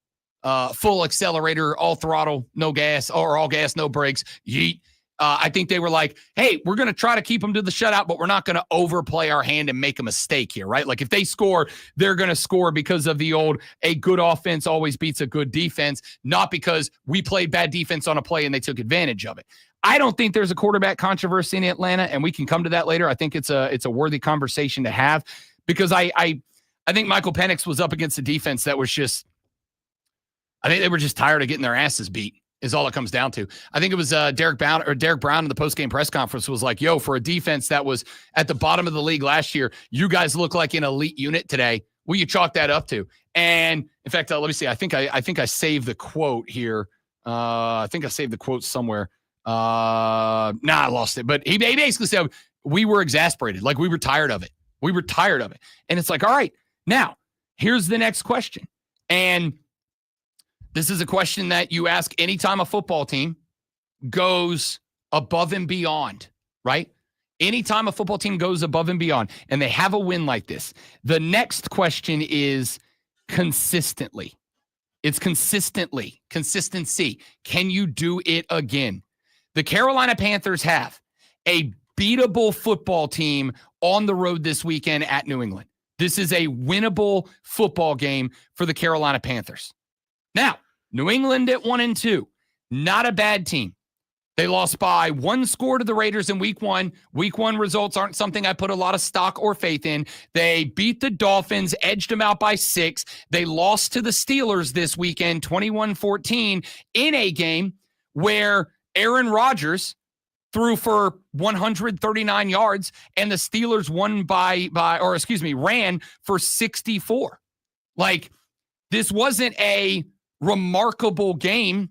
full accelerator, all throttle, no gas, or all gas, no brakes. Yeet. I think they were like, hey, we're going to try to keep them to the shutout, but we're not going to overplay our hand and make a mistake here, right? Like if they score, they're going to score because of the old, a good offense always beats a good defense, not because we played bad defense on a play and they took advantage of it. I don't think there's a quarterback controversy in Atlanta, and we can come to that later. I think it's a worthy conversation to have because I think Michael Penix was up against a defense that was just, I think they were just tired of getting their asses beat. Is all it comes down to. I think it was Derek Brown in the post-game press conference was like, yo, for a defense that was at the bottom of the league last year, you guys look like an elite unit today. What you chalk that up to? And in fact, let me see. I think I saved the quote here. I think I saved the quote somewhere. I lost it. But he basically said, we were exasperated. Like we were tired of it. We were tired of it. And it's like, all right, now here's the next question. And this is a question that you ask anytime a football team goes above and beyond, right? Anytime a football team goes above and beyond and they have a win like this, the next question is consistently. It's consistency. Can you do it again? The Carolina Panthers have a beatable football team on the road this weekend at New England. This is a winnable football game for the Carolina Panthers. Now, New England at 1-2, not a bad team. They lost by 1 score to the Raiders in week 1. Week 1 results aren't something I put a lot of stock or faith in. They beat the Dolphins, edged them out by 6. They lost to the Steelers this weekend, 21-14, in a game where Aaron Rodgers threw for 139 yards and the Steelers ran for 64. Like, this wasn't a remarkable game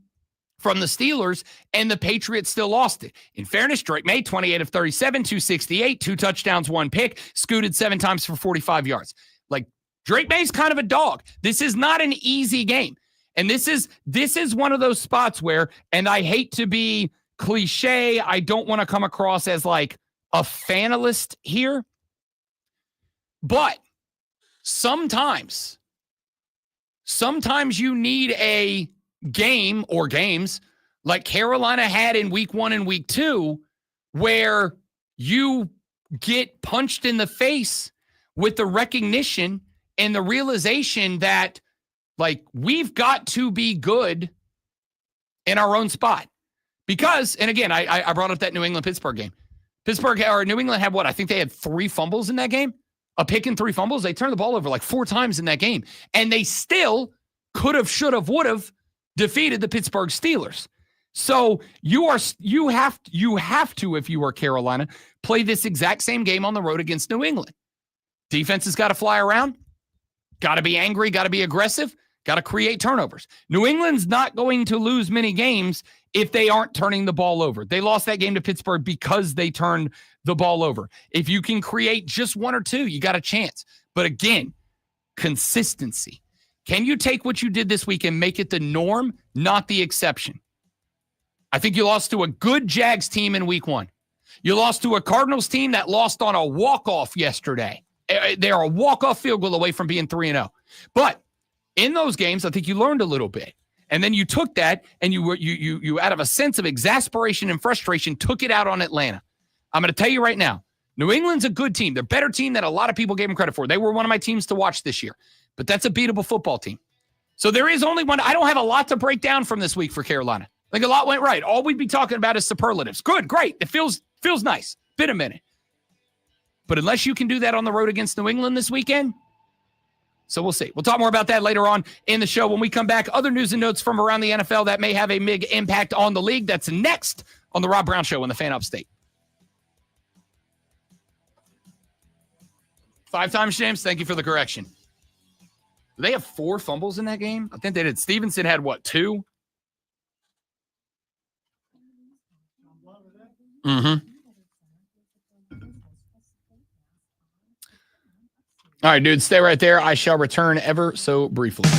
from the Steelers, and the Patriots still lost it. In fairness, Drake May, 28 of 37, 268, 2 touchdowns, 1 pick, scooted 7 times for 45 yards. Like, Drake May's kind of a dog. This is not an easy game. And this is one of those spots where, and I hate to be cliche, I don't want to come across as like a fanalist here, but sometimes you need a game or games like Carolina had in week 1 and week 2 where you get punched in the face with the recognition and the realization that, like, we've got to be good in our own spot. Because, and again, I brought up that New England-Pittsburgh game. New England had what? I think they had 3 fumbles in that game. A pick and 3 fumbles. They turned the ball over like 4 times in that game. And they still could have, should have, would have defeated the Pittsburgh Steelers. So you have to, if you are Carolina, play this exact same game on the road against New England. Defense has got to fly around, got to be angry, got to be aggressive, got to create turnovers. New England's not going to lose many games if they aren't turning the ball over. They lost that game to Pittsburgh because they turned the ball over. If you can create just 1 or 2, you got a chance. But again, consistency. Can you take what you did this week and make it the norm, not the exception? I think you lost to a good Jags team in week 1. You lost to a Cardinals team that lost on a walk-off yesterday. They're a walk-off field goal away from being 3-0. But in those games, I think you learned a little bit. And then you took that and you out of a sense of exasperation and frustration, took it out on Atlanta. I'm going to tell you right now, New England's a good team. They're a better team than a lot of people gave them credit for. They were one of my teams to watch this year. But that's a beatable football team. So there is only one. I don't have a lot to break down from this week for Carolina. Like, a lot went right. All we'd be talking about is superlatives. Good, great. It feels nice. Been a minute. But unless you can do that on the road against New England this weekend, so we'll see. We'll talk more about that later on in the show when we come back. Other news and notes from around the NFL that may have a big impact on the league. That's next on the Rob Brown Show on the Fan Upstate. 5 times, James. Thank you for the correction. Do they have 4 fumbles in that game? I think they did. Stevenson had, what, 2? Mm-hmm. All right, dude, stay right there. I shall return ever so briefly.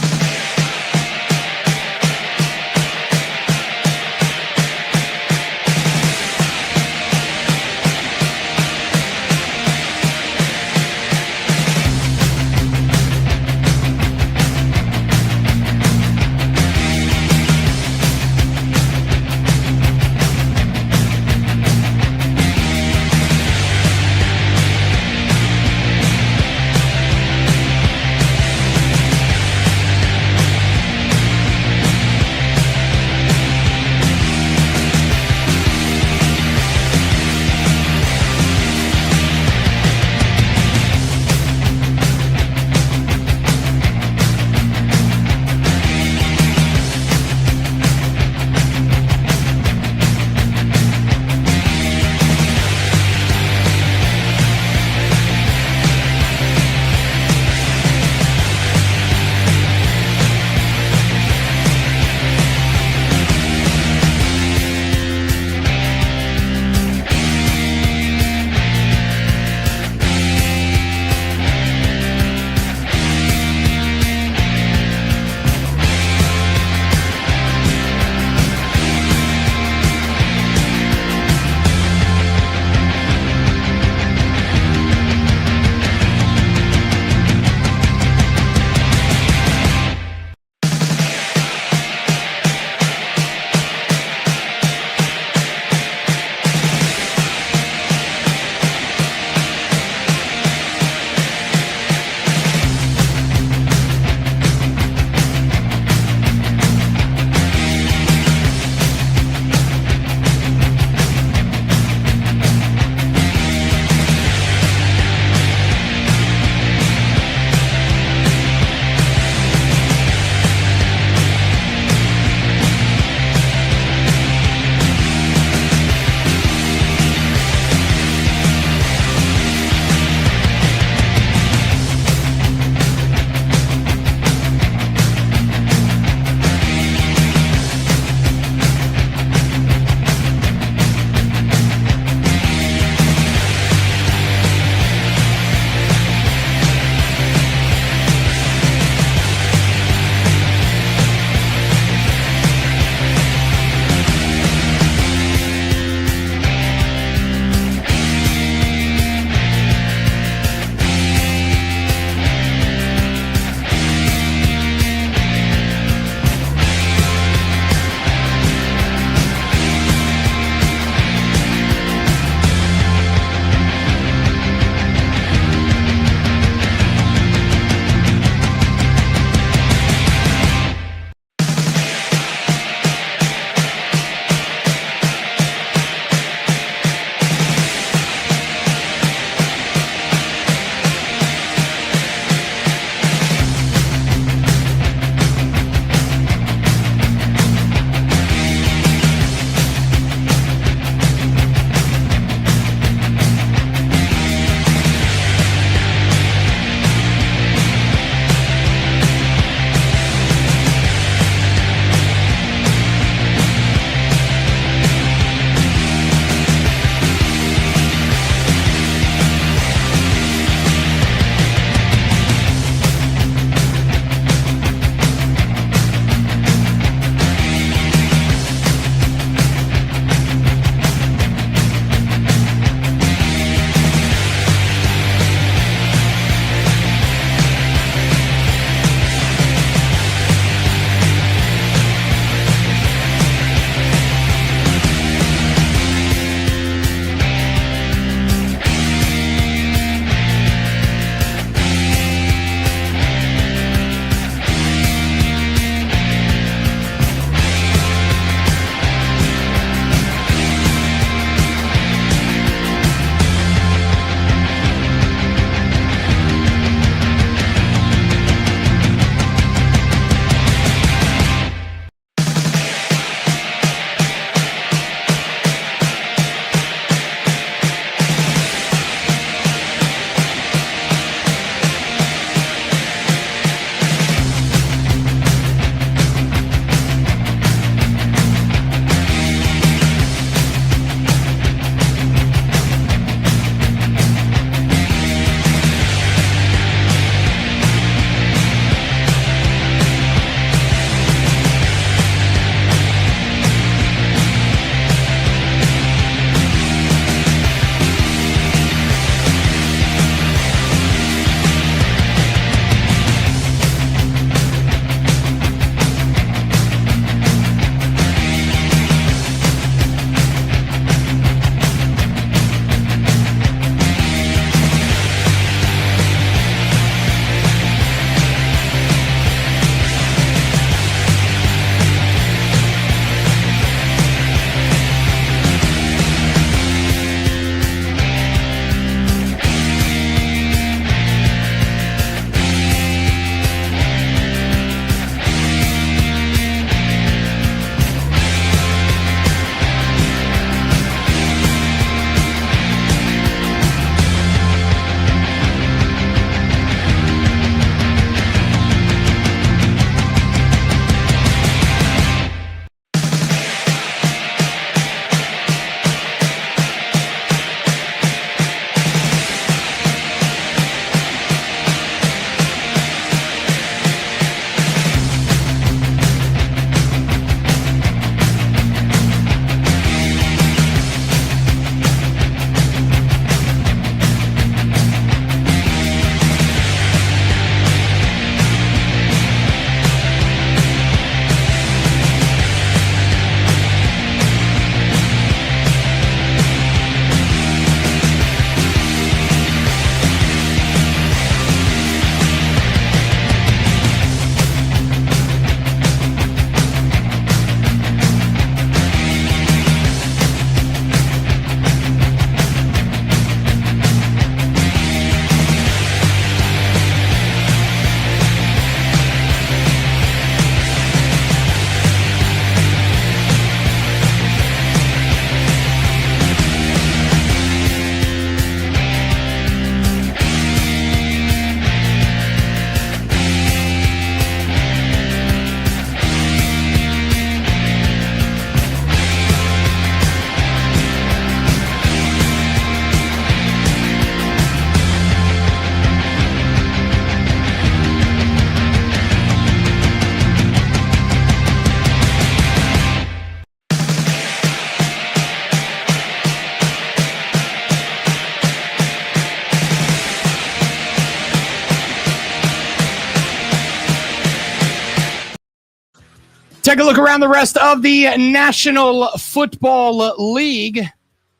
take a look around the rest of the National Football League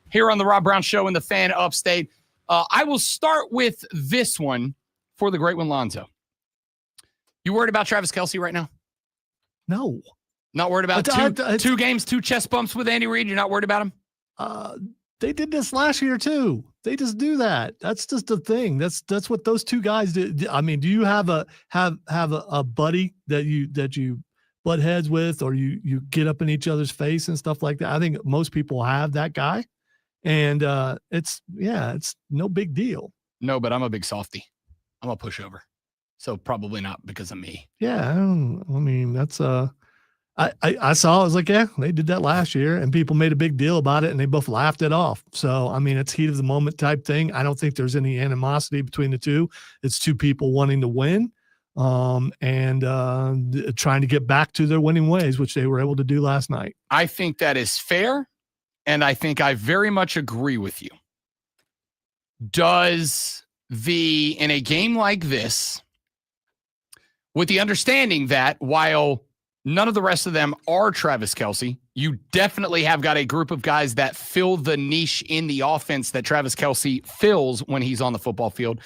here on the Rob Brown Show in the Fan Upstate. I will start with this one for the great one, Lonzo. You worried about Travis Kelce right now? No. Not worried about two games, 2 chest bumps with Andy Reid? You're not worried about him? They did this last year too. They just do that. That's just the thing. That's what those two guys did. I mean, do you have a buddy that you butt heads with, or you get up in each other's face and stuff like that? I think most people have that guy, and it's no big deal. No, but I'm a big softie. I'm a pushover, so probably not because of me. Yeah, I mean that's I saw. I was like, yeah, they did that last year, and people made a big deal about it, and they both laughed it off. So I mean, it's heat of the moment type thing. I don't think there's any animosity between the two. It's two people wanting to win, and trying to get back to their winning ways, which they were able to do last night. I think that is fair, and I think I very much agree with you. In a game like this, with the understanding that while none of the rest of them are Travis Kelce, you definitely have got a group of guys that fill the niche in the offense that Travis Kelce fills when he's on the football field.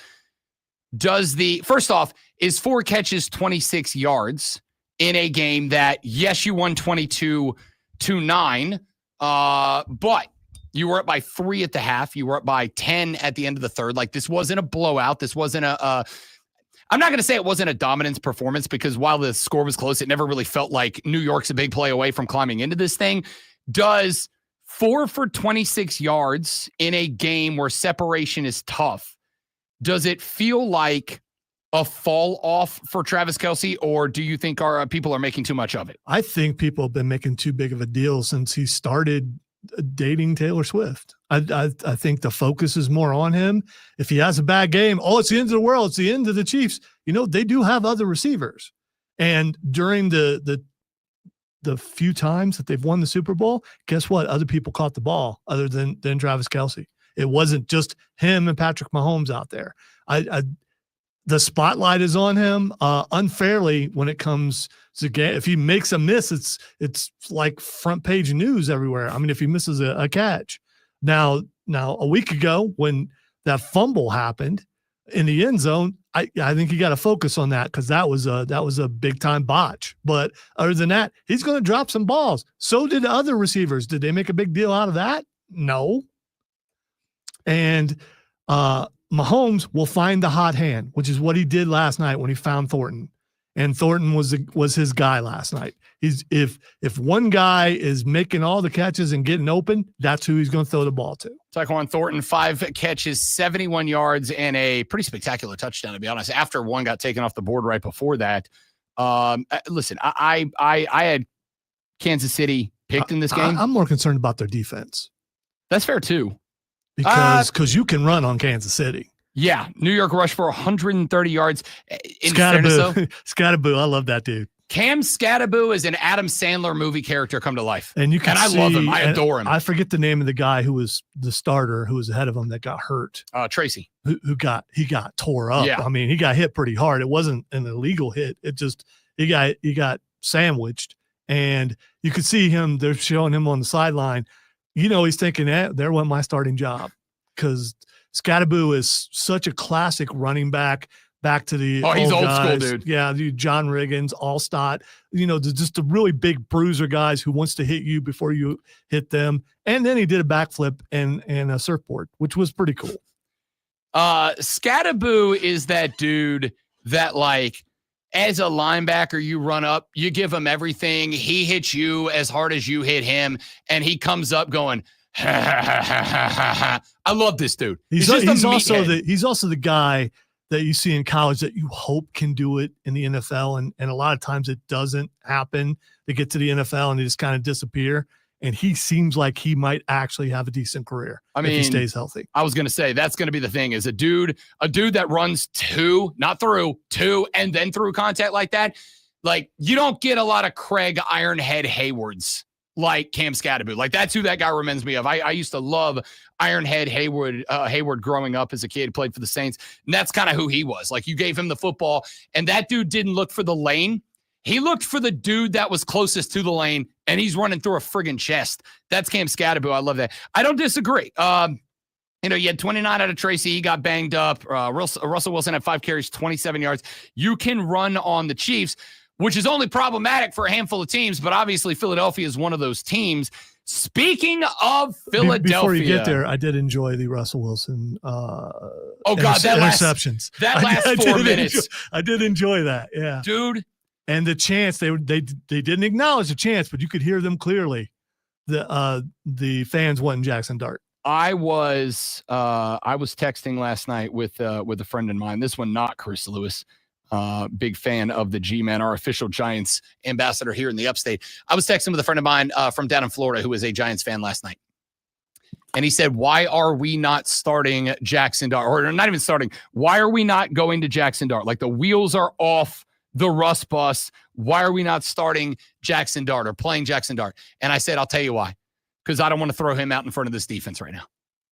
First off, is 4 catches, 26 yards in a game that, yes, you won 22-9, but you were up by 3 at the half. You were up by 10 at the end of the third. Like, this wasn't a blowout. This wasn't I'm not going to say it wasn't a dominance performance, because while the score was close, it never really felt like New York's a big play away from climbing into this thing. Does 4 for 26 yards in a game where separation is tough, does it feel like a fall off for Travis Kelce, or do you think our people are making too much of it? I think people have been making too big of a deal since he started dating Taylor Swift. I think the focus is more on him. If he has a bad game, it's the end of the world. It's the end of the Chiefs. They do have other receivers. And during the few times that they've won the Super Bowl, guess what? Other people caught the ball other than Travis Kelce. It wasn't just him and Patrick Mahomes out there. The spotlight is on him unfairly when it comes to game. If he makes a miss, it's like front page news everywhere. I mean, if he misses a catch. Now a week ago when that fumble happened in the end zone, I think you got to focus on that, because that was a big time botch. But other than that, he's going to drop some balls. So did other receivers. Did they make a big deal out of that? No. And Mahomes will find the hot hand, which is what he did last night when he found Thornton. And Thornton was his guy last night. If one guy is making all the catches and getting open, that's who he's going to throw the ball to. Tyquan Thornton, 5 catches, 71 yards, and a pretty spectacular touchdown, to be honest, after one got taken off the board right before that. Listen, I had Kansas City picked in this game. I'm more concerned about their defense. That's fair, too. Because you can run on Kansas City. Yeah, New York rushed for 130 yards. Scatterboo, I love that dude. Cam Scatterboo is an Adam Sandler movie character come to life. And I love him. I adore him. I forget the name of the guy who was the starter, who was ahead of him that got hurt. Tracy. Who got tore up. Yeah. I mean, he got hit pretty hard. It wasn't an illegal hit. It just he got sandwiched, and you could see him. They're showing him on the sideline. He's thinking, there went my starting job, because Scatterboo is such a classic running back. Back to the he's old guys. school, dude. Yeah, John Riggins, Allstott. Just the really big bruiser guys who wants to hit you before you hit them. And then he did a backflip and a surfboard, which was pretty cool. Scatterboo is that dude that, like, as a linebacker, you run up, you give him everything. He hits you as hard as you hit him, and he comes up going, ha, ha, ha, ha, ha, ha. I love this dude. He's also the guy that you see in college that you hope can do it in the NFL. And a lot of times it doesn't happen. They get to the NFL and they just kind of disappear. And he seems like he might actually have a decent career if he stays healthy. I was going to say, that's going to be the thing, is a dude that runs two, and then through contact like that. Like, you don't get a lot of Craig Ironhead Haywards like Cam Scatterboo. Like, that's who that guy reminds me of. I used to love Ironhead Hayward growing up as a kid, played for the Saints. And that's kind of who he was. Like, you gave him the football, and that dude didn't look for the lane. He looked for the dude that was closest to the lane, and he's running through a friggin' chest. That's Cam Scatterbo. I love that. I don't disagree. You had 29 out of Tracy. He got banged up. Russell Wilson had 5 carries, 27 yards. You can run on the Chiefs, which is only problematic for a handful of teams, but obviously Philadelphia is one of those teams. Speaking of Philadelphia. Before you get there, I did enjoy the Russell Wilson interceptions. That last 4 minutes. I did enjoy that, yeah. Dude. And the chance, they didn't acknowledge the chance, but you could hear them clearly. The fans wanting Jackson Dart. I was texting last night with a friend of mine. This one, not Chris Lewis. Big fan of the G-Man, our official Giants ambassador here in the upstate. I was texting with a friend of mine from down in Florida who was a Giants fan last night. And he said, why are we not starting Jackson Dart? Or not even starting. Why are we not going to Jackson Dart? Like, the wheels are off the Russ bus. Why are we not starting Jackson Dart or playing Jackson Dart? And I said, I'll tell you why. Because I don't want to throw him out in front of this defense right now.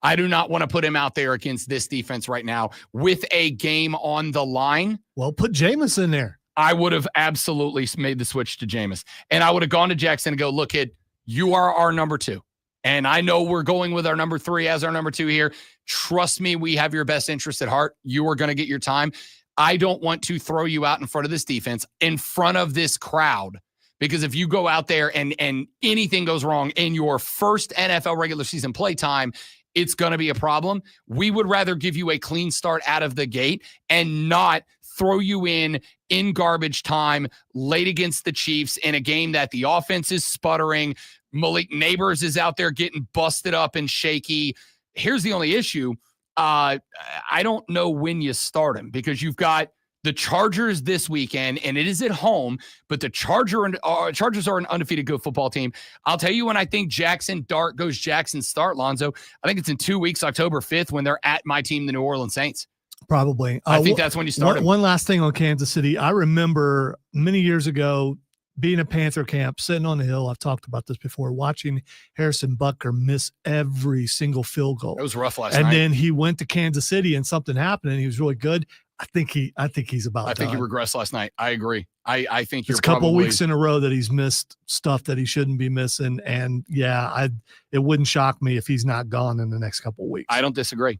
I do not want to put him out there against this defense right now with a game on the line. Well, put Jameis in there. I would have absolutely made the switch to Jameis. And I would have gone to Jackson and go, look, kid, you are our number 2. And I know we're going with our number 3 as our number 2 here. Trust me, we have your best interest at heart. You are going to get your time. I don't want to throw you out in front of this defense, in front of this crowd. Because if you go out there and anything goes wrong in your first NFL regular season play time, it's going to be a problem. We would rather give you a clean start out of the gate and not throw you in garbage time late against the Chiefs in a game that the offense is sputtering. Malik Neighbors is out there getting busted up and shaky. Here's the only issue. I don't know when you start him because you've got the Chargers this weekend, and it is at home, but the Chargers are an undefeated good football team. I'll tell you when I think Jackson Dart goes Jackson start, Lonzo. I think it's in 2 weeks, October 5th, when they're at my team, the New Orleans Saints. Probably. I think that's when you start him. One last thing on Kansas City. I remember many years ago being at Panther camp, sitting on the hill. I've talked about this before, watching Harrison Butker miss every single field goal. It was rough last night. And then he went to Kansas City and something happened and he was really good. I think he's about done. I think he regressed last night. I agree. I think it's a couple weeks in a row that he's missed stuff that he shouldn't be missing. And yeah, it wouldn't shock me if he's not gone in the next couple of weeks. I don't disagree.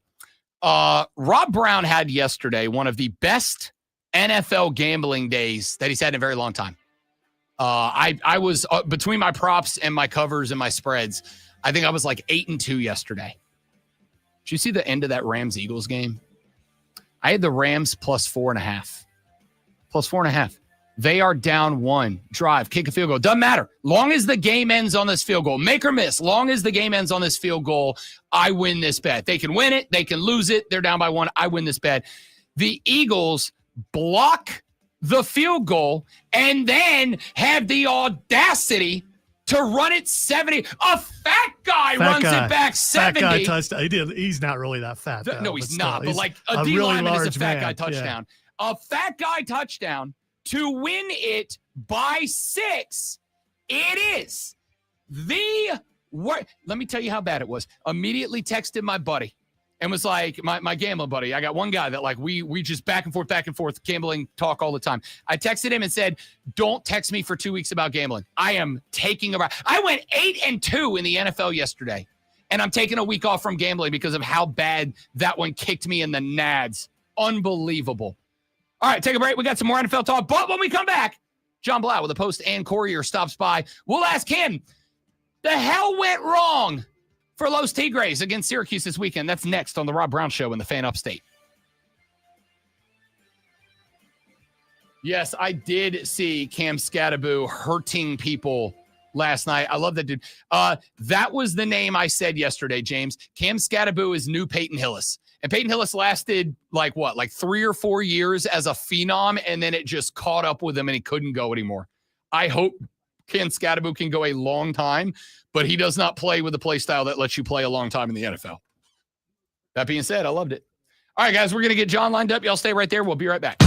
Rob Brown had yesterday one of the best NFL gambling days that he's had in a very long time. I was between my props and my covers and my spreads. I think I was like 8-2 yesterday. Did you see the end of that Rams-Eagles game? I had the Rams plus 4.5. Plus 4.5. They are down 1. Drive, kick a field goal. Doesn't matter. Long as the game ends on this field goal. Make or miss. Long as the game ends on this field goal, I win this bet. They can win it. They can lose it. They're down by 1. I win this bet. The Eagles block the field goal and then have the audacity to run it 70. A fat guy runs it back 70. Fat guy touchdown. He's not really that fat. No, he's not. But like a D really lineman is a fat man. guy touchdown. Yeah. A fat guy touchdown to win it by 6. It is the worst. Let me tell you how bad it was. Immediately texted my buddy and was like, my gambling buddy. I got one guy that like we just back and forth gambling talk all the time. I texted him and said, don't text me for 2 weeks about gambling. I am taking I went 8-2 in the NFL yesterday, and I'm taking a week off from gambling because of how bad that one kicked me in the nads. Unbelievable. All right, take a break. We got some more NFL talk, but when we come back, John Blau with the Post and Courier stops by. We'll ask him, the hell went wrong for Los Tigres against Syracuse this weekend? That's next on the Rob Brown Show in the Fan Upstate. Yes, I did see Cam Scatterbo hurting people last night. I love that dude. That was the name I said yesterday, James. Cam Scatterbo is new Peyton Hillis. And Peyton Hillis lasted like 3 or 4 years as a phenom, and then it just caught up with him and he couldn't go anymore. I hope Cam Scatterbo can go a long time, but he does not play with the play style that lets you play a long time in the NFL. That being said, I loved it. All right, guys, we're going to get John lined up. Y'all stay right there. We'll be right back.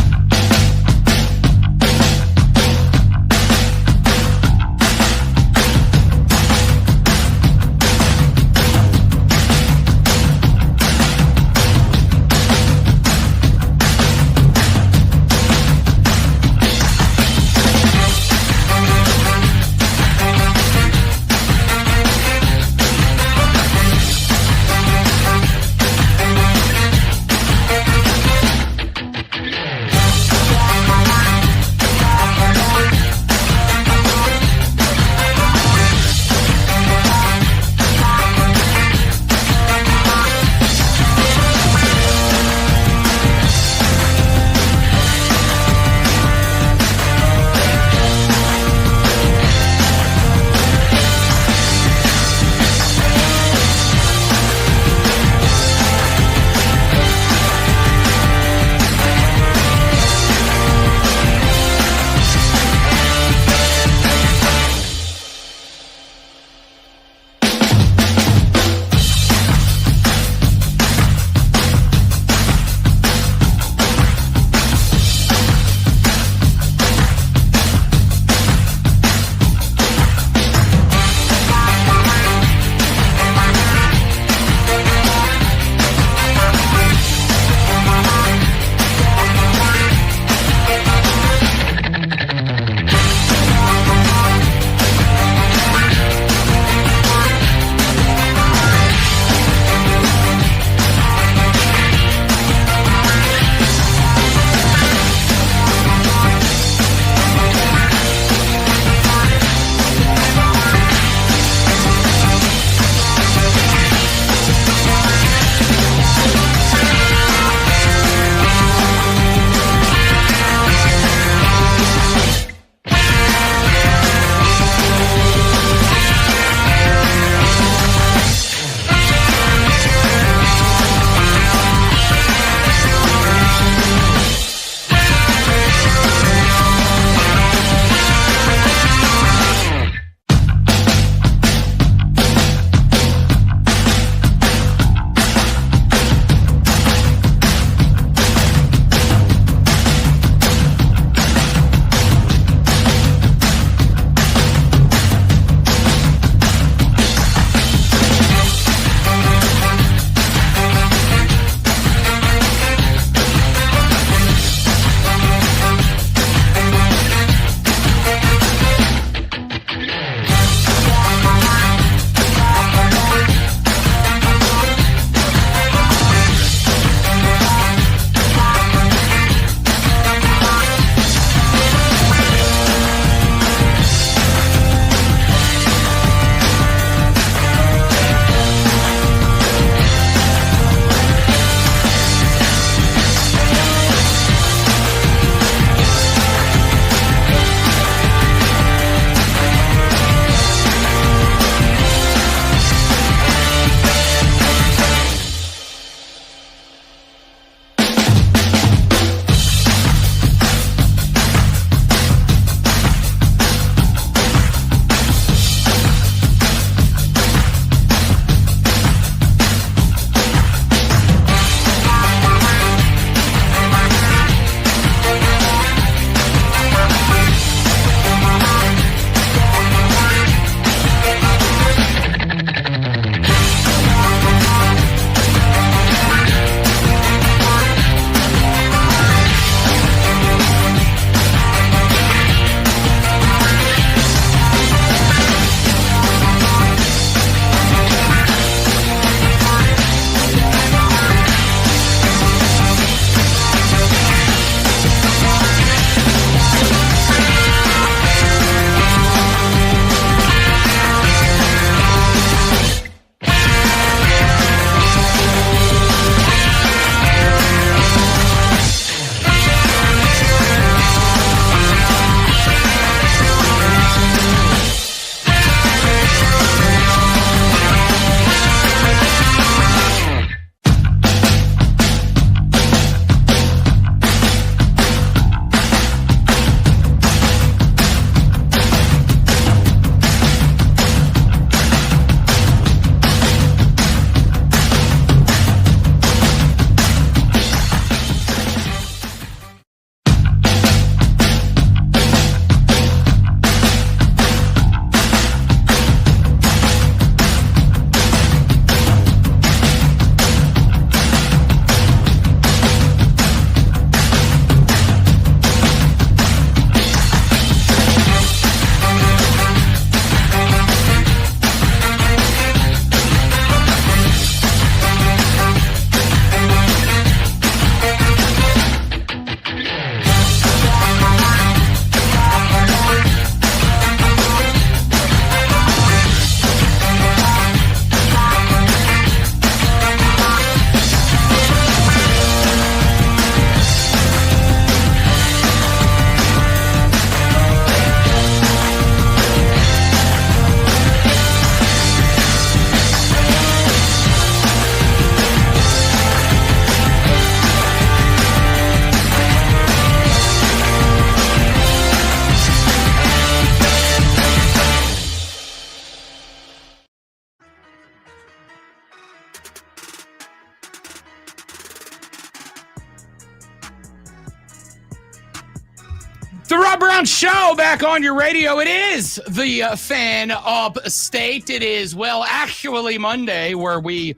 The Rob Brown Show back on your radio. It is the Fan Up State. It is, well, actually Monday, where we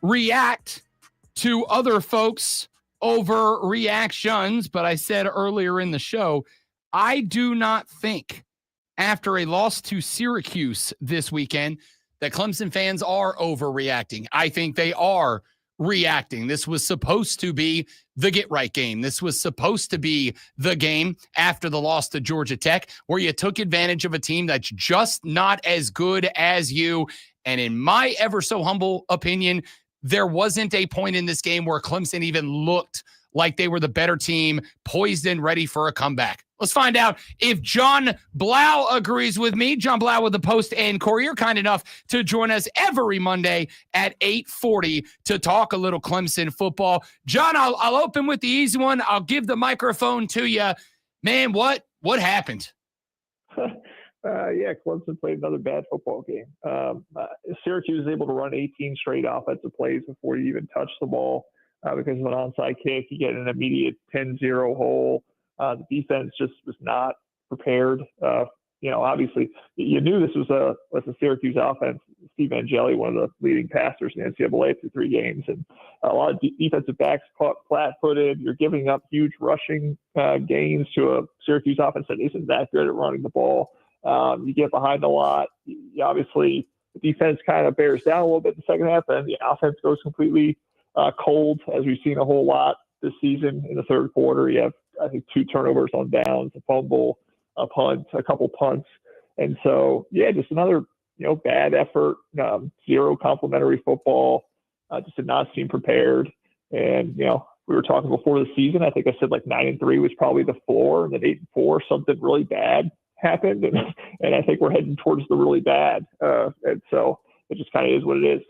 react to other folks' overreactions. But I said earlier in the show, I do not think after a loss to Syracuse this weekend that Clemson fans are overreacting. I think they are reacting. This was supposed to be the get-right game. This was supposed to be the game after the loss to Georgia Tech, where you took advantage of a team that's just not as good as you. And in my ever so humble opinion, there wasn't a point in this game where Clemson even looked like they were the better team, poised and ready for a comeback. Let's find out if John Blau agrees with me. John Blau with the Post and Courier, kind enough to join us every Monday at 8:40 to talk a little Clemson football. John, I'll open with the easy one. I'll give the microphone to you. Man, what happened? Yeah, Clemson played another bad football game. Syracuse was able to run 18 straight offensive plays before you even touch the ball because of an onside kick. You get an immediate 10-0 hole. The defense just was not prepared. Obviously, you knew this was a Syracuse offense. Steve Angeli, one of the leading passers in the NCAA through 3 games, and a lot of defensive backs caught flat-footed. You're giving up huge rushing gains to a Syracuse offense that isn't that good at running the ball. You get behind a lot. Obviously, the defense kind of bears down a little bit in the second half, and the offense goes completely cold, as we've seen a whole lot this season. In the third quarter, you have, I think, 2 turnovers on downs, a fumble, a punt, a couple punts. And so, yeah, just another, bad effort, 0 complimentary football, just did not seem prepared. And, we were talking before the season, I think I said like 9-3 was probably the floor, and then 8-4, something really bad happened. And I think we're heading towards the really bad. And so it just kind of is what it is.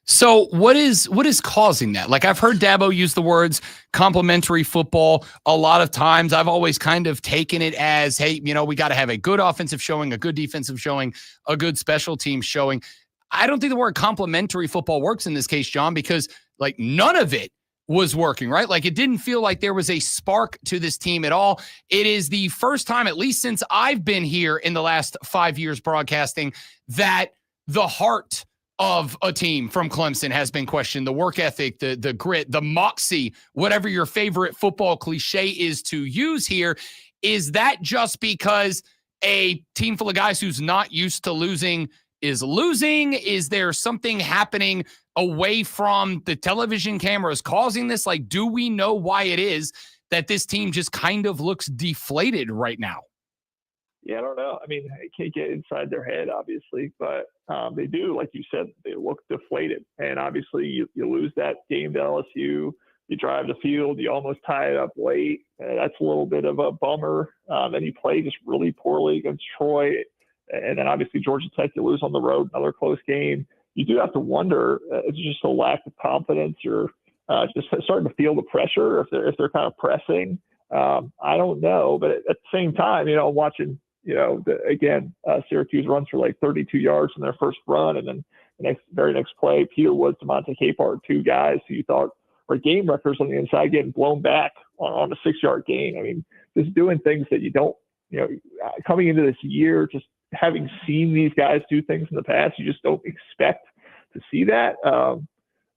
So what is causing that? Like, I've heard Dabo use the words complimentary football a lot of times. I've always kind of taken it as, hey, we got to have a good offensive showing, a good defensive showing, a good special team showing. I don't think the word complimentary football works in this case, John, because like none of it was working, right? Like, it didn't feel like there was a spark to this team at all. It is the first time, at least since I've been here in the last 5 years broadcasting, that the heart of a team from Clemson has been questioned. The work ethic, the grit, the moxie, whatever your favorite football cliche is to use here. Is that just because a team full of guys who's not used to losing is losing? Is there something happening away from the television cameras causing this? Like, do we know why it is that this team just kind of looks deflated right now? Yeah, I don't know. I mean, I can't get inside their head, obviously, but they do, like you said, they look deflated. And obviously, you lose that game to LSU. You drive the field, you almost tie it up late. That's a little bit of a bummer. Then you play just really poorly against Troy. And then obviously Georgia Tech, you lose on the road, another close game. You do have to wonder, it's just a lack of confidence or just starting to feel the pressure if they're kind of pressing. I don't know, but at the same time, watching, Syracuse runs for like 32 yards in their first run, and then the very next play, Peter Woods, DeMonte Capehart, 2 guys who you thought were game wreckers on the inside, getting blown back on a 6-yard gain. I mean, just doing things that you don't, coming into this year, just having seen these guys do things in the past, you just don't expect to see that.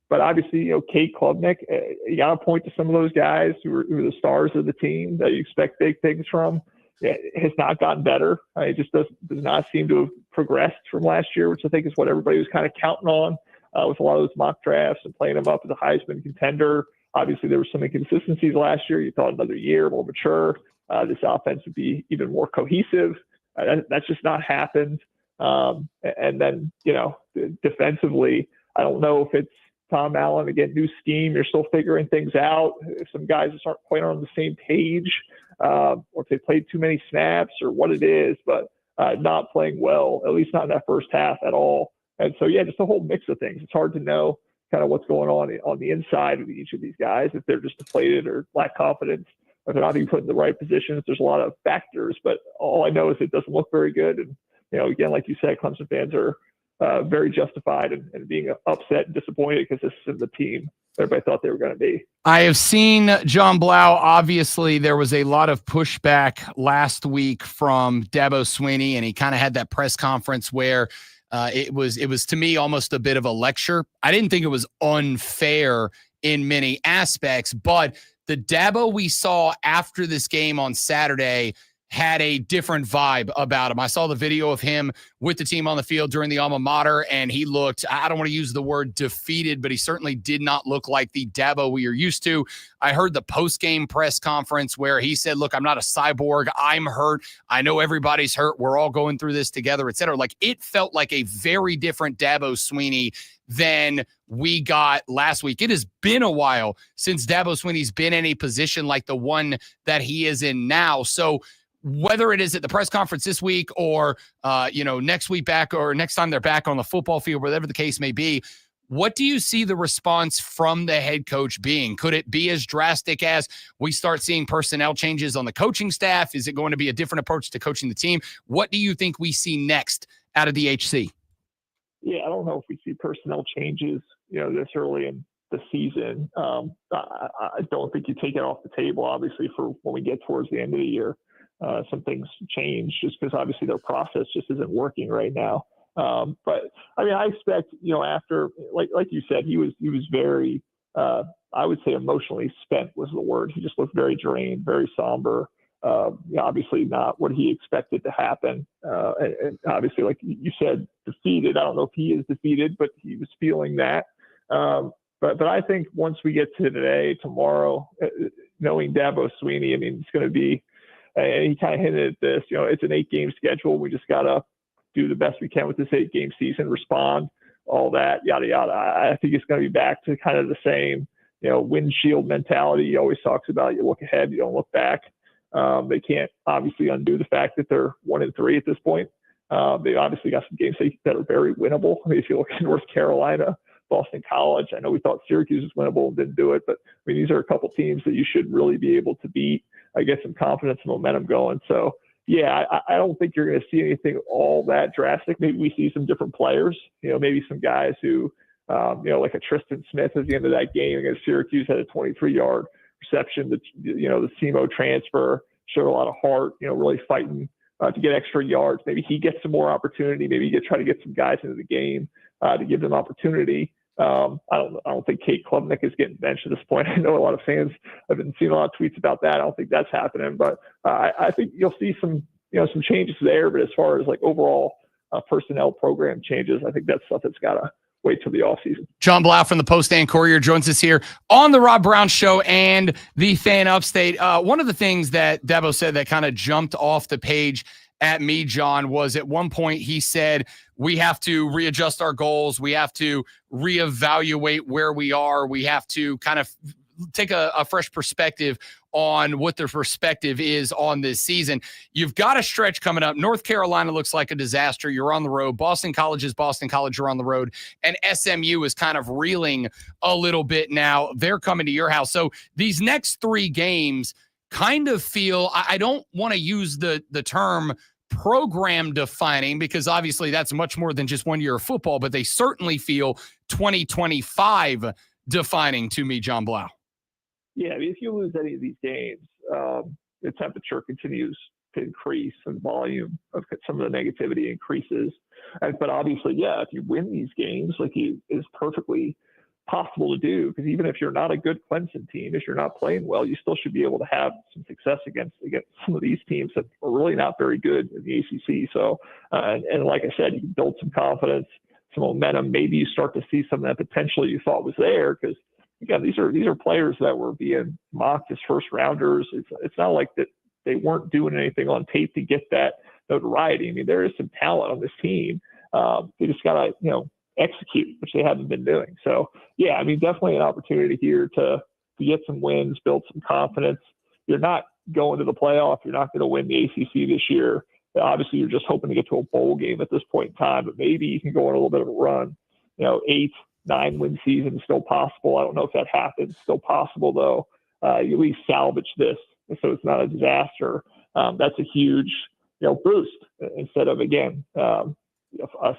But obviously, Kate Klubnik, you got to point to some of those guys who are the stars of the team that you expect big things from. It has not gotten better. It just does not seem to have progressed from last year, which I think is what everybody was kind of counting on with a lot of those mock drafts and playing him up as a Heisman contender. Obviously, there were some inconsistencies last year. You thought another year, more mature, this offense would be even more cohesive. That's just not happened. And then, defensively, I don't know if it's Tom Allen, again, new scheme, you're still figuring things out. If some guys just aren't quite on the same page, or if they played too many snaps or what it is, but not playing well, at least not in that first half at all. And so, yeah, just a whole mix of things. It's hard to know kind of what's going on the inside of each of these guys, if they're just deflated or lack confidence, if they're not being put in the right positions. There's a lot of factors, but all I know is it doesn't look very good. And, again, like you said, Clemson fans are very justified in being upset and disappointed because this is the team. everybody thought they were going to be. I have seen John Blau. Obviously, there was a lot of pushback last week from Dabo Swinney, and he kind of had that press conference where it was to me almost a bit of a lecture. I didn't think it was unfair in many aspects, but the Dabo we saw after this game on Saturday had a different vibe about him. I saw the video of him with the team on the field during the alma mater, and he looked, I don't want to use the word defeated, but he certainly did not look like the Dabo we are used to. I heard the post-game press conference where he said, look, I'm not a cyborg. I'm hurt. I know everybody's hurt. We're all going through this together, et cetera. Like, it felt like a very different Dabo Swinney than we got last week. It has been a while since Dabo Swinney's been in a position like the one that he is in now. So whether it is at the press conference this week or, next week back or next time they're back on the football field, whatever the case may be, what do you see the response from the head coach being? Could it be as drastic as we start seeing personnel changes on the coaching staff? Is it going to be a different approach to coaching the team? What do you think we see next out of the HC? Yeah, I don't know if we see personnel changes, this early in the season. I don't think you take it off the table, obviously, for when we get towards the end of the year. Some things change just because obviously their process just isn't working right now. But I mean, I expect, after, like you said, he was very, I would say emotionally spent was the word. He just looked very drained, very somber. Obviously not what he expected to happen. And obviously, like you said, defeated. I don't know if he is defeated, but he was feeling that. But I think once we get to today, tomorrow, knowing Dabo Swinney, I mean, it's going to be, and he kind of hinted at this, it's an 8-game schedule. We just got to do the best we can with this 8-game season, respond, all that, yada, yada. I think it's going to be back to kind of the same, windshield mentality. He always talks about you look ahead, you don't look back. They can't obviously undo the fact that they're 1-3 at this point. They obviously got some games that are very winnable. I mean, if you look at North Carolina, Boston College, I know we thought Syracuse was winnable and didn't do it, but I mean, these are a couple teams that you should really be able to beat. I get some confidence and momentum going. So yeah, I don't think you're going to see anything all that drastic. Maybe we see some different players, maybe some guys who, like a Tristan Smith at the end of that game against Syracuse had a 23-yard reception. The SEMO transfer showed a lot of heart, really fighting to get extra yards. Maybe he gets some more opportunity. Maybe you try to get some guys into the game to give them opportunity. I don't think Kate Klubnik is getting benched at this point. I know a lot of fans have been seeing a lot of tweets about that. I don't think that's happening, but I think you'll see some changes there. But as far as like overall personnel program changes, I think that's stuff that's got to wait till the offseason. John Blau from the Post-Stand Courier joins us here on the Rob Brown Show and the Fan Upstate. One of the things that Dabo said that kind of jumped off the page at me, John, was at one point he said, we have to readjust our goals. We have to reevaluate where we are. We have to kind of take a fresh perspective on what their perspective is on this season. You've got a stretch coming up. North Carolina looks like a disaster. You're on the road. Boston College is Boston College. You're on the road. And SMU is kind of reeling a little bit now. They're coming to your house. So these next 3 games kind of feel, I don't want to use the term program defining, because obviously that's much more than just 1 year of football, but they certainly feel 2025 defining to me, John Blau. Yeah, I mean, if you lose any of these games, the temperature continues to increase and volume of some of the negativity increases. But obviously, yeah, if you win these games, like it is perfectly possible to do, because even if you're not a good Clemson team, if you're not playing well, you still should be able to have some success against some of these teams that are really not very good in the ACC. So, and like I said, you build some confidence, some momentum. Maybe you start to see some of that potential you thought was there, because again, these are players that were being mocked as first rounders. It's not like that they weren't doing anything on tape to get that notoriety. I mean, there is some talent on this team. They just gotta execute, which they haven't been doing. So yeah, I mean, definitely an opportunity here to get some wins, build some confidence. You're not going to the playoff. You're not going to win the ACC this year. Obviously, you're just hoping to get to a bowl game at this point in time, but maybe you can go on a little bit of a run. 8-9 win season is still possible. I don't know if that happens. Still possible though. You at least salvage this, so it's not a disaster. That's a huge, boost instead of again a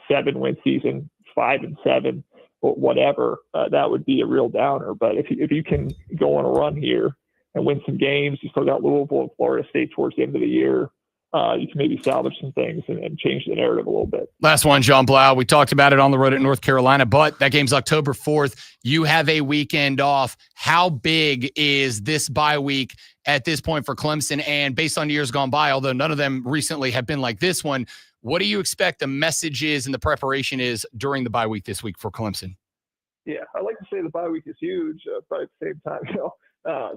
7-win season, 5-7. whatever, that would be a real downer. But if you can go on a run here and win some games, you still got Louisville and Florida State towards the end of the year. You can maybe salvage some things and change the narrative a little bit. Last one, John Blau. We talked about it on the road at North Carolina, but that game's October 4th. You have a weekend off. How big is this bye week at this point for Clemson? And based on years gone by, although none of them recently have been like this one, what do you expect the message is and the preparation is during the bye week this week for Clemson? Yeah, I like to say the bye week is huge, but at the same time,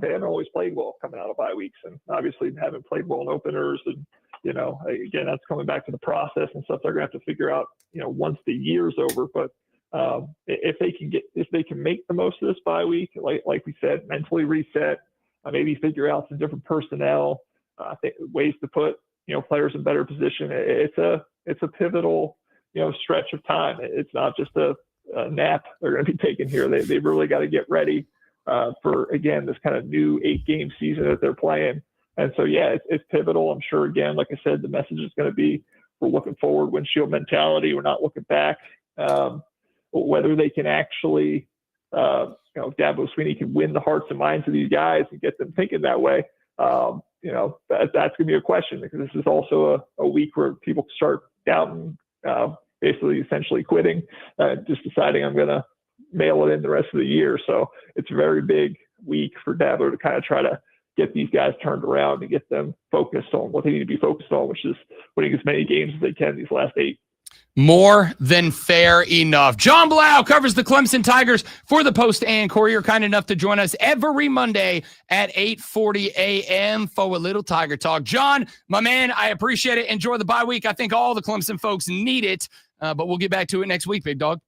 they haven't always played well coming out of bye weeks, and obviously haven't played well in openers. And again, that's coming back to the process and stuff they're going to have to figure out, once the year's over. But if they can make the most of this bye week, like we said, mentally reset, maybe figure out some different personnel, ways to put players in better position. It's a pivotal stretch of time. It's not just a nap they're going to be taking here. They really got to get ready for, again, this kind of new 8-game season that they're playing. And so, yeah, it's pivotal. I'm sure, again, like I said, the message is going to be, we're looking forward, windshield mentality. We're not looking back. Whether they can actually, Dabo Swinney can win the hearts and minds of these guys and get them thinking that way. That's going to be a question, because this is also a week where people start doubting, basically essentially quitting, just deciding I'm going to mail it in the rest of the year. So it's a very big week for Dabo to kind of try to get these guys turned around and get them focused on what they need to be focused on, which is winning as many games as they can these last 8. More than fair enough. John Blau covers the Clemson Tigers for the Post and Courier. Kind enough to join us every Monday at 8:40 a.m. for a little Tiger Talk. John, my man, I appreciate it. Enjoy the bye week. I think all the Clemson folks need it, but we'll get back to it next week, big dog.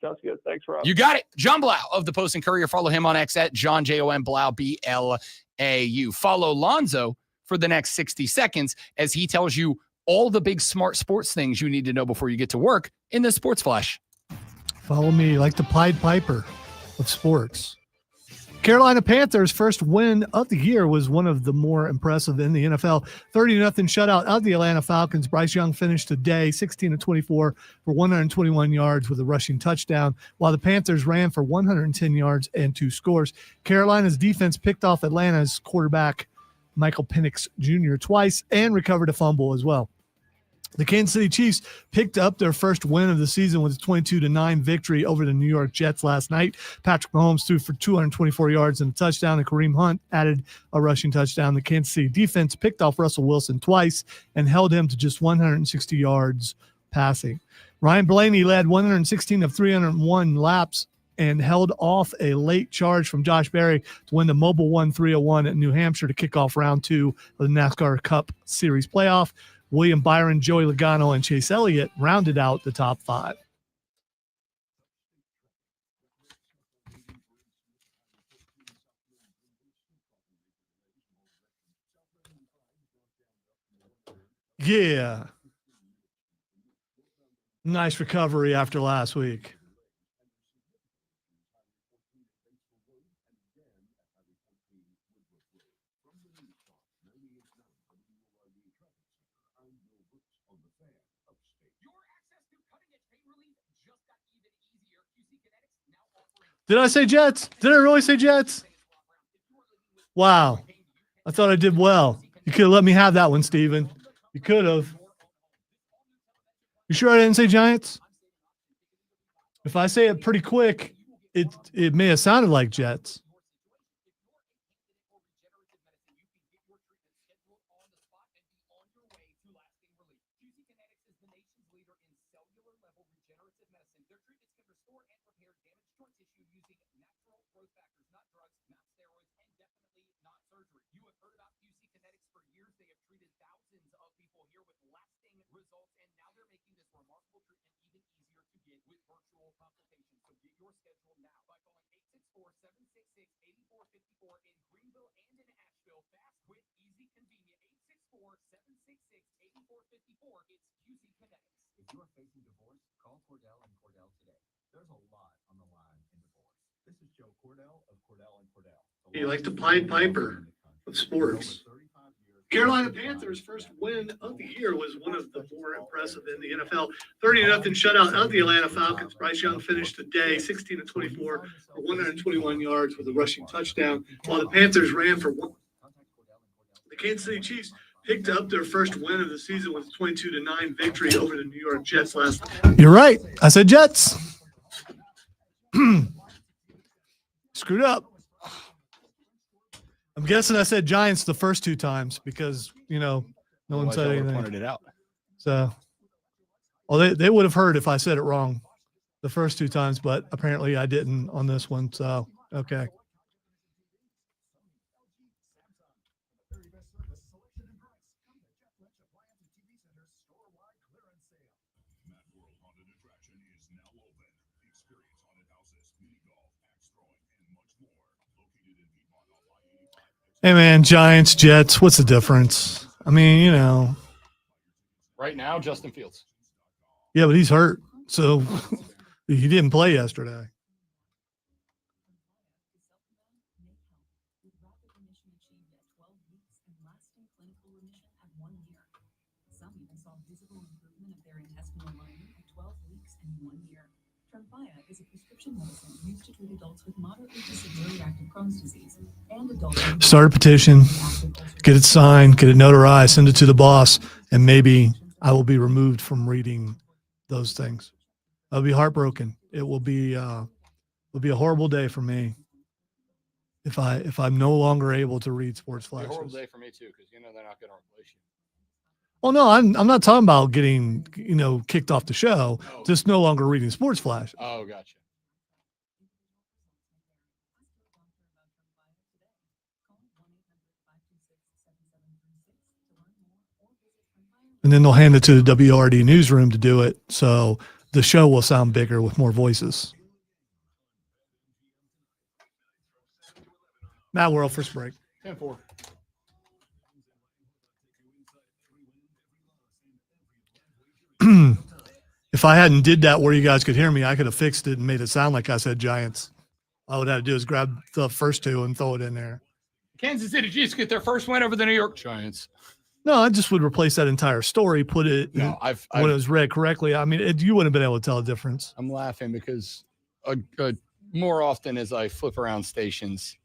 Sounds good. Thanks, Rob. You got it. John Blau of the Post and Courier. Follow him on X at John Jon Blau BLAU. Follow Lonzo for the next 60 seconds as he tells you all the big smart sports things you need to know before you get to work in the Sports Flash. Follow me like the Pied Piper of sports. Carolina Panthers' first win of the year was one of the more impressive in the NFL. 30-0 shutout of the Atlanta Falcons. Bryce Young finished today 16-24 for 121 yards with a rushing touchdown, while the Panthers ran for 110 yards and 2 scores. Carolina's defense picked off Atlanta's quarterback Michael Penix Jr. twice and recovered a fumble as well. The Kansas City Chiefs picked up their first win of the season with a 22-9 victory over the New York Jets last night. Patrick Mahomes threw for 224 yards and a touchdown, and Kareem Hunt added a rushing touchdown. The Kansas City defense picked off Russell Wilson twice and held him to just 160 yards passing. Ryan Blaney led 116 of 301 laps and held off a late charge from Josh Berry to win the Mobile 1 301 at New Hampshire to kick off round 2 of the NASCAR Cup Series playoff. William Byron, Joey Logano, and Chase Elliott rounded out the top 5. Yeah. Nice recovery after last week. Did I say Jets? Did I really say Jets? Wow. I thought I did well. You could have let me have that one, Steven. You could have. You sure I didn't say Giants? If I say it pretty quick, it may have sounded like Jets. If you are facing divorce, call Cordell and Cordell today. There's a lot on the line in divorce. This is Joe Cordell of Cordell and Cordell. You like the Pied Piper of sports. 35 years Carolina Panthers' first win of the year was one of the more impressive in the NFL. 30-0 shutout of the Atlanta Falcons. Bryce Young finished the day 16-24 for 121 yards with a rushing touchdown, while the Panthers ran for one. The Kansas City Chiefs picked up their first win of the season with a 22-9 victory over the New York Jets last night. You're right. I said Jets. Screwed up. I'm guessing I said Giants the first two times because, no one said anything. Pointed it out. So, well, they would have heard if I said it wrong the first two times, but apparently I didn't on this one. So, okay. Hey, man, Giants, Jets, what's the difference? I mean, Right now, Justin Fields. Yeah, but he's hurt. So he didn't play yesterday. Is a prescription medicine used to treat adults with moderately to severe reactive Crohn's disease and adults. Start a petition, get it signed, get it notarized, send it to the boss, and maybe I will be removed from reading those things. I'll be heartbroken. It will be a horrible day for me if I'm no longer able to read sports flashes. A horrible day for me too, because they're not going to replace you. Oh no, I'm not talking about getting kicked off the show. Oh. Just no longer reading sports flash. Oh, gotcha. And then they'll hand it to the WRD newsroom to do it, so the show will sound bigger with more voices. Matt Worrell, first break. 10-4. If I hadn't did that where you guys could hear me, I could have fixed it and made it sound like I said Giants. All I would have to do is grab the first two and throw it in there. Kansas City Chiefs get their first win over the New York Giants. No, I just would replace that entire story, put it when it was read correctly. I mean, you wouldn't have been able to tell the difference. I'm laughing because more often as I flip around stations,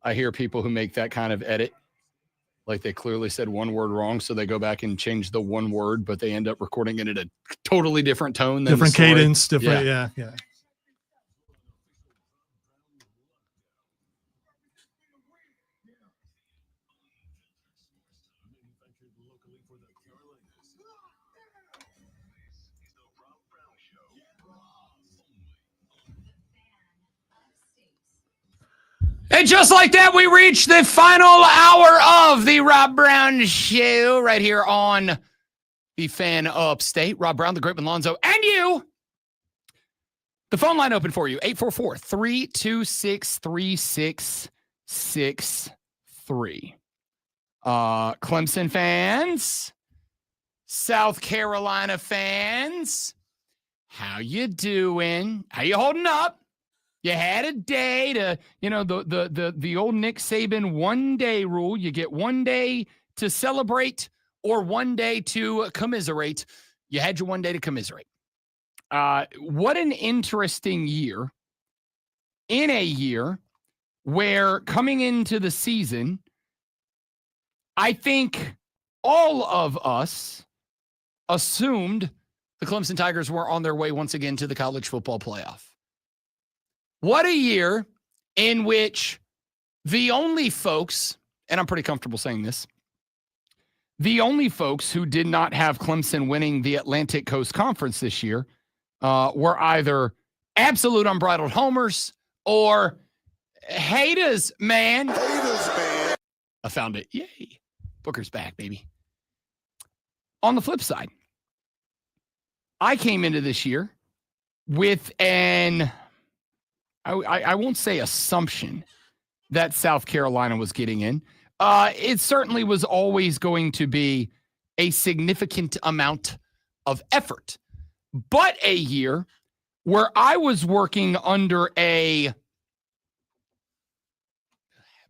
I hear people who make that kind of edit. Like they clearly said one word wrong, so they go back and change the one word, but they end up recording it at a totally different tone. Different cadence, different, yeah. And just like that, we reach the final hour of the Rob Brown Show right here on the Fan Upstate. Rob Brown, the Great Lonzo, and you. The phone line open for you, 844-326-3663. Clemson fans, South Carolina fans, how you doing? How you holding up? You had a day to, the old Nick Saban one-day rule. You get one day to celebrate or one day to commiserate. You had your one day to commiserate. What an interesting year. In a year where coming into the season, I think all of us assumed the Clemson Tigers were on their way once again to the college football playoff. What a year in which the only folks, and I'm pretty comfortable saying this, the only folks who did not have Clemson winning the Atlantic Coast Conference this year were either absolute unbridled homers or haters, man. Haters, man. I found it. Yay. Booker's back, baby. On the flip side, I came into this year with I won't say assumption that South Carolina was getting in. It certainly was always going to be a significant amount of effort, but a year where I was working under a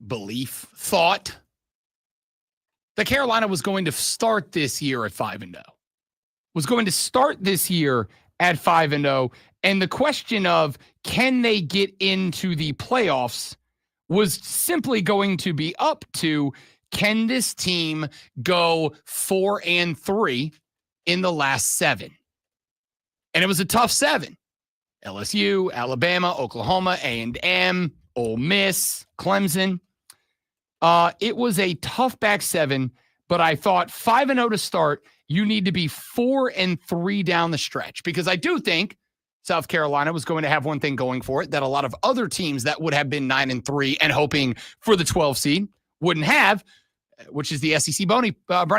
belief, thought that Carolina was going to start this year at 5-0. Was going to start this year at 5-0. And the question of can they get into the playoffs was simply going to be up to can this team go 4-3 in the last 7? And it was a tough 7. LSU, Alabama, Oklahoma, A&M, Ole Miss, Clemson. It was a tough back 7, but I thought 5-0 to start, you need to be 4-3 down the stretch, because I do think South Carolina was going to have one thing going for it that a lot of other teams that would have been 9-3 and hoping for the 12 seed wouldn't have, which is the SEC brownie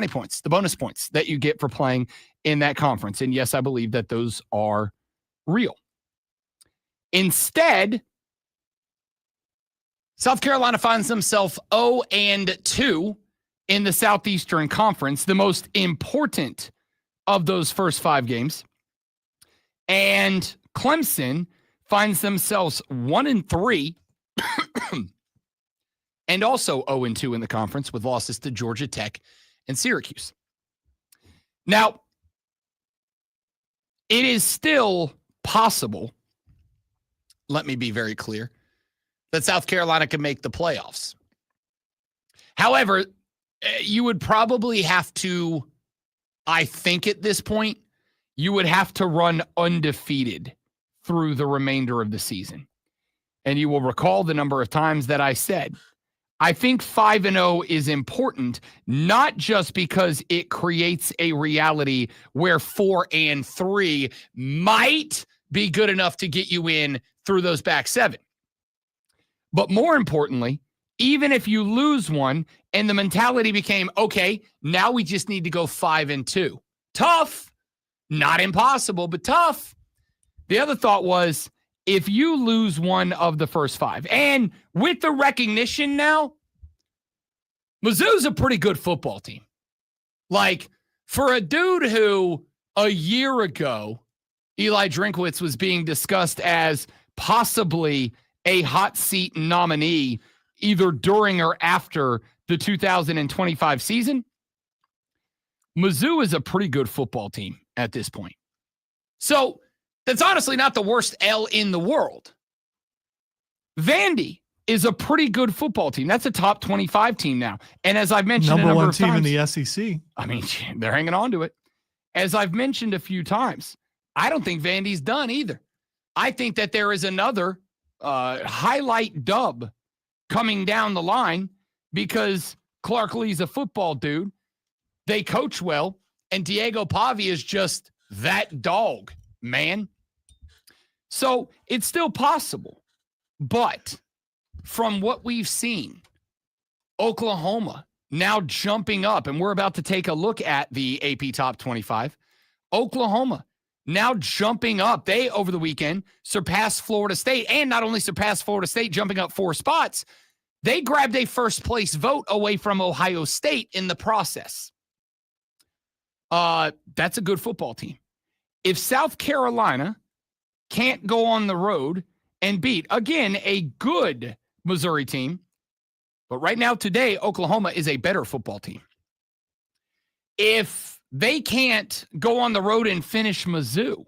points, the bonus points that you get for playing in that conference. And yes, I believe that those are real. Instead, South Carolina finds themselves 0-2 in the Southeastern Conference, the most important of those first 5 games. And Clemson finds themselves 1-3 and also 0-2 in the conference with losses to Georgia Tech and Syracuse. Now, it is still possible, let me be very clear, that South Carolina can make the playoffs. However, you would probably have to, I think at this point, you would have to run undefeated through the remainder of the season. And you will recall the number of times that I said, I think 5-0 is important, not just because it creates a reality where 4-3 might be good enough to get you in through those back 7. But more importantly, even if you lose one and the mentality became, okay, now we just need to go 5-2. Tough, not impossible, but tough. The other thought was, if you lose one of the first 5, and with the recognition now, Mizzou's a pretty good football team. Like, for a dude who a year ago, Eli Drinkwitz was being discussed as possibly a hot seat nominee either during or after the 2025 season, Mizzou is a pretty good football team at this point. So that's honestly not the worst L in the world. Vandy is a pretty good football team. That's a top 25 team now. And as I've mentioned number a number one of team times, in the SEC. I mean, they're hanging on to it. As I've mentioned a few times, I don't think Vandy's done either. I think that there is another highlight dub coming down the line because Clark Lee's a football dude. They coach well, and Diego Pavia is just that dog, man. So it's still possible. But from what we've seen, Oklahoma now jumping up, and we're about to take a look at the AP Top 25. Oklahoma now jumping up. They, over the weekend, surpassed Florida State, and not only surpassed Florida State, jumping up 4 spots, they grabbed a first-place vote away from Ohio State in the process. That's a good football team. If South Carolina can't go on the road and beat, again, a good Missouri team, but right now, today, Oklahoma is a better football team. If they can't go on the road and finish Mizzou,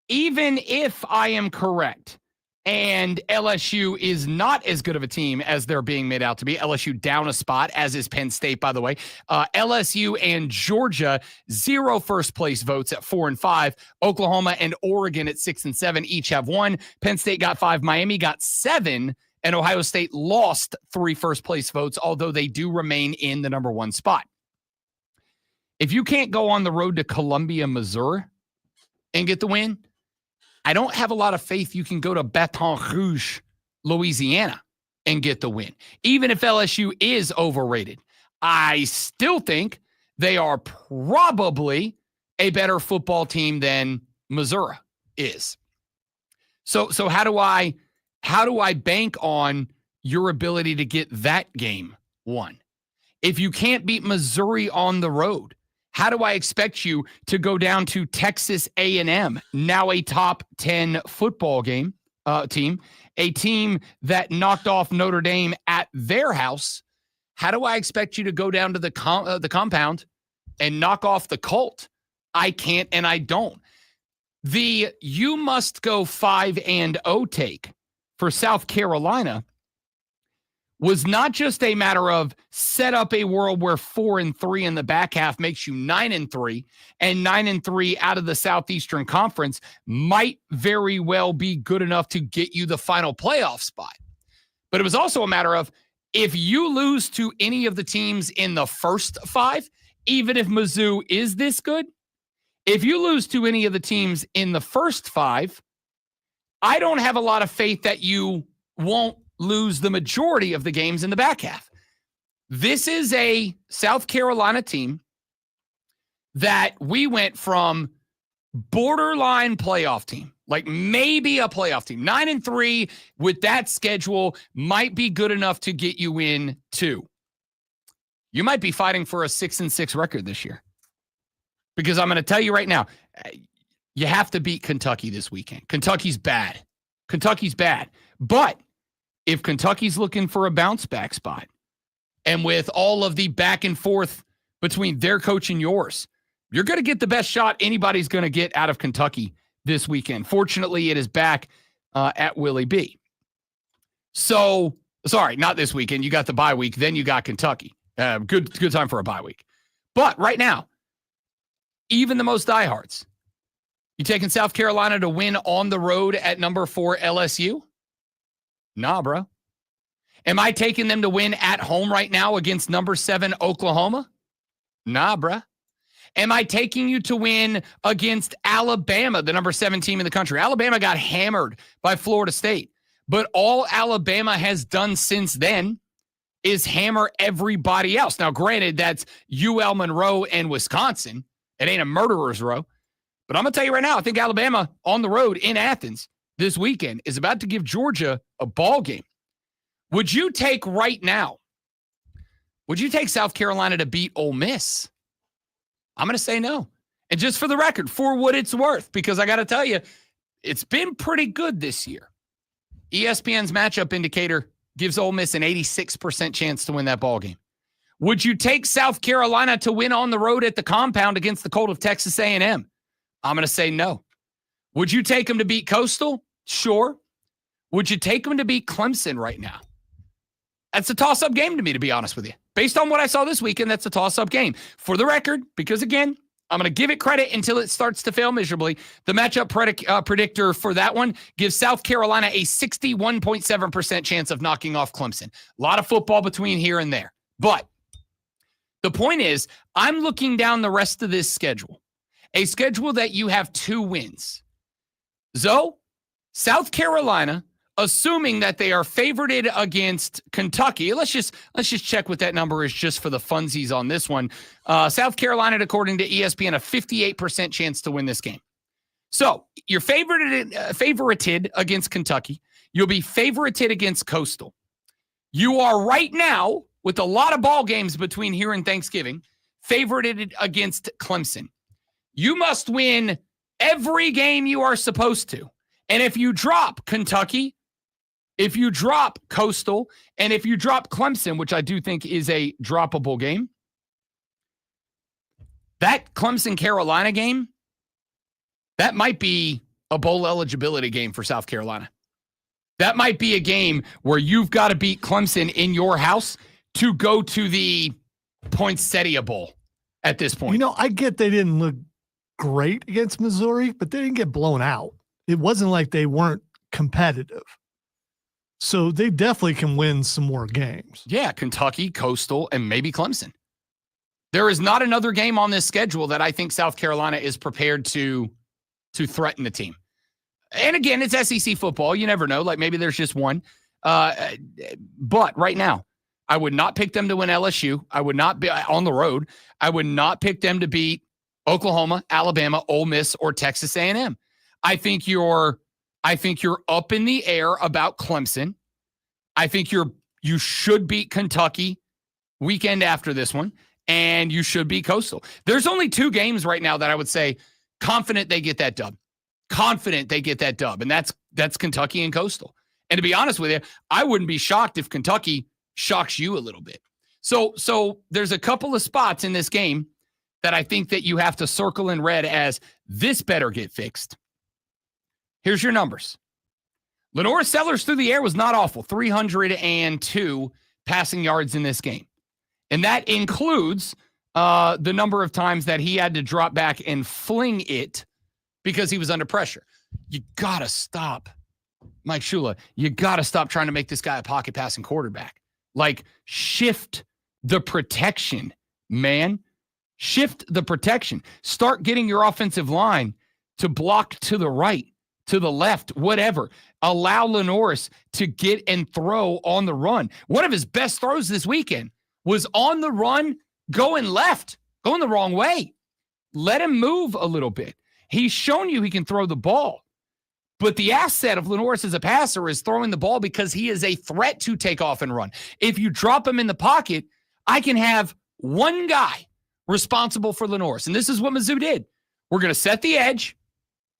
even if I am correct, and LSU is not as good of a team as they're being made out to be. LSU down a spot, as is Penn State, by the way. LSU and Georgia, 0 first-place votes at 4 and 5. Oklahoma and Oregon at 6 and 7 each have 1. Penn State got 5. Miami got 7. And Ohio State lost 3 first-place votes, although they do remain in the number 1 spot. If you can't go on the road to Columbia, Missouri, and get the win, I don't have a lot of faith you can go to Baton Rouge, Louisiana, and get the win. Even if LSU is overrated, I still think they are probably a better football team than Missouri is. So how do I bank on your ability to get that game won? If you can't beat Missouri on the road, how do I expect you to go down to Texas A&M, now a top 10 football team, a team that knocked off Notre Dame at their house How do I expect you to go down to the compound and knock off the Colt? I can't and I don't. The you must go 5-0 take for South Carolina was not just a matter of set up a world where 4-3 in the back half makes you 9-3, and 9-3 out of the Southeastern Conference might very well be good enough to get you the final playoff spot. But it was also a matter of if you lose to any of the teams in the first 5, even if Mizzou is this good, if you lose to any of the teams in the first 5, I don't have a lot of faith that you won't lose the majority of the games in the back half. This is a South Carolina team that we went from borderline playoff team, like maybe a playoff team. 9-3 with that schedule might be good enough to get you in too. You might be fighting for a 6-6 record this year. Because I'm going to tell you right now, you have to beat Kentucky this weekend. Kentucky's bad. But if Kentucky's looking for a bounce back spot, and with all of the back and forth between their coach and yours, you're going to get the best shot anybody's going to get out of Kentucky this weekend. Fortunately, it is back at Willie B. So, sorry, not this weekend. You got the bye week, then you got Kentucky. Good time for a bye week. But right now, even the most diehards, you taking South Carolina to win on the road at number 4 LSU? Nah, bro. Am I taking them to win at home right now against number 7 Oklahoma? Nah, bro. Am I taking you to win against Alabama, the number 7 team in the country? Alabama got hammered by Florida State, but all Alabama has done since then is hammer everybody else. Now, granted, that's UL Monroe and Wisconsin. It ain't a murderer's row. But I'm going to tell you right now, I think Alabama on the road in Athens this weekend is about to give Georgia a ball game. Would you take right now, would you take South Carolina to beat Ole Miss? I'm going to say no. And just for the record, for what it's worth, because I got to tell you, it's been pretty good this year. ESPN's matchup indicator gives Ole Miss an 86% chance to win that ball game. Would you take South Carolina to win on the road at the compound against the Colt of Texas A&M? I'm going to say no. Would you take them to beat Coastal? Sure. Would you take them to beat Clemson right now? That's a toss-up game to me, to be honest with you. Based on what I saw this weekend, that's a toss-up game. For the record, because again, I'm going to give it credit until it starts to fail miserably. The matchup predictor for that one gives South Carolina a 61.7% chance of knocking off Clemson. A lot of football between here and there. But the point is, I'm looking down the rest of this schedule. A schedule that you have 2 wins. So, South Carolina, assuming that they are favorited against Kentucky, let's just check what that number is just for the funsies on this one. South Carolina, according to ESPN, a 58% chance to win this game. So, you're favorited against Kentucky. You'll be favorited against Coastal. You are right now, with a lot of ball games between here and Thanksgiving, favorited against Clemson. You must win every game you are supposed to. And if you drop Kentucky, if you drop Coastal, and if you drop Clemson, which I do think is a droppable game, that Clemson-Carolina game, that might be a bowl eligibility game for South Carolina. That might be a game where you've got to beat Clemson in your house to go to the Poinsettia Bowl at this point. You know, I get they didn't look great against Missouri, but they didn't get blown out. It wasn't like they weren't competitive. So they definitely can win some more games. Yeah, Kentucky, Coastal, and maybe Clemson. There is not another game on this schedule that I think South Carolina is prepared to threaten the team. And again, it's SEC football. You never know. Like maybe there's just one. But right now, I would not pick them to win LSU. I would not be on the road. I would not pick them to beat Oklahoma, Alabama, Ole Miss, or Texas A&M. I think you're up in the air about Clemson. I think you should beat Kentucky weekend after this one, and you should beat Coastal. There's only 2 games right now that I would say confident they get that dub. And that's Kentucky and Coastal. And to be honest with you, I wouldn't be shocked if Kentucky shocks you a little bit. So there's a couple of spots in this game that I think that you have to circle in red as this better get fixed. Here's your numbers. Lenore Sellers through the air was not awful. 302 passing yards in this game. And that includes the number of times that he had to drop back and fling it because he was under pressure. You got to stop, Mike Shula. You got to stop trying to make this guy a pocket passing quarterback. Like, shift the protection, man. Shift the protection. Start getting your offensive line to block to the right, to the left, whatever. Allow Lenoris to get and throw on the run. One of his best throws this weekend was on the run, going left, going the wrong way. Let him move a little bit. He's shown you he can throw the ball. But the asset of Lenoris as a passer is throwing the ball because he is a threat to take off and run. If you drop him in the pocket, I can have one guy responsible for Lenoris. And this is what Mizzou did. We're going to set the edge.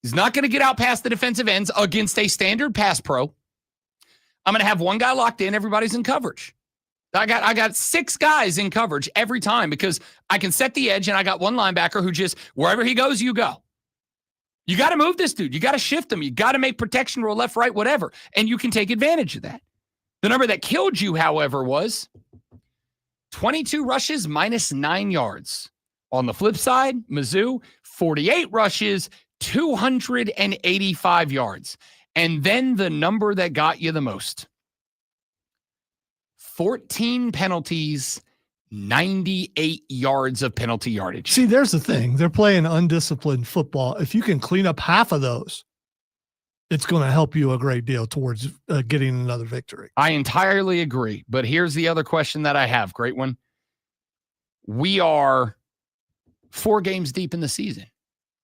He's not going to get out past the defensive ends against a standard pass pro. I'm going to have one guy locked in. Everybody's in coverage. I got 6 guys in coverage every time because I can set the edge, and I got one linebacker who just, wherever he goes, you go. You got to move this dude. You got to shift him. You got to make protection roll left, right, whatever. And you can take advantage of that. The number that killed you, however, was 22 rushes minus 9 yards. On the flip side, Mizzou, 48 rushes, 285 yards. And then the number that got you the most. 14 penalties, 98 yards of penalty yardage. See, there's the thing. They're playing undisciplined football. If you can clean up half of those, it's going to help you a great deal towards getting another victory. I entirely agree. But here's the other question that I have. Great one. We are 4 games deep in the season.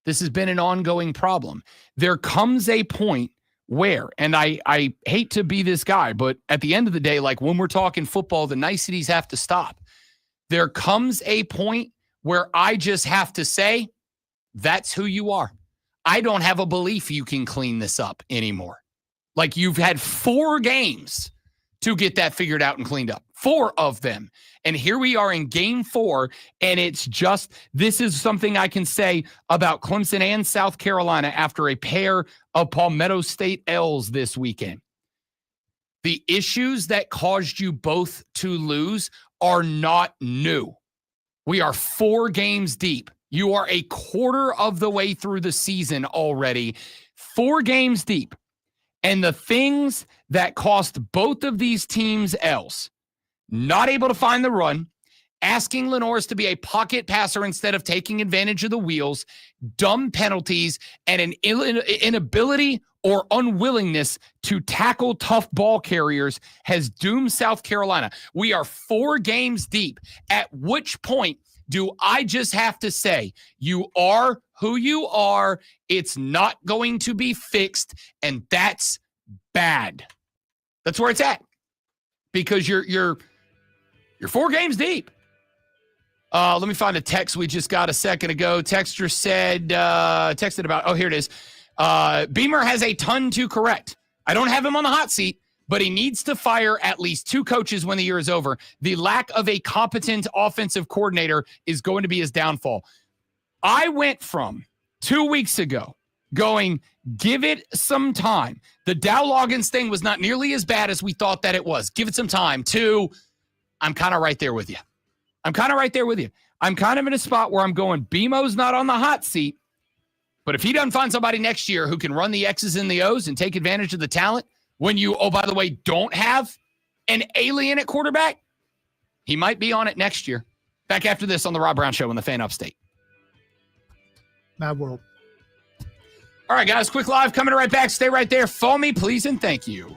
This has been an ongoing problem. There comes a point where, and I hate to be this guy, but at the end of the day, like when we're talking football, the niceties have to stop. There comes a point where I just have to say, that's who you are. I don't have a belief you can clean this up anymore. Like, you've had 4 games to get that figured out and cleaned up. 4 of them. And here we are in game 4, and it's just, this is something I can say about Clemson and South Carolina after a pair of Palmetto State L's this weekend. The issues that caused you both to lose are not new. We are 4 games deep. You are a quarter of the way through the season already. 4 games deep. And the things that cost both of these teams L's, not able to find the run, asking Lenoris to be a pocket passer instead of taking advantage of the wheels, dumb penalties, and an inability or unwillingness to tackle tough ball carriers has doomed South Carolina. We are 4 games deep, at which point do I just have to say, you are who you are, it's not going to be fixed, and that's bad. That's where it's at. Because you're 4 games deep. Let me find a text we just got a second ago. Texter said, texted about, oh, here it is. Beamer has a ton to correct. I don't have him on the hot seat, but he needs to fire at least 2 coaches when the year is over. The lack of a competent offensive coordinator is going to be his downfall. I went from 2 weeks ago going, give it some time. The Dow Loggins thing was not nearly as bad as we thought that it was. Give it some time. 2, I'm kind of right there with you. I'm kind of in a spot where I'm going, BMO's not on the hot seat, but if he doesn't find somebody next year who can run the X's and the O's and take advantage of the talent when you, oh, by the way, don't have an alien at quarterback, he might be on it next year. Back after this on the Rob Brown Show on the Fan Upstate. Mad World. All right, guys, quick live coming right back. Stay right there. Phone me, please, and thank you.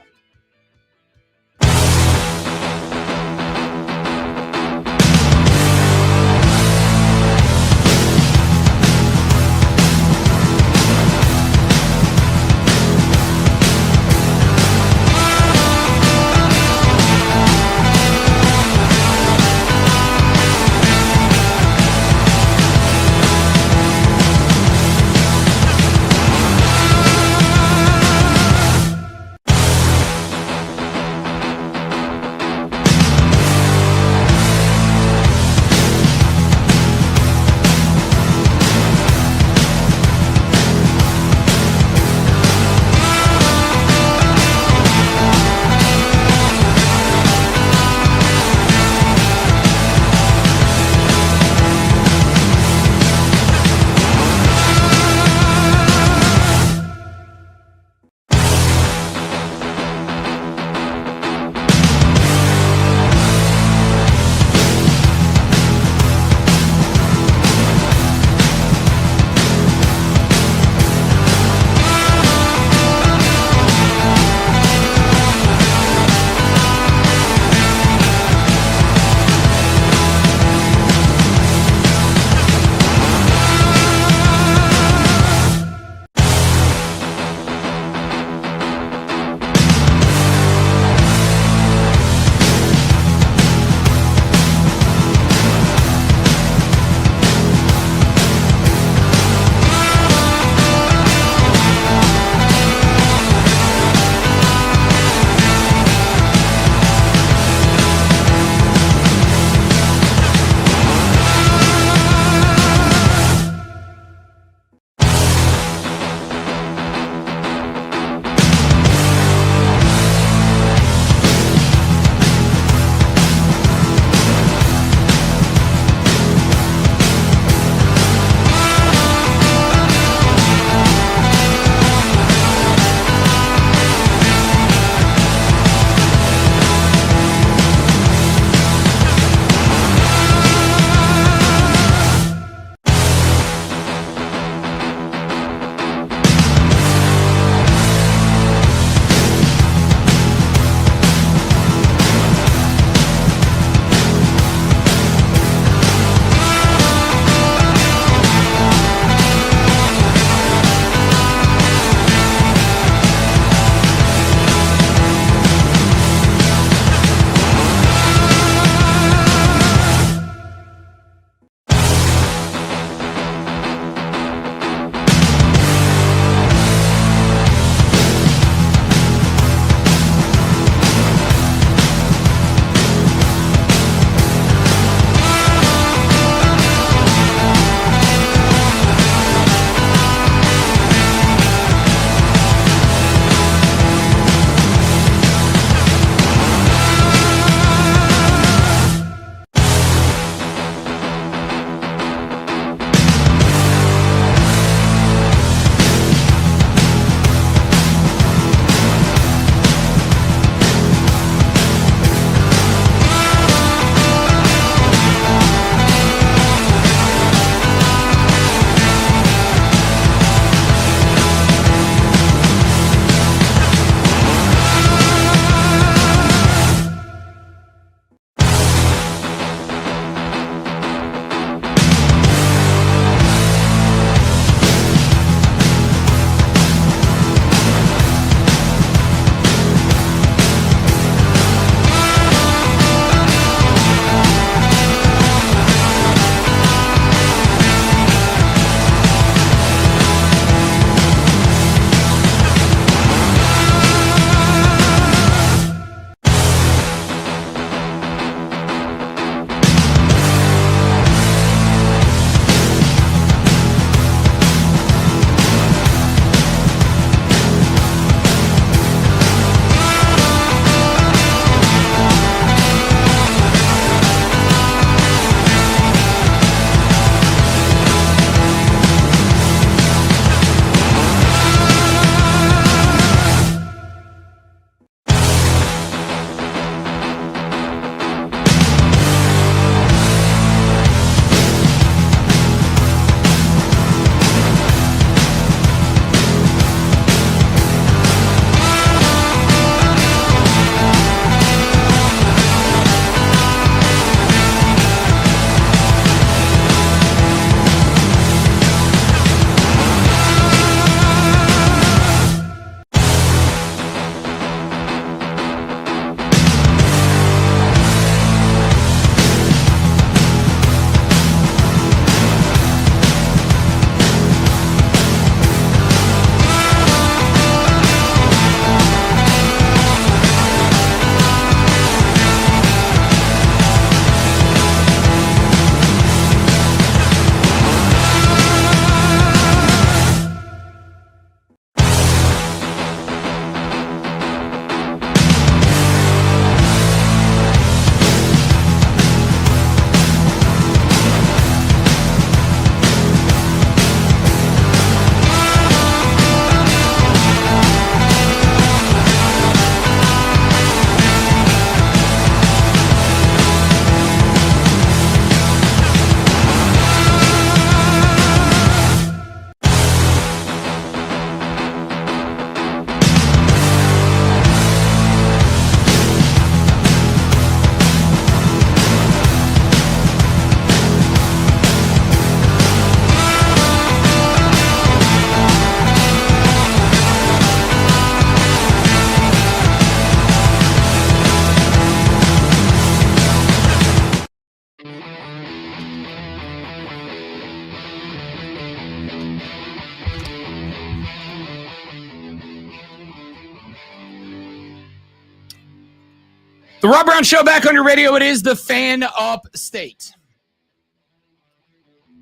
The Rob Brown Show back on your radio. It is the Fan Up State.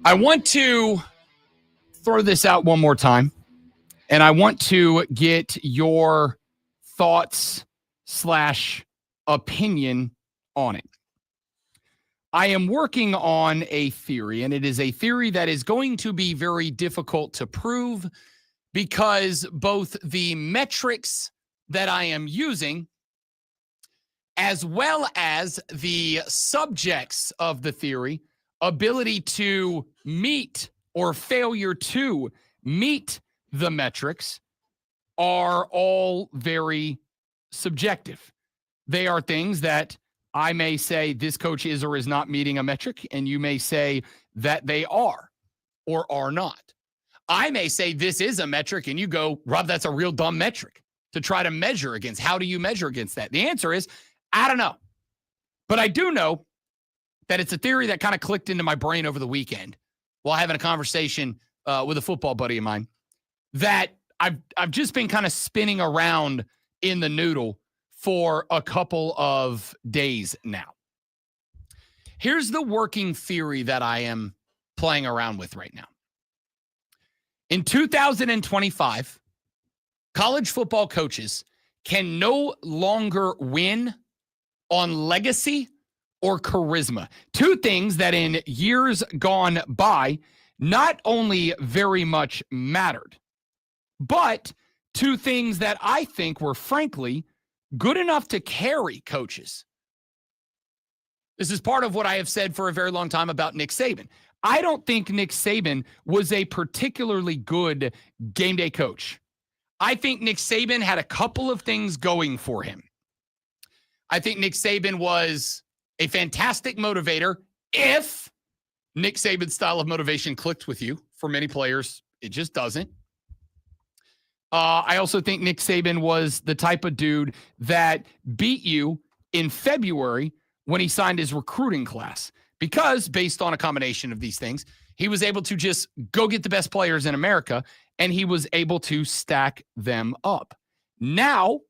I want to throw this out one more time, and I want to get your thoughts / opinion on it. I am working on a theory, and it is a theory that is going to be very difficult to prove because both the metrics that I am using as well as the subjects of the theory, ability to meet or failure to meet the metrics, are all very subjective. They are things that I may say this coach is or is not meeting a metric, and you may say that they are or are not. I may say this is a metric, and you go, Rob, that's a real dumb metric to try to measure against. How do you measure against that? The answer is, I don't know. But I do know that it's a theory that kind of clicked into my brain over the weekend while having a conversation with a football buddy of mine that I've just been kind of spinning around in the noodle for a couple of days now. Here's the working theory that I am playing around with right now. In 2025, college football coaches can no longer win on legacy or charisma. Two things that in years gone by not only very much mattered, but two things that I think were frankly good enough to carry coaches. This is part of what I have said for a very long time about Nick Saban. I don't think Nick Saban was a particularly good game day coach. I think Nick Saban had a couple of things going for him. I think Nick Saban was a fantastic motivator if Nick Saban's style of motivation clicked with you. For many players, it just doesn't. I also think Nick Saban was the type of dude that beat you in February when he signed his recruiting class, because based on a combination of these things, he was able to just go get the best players in America, and he was able to stack them up. Now,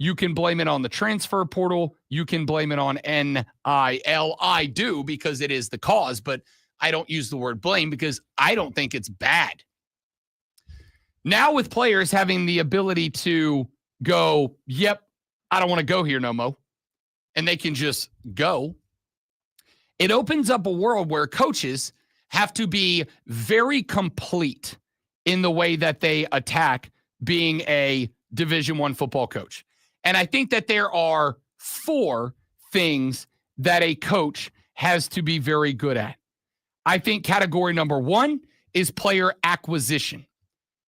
you can blame it on the transfer portal. You can blame it on NIL. I do, because it is the cause, but I don't use the word blame because I don't think it's bad. Now with players having the ability to go, yep, I don't want to go here no more, and they can just go, it opens up a world where coaches have to be very complete in the way that they attack being a Division I football coach. And I think that there are 4 things that a coach has to be very good at. I think category number 1 is player acquisition.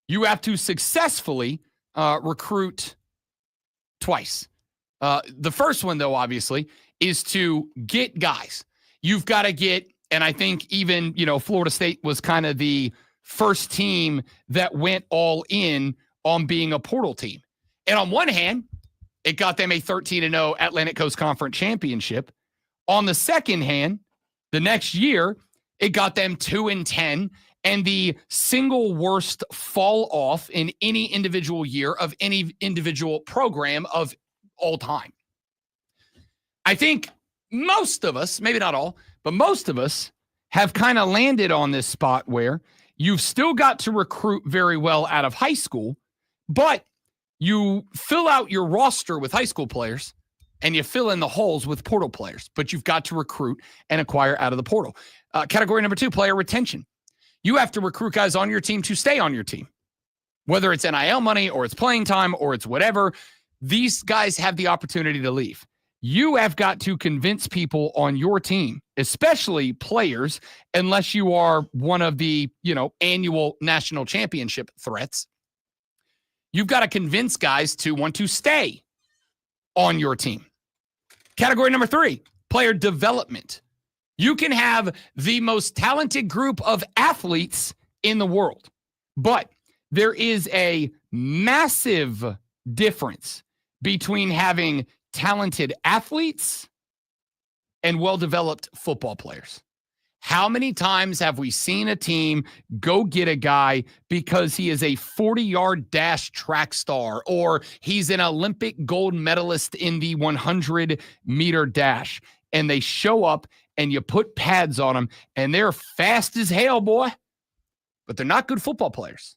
You have to successfully recruit twice. The first one, though, obviously, is to get guys. You've got to get, and I think even, Florida State was kind of the first team that went all in on being a portal team. And on one hand, it got them a 13-0 Atlantic Coast Conference championship. On the second hand, the next year, it got them 2-10 and the single worst fall off in any individual year of any individual program of all time. I think most of us, maybe not all, but most of us have kind of landed on this spot where you've still got to recruit very well out of high school, but you fill out your roster with high school players and you fill in the holes with portal players, but you've got to recruit and acquire out of the portal. Category number 2, player retention. You have to recruit guys on your team to stay on your team, whether it's NIL money or it's playing time or it's whatever. These guys have the opportunity to leave. You have got to convince people on your team, especially players, unless you are one of the, annual national championship threats. You've got to convince guys to want to stay on your team. Category number 3, player development. You can have the most talented group of athletes in the world, but there is a massive difference between having talented athletes and well-developed football players. How many times have we seen a team go get a guy because he is a 40-yard dash track star or he's an Olympic gold medalist in the 100-meter dash, and they show up and you put pads on them and they're fast as hell, boy, but they're not good football players.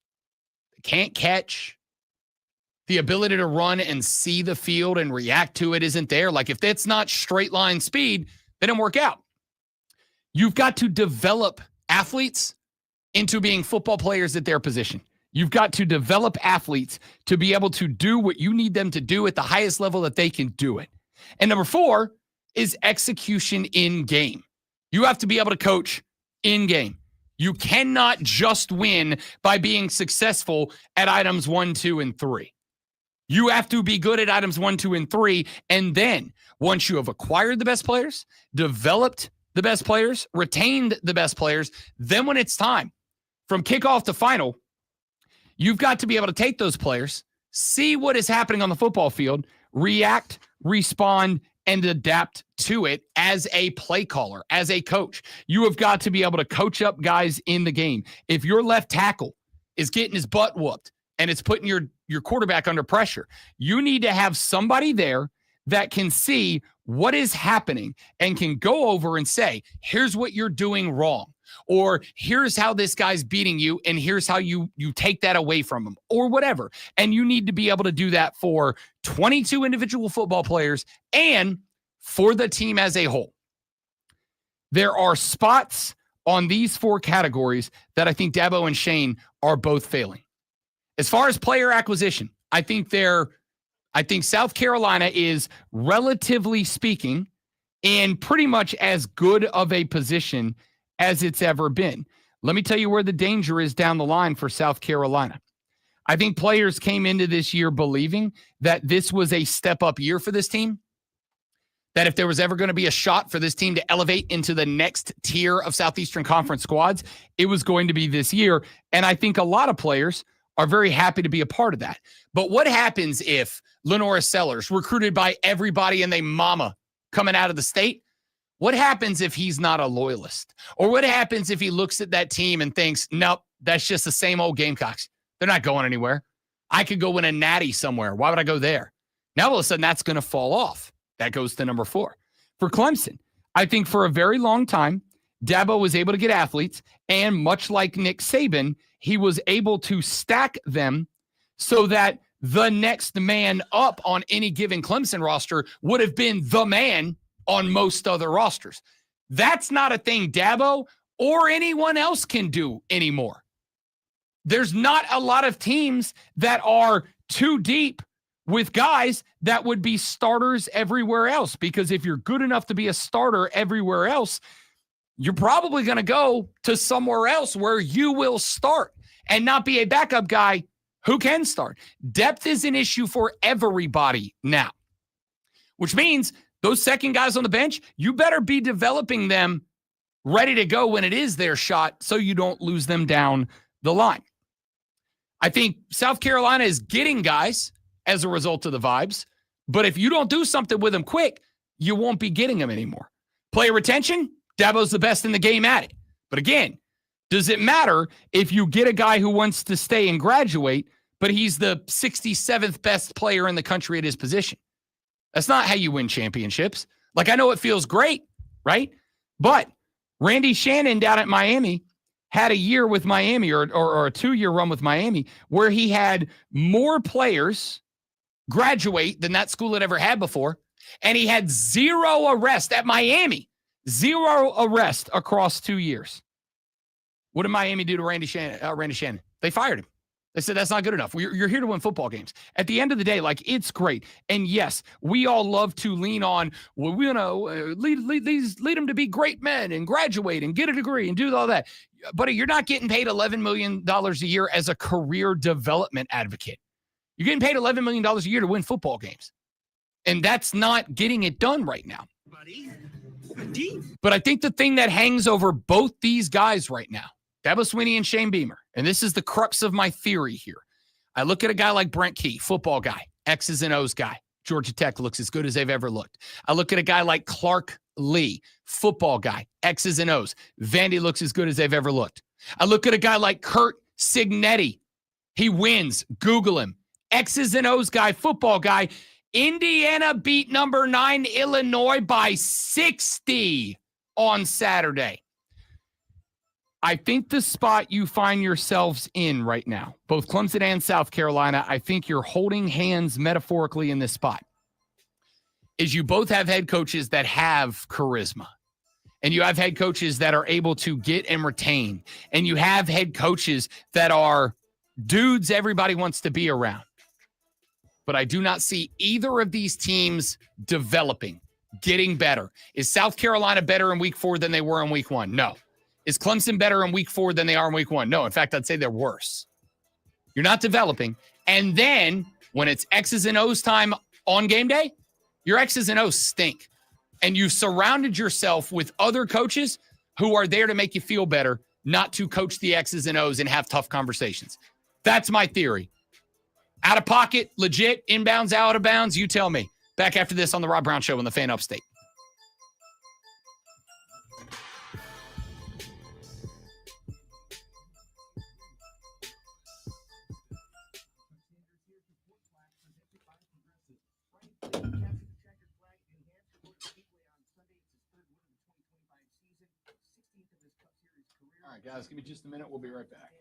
They can't catch. The ability to run and see the field and react to it isn't there. Like if that's not straight line speed, they don't work out. You've got to develop athletes into being football players at their position. You've got to develop athletes to be able to do what you need them to do at the highest level that they can do it. And number 4 is execution in game. You have to be able to coach in game. You cannot just win by being successful at items 1, 2, and 3. You have to be good at items 1, 2, and 3. And then once you have acquired the best players, developed the best players, retained the best players, then when it's time from kickoff to final, you've got to be able to take those players, see what is happening on the football field, react, respond, and adapt to it as a play caller, as a coach. You have got to be able to coach up guys in the game. If your left tackle is getting his butt whooped and it's putting your quarterback under pressure, you need to have somebody there that can see what is happening and can go over and say, here's what you're doing wrong, or here's how this guy's beating you, and here's how you take that away from him, or whatever. And you need to be able to do that for 22 individual football players and for the team as a whole. There are spots on these 4 categories that I think Dabo and Shane are both failing. As far as player acquisition, I think South Carolina is, relatively speaking, in pretty much as good of a position as it's ever been. Let me tell you where the danger is down the line for South Carolina. I think players came into this year believing that this was a step-up year for this team, that if there was ever going to be a shot for this team to elevate into the next tier of Southeastern Conference squads, it was going to be this year. And I think a lot of players are very happy to be a part of that. But what happens if Lenora Sellers, recruited by everybody and they mama coming out of the state, what happens if he's not a loyalist? Or what happens if he looks at that team and thinks, nope, that's just the same old Gamecocks. They're not going anywhere. I could go win a natty somewhere. Why would I go there? Now, all of a sudden, that's going to fall off. That goes to number 4. For Clemson, I think for a very long time, Dabo was able to get athletes, and much like Nick Saban, he was able to stack them so that the next man up on any given Clemson roster would have been the man on most other rosters. That's not a thing Dabo or anyone else can do anymore. There's not a lot of teams that are too deep with guys that would be starters everywhere else, because if you're good enough to be a starter everywhere else, you're probably going to go to somewhere else where you will start and not be a backup guy who can start. Depth is an issue for everybody now, which means those second guys on the bench, you better be developing them ready to go when it is their shot so you don't lose them down the line. I think South Carolina is getting guys as a result of the vibes, but if you don't do something with them quick, you won't be getting them anymore. Player retention, Dabo's the best in the game at it. But again, does it matter if you get a guy who wants to stay and graduate, but he's the 67th best player in the country at his position? That's not how you win championships. Like, I know it feels great, right? But Randy Shannon down at Miami had a year with Miami or a 2-year run with Miami where he had more players graduate than that school had ever had before. And he had 0 arrest at Miami. 0 arrest across 2 years. What did Miami do to Randy Shannon? They fired him. They said, that's not good enough. You're here to win football games. At the end of the day, like, it's great. And yes, we all love to lean on, well, we're going to lead them to be great men and graduate and get a degree and do all that. But you're not getting paid $11 million a year as a career development advocate. You're getting paid $11 million a year to win football games. And that's not getting it done right now. But I think the thing that hangs over both these guys right now, Dabo Swinney and Shane Beamer, and this is the crux of my theory here. I look at a guy like Brent Key, football guy, X's and O's guy, Georgia Tech looks as good as they've ever looked. I look at a guy like Clark Lee, football guy, X's and O's. Vandy looks as good as they've ever looked. I look at a guy like Kurt Signetti. He wins. Google him. X's and O's guy, football guy. Indiana beat number 9 Illinois by 60 on Saturday. I think the spot you find yourselves in right now, both Clemson and South Carolina, I think you're holding hands metaphorically in this spot, is you both have head coaches that have charisma. And you have head coaches that are able to get and retain. And you have head coaches that are dudes everybody wants to be around. But I do not see either of these teams developing, getting better. Is South Carolina better in week 4 than they were in week 1? No. Is Clemson better in week 4 than they are in week 1? No. In fact, I'd say they're worse. You're not developing. And then when it's X's and O's time on game day, your X's and O's stink. And you've surrounded yourself with other coaches who are there to make you feel better, not to coach the X's and O's and have tough conversations. That's my theory. Out of pocket, legit, inbounds, out of bounds, you tell me. Back after this on the Rob Brown Show on the Fan Upstate. All right, guys, give me just a minute. We'll be right back.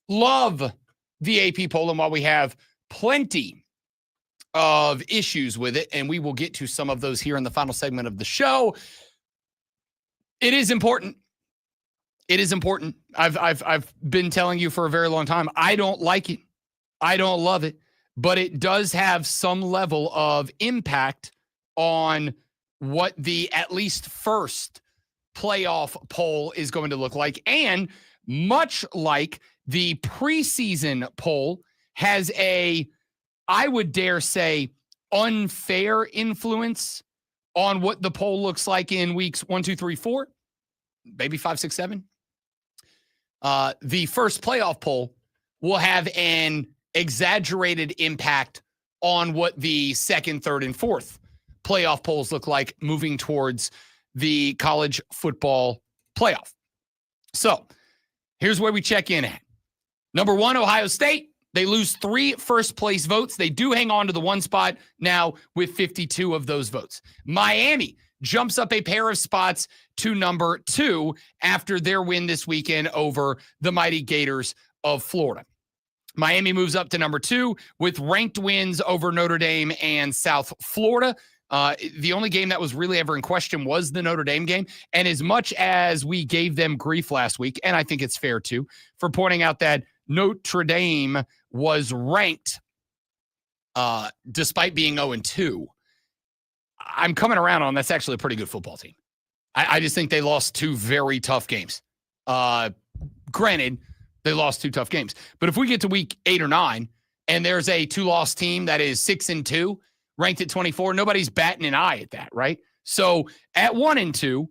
Love the AP poll, and while we have plenty of issues with it, and we will get to some of those here in the final segment of the show, it is important. It is important. I've been telling you for a very long time, I don't like it. I don't love it, but it does have some level of impact on what the at least first playoff poll is going to look like. And much like the preseason poll has a, I would dare say, unfair influence on what the poll looks like in weeks 1, 2, 3, 4, maybe 5, 6, 7. The first playoff poll will have an exaggerated impact on what the second, third, and fourth playoff polls look like moving towards the college football playoff. So here's where we check in at. Number 1, Ohio State. They lose 3 first-place votes. They do hang on to the 1 spot now with 52 of those votes. Miami jumps up a pair of spots to number 2 after their win this weekend over the mighty Gators of Florida. Miami moves up to number 2 with ranked wins over Notre Dame and South Florida. The only game that was really ever in question was the Notre Dame game. And as much as we gave them grief last week, and I think it's fair too, for pointing out that Notre Dame was ranked despite being 0-2, I'm coming around on that's actually a pretty good football team. I just think they lost 2 very tough games. Granted, they lost 2 tough games. But if we get to week 8 or 9 and there's a 2-loss team that is 6-2, ranked at 24, nobody's batting an eye at that, right? So at 1-2,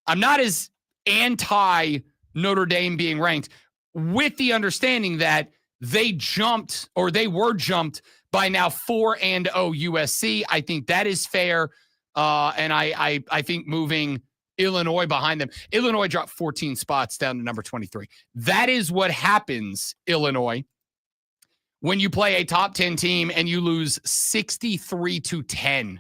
I'm not as anti Notre Dame being ranked, with the understanding that they were jumped by now 4-0 USC. I think that is fair. And I think moving Illinois behind them. Illinois dropped 14 spots down to number 23. That is what happens, Illinois, when you play a top 10 team and you lose 63-10.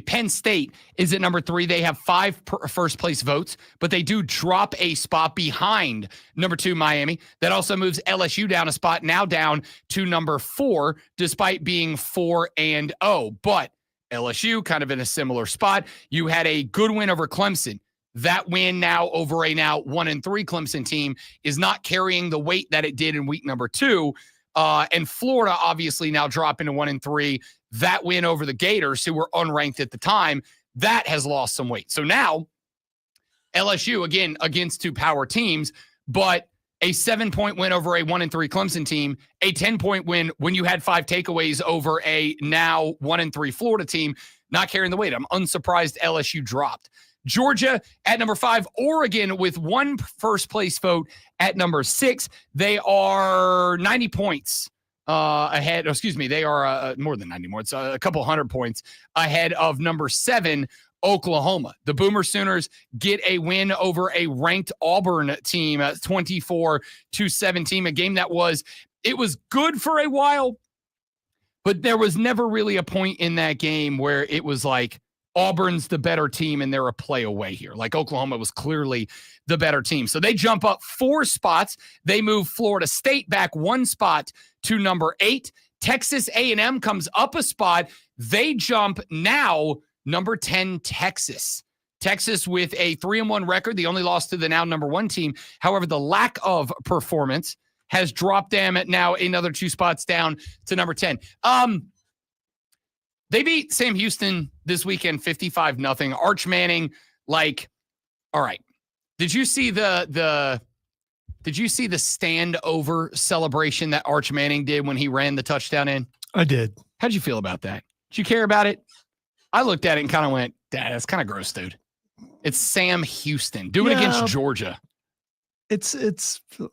Penn State is at number 3. They have 5 first place votes, but they do drop a spot behind number 2, Miami. That also moves LSU down a spot, now down to number 4, despite being 4-0. But LSU kind of in a similar spot. You had a good win over Clemson. That win now over a now 1-3 Clemson team is not carrying the weight that it did in week number 2. And Florida obviously now dropping to 1-3. That win over the Gators, who were unranked at the time, that has lost some weight. So now LSU, again, against 2 power teams, but a 7-point win over a 1-3 Clemson team, a 10-point win when you had 5 takeaways over a now 1-3 Florida team, not carrying the weight. I'm unsurprised LSU dropped. Georgia at number 5, Oregon with 1 first place vote at number 6. They are 90 points ahead. They are more than 90 more. It's a couple 100 points ahead of number 7, Oklahoma. The Boomer Sooners get a win over a ranked Auburn team, 24-17, a game that was good for a while, but there was never really a point in that game where it was like Auburn's the better team and they're a play away here. Like Oklahoma was clearly the better team. So they jump up 4 spots. They move Florida State back 1 spot to number 8. Texas A&M comes up a spot. They jump now number 10, Texas. Texas with a 3-1 record, the only loss to the now number 1 team. However, the lack of performance has dropped them at now another 2 spots down to number 10. They beat Sam Houston this weekend 55-0. Arch Manning, all right. Did you see the stand over celebration that Arch Manning did when he ran the touchdown in? I did. How'd you feel about that? Did you care about it? I looked at it and kind of went, "Dad, that's kind of gross, dude." It's Sam Houston. Do it against Georgia. It's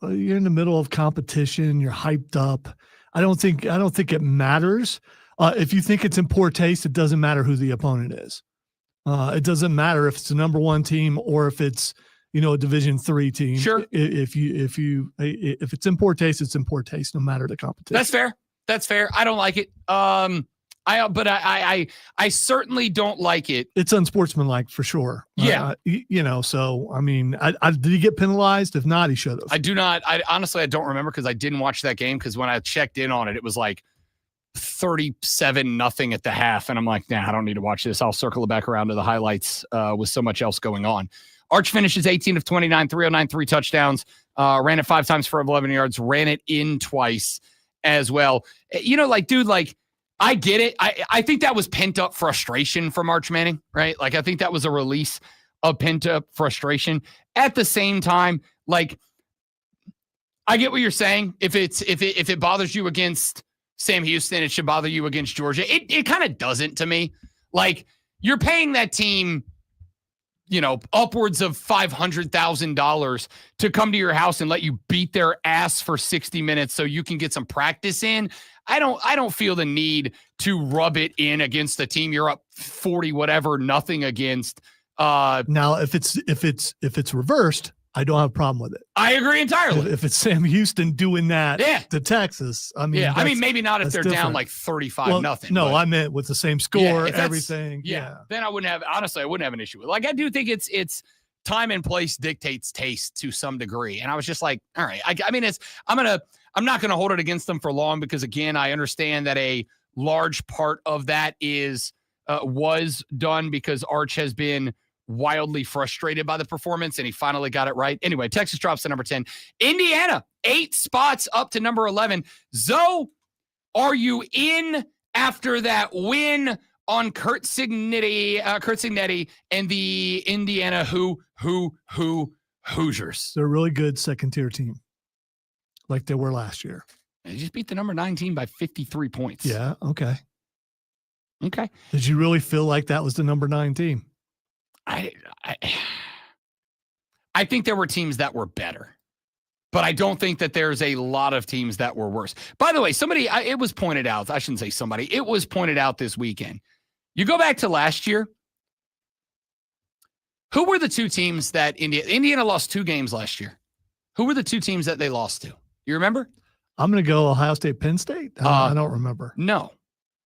you're in the middle of competition. You're hyped up. I don't think it matters. If you think it's in poor taste, it doesn't matter who the opponent is. It doesn't matter if it's the number 1 team or if it's, a Division III team. Sure. If it's in poor taste, it's in poor taste, no matter the competition. That's fair. I don't like it. I certainly don't like it. It's unsportsmanlike for sure. Yeah. So, I mean, did he get penalized? If not, he should have. I do not. Honestly, I don't remember because I didn't watch that game because when I checked in on it, it was like 37-0 at the half. And I'm like, nah, I don't need to watch this. I'll circle it back around to the highlights with so much else going on. Arch finishes 18 of 29, 309, 3 touchdowns, ran it 5 times for 11 yards, ran it in twice as well. Dude, I get it. I think that was pent-up frustration from Arch Manning, right? Like, I think that was a release of pent-up frustration. At the same time, I get what you're saying. If it bothers you against Sam Houston, it should bother you against Georgia. It kind of doesn't to me. Like, you're paying that team, upwards of $500,000 to come to your house and let you beat their ass for 60 minutes so you can get some practice in. I don't feel the need to rub it in against the team you're up 40 whatever nothing against. Now, if it's reversed, I don't have a problem with it. I agree entirely. If it's Sam Houston doing that to Texas, I mean, maybe not if they're different. down like 35-0. No, I meant with the same score, everything. Then I wouldn't have an issue with it. I do think it's time and place dictates taste to some degree. And I was just like, all right, I'm not going to hold it against them for long because, again, I understand that a large part of that was done because Arch has been wildly frustrated by the performance, and he finally got it right. Anyway, Texas drops to number 10. Indiana, 8 spots up to number 11. Zoe, are you in after that win on Curt Cignetti and the Indiana Hoosiers? They're a really good second-tier team, like they were last year. They just beat the number 9 team by 53 points. Yeah, okay. Okay. Did you really feel like that was the number 9 team? I think there were teams that were better, but I don't think that there's a lot of teams that were worse. By the way, it was pointed out, I shouldn't say somebody, it was pointed out this weekend. You go back to last year, who were the 2 teams that Indiana lost 2 games last year? Who were the 2 teams that they lost to? You remember? I'm going to go Ohio State, Penn State. I don't remember. No.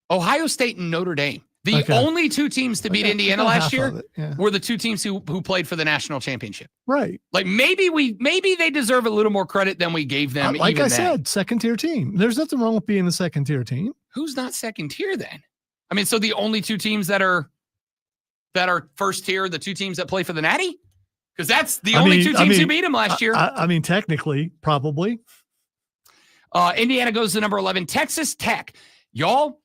Ohio State and Notre Dame. The only 2 teams to beat Indiana last year were the 2 teams who played for the national championship. Right. Like maybe they deserve a little more credit than we gave them. Like I said, second tier team. There's nothing wrong with being a second tier team. Who's not second tier then? I mean, so the only 2 teams that are first tier, the 2 teams that play for the Natty? Because that's the only 2 teams who beat them last year. I mean, technically, probably. Indiana goes to number 11. Texas Tech. Y'all,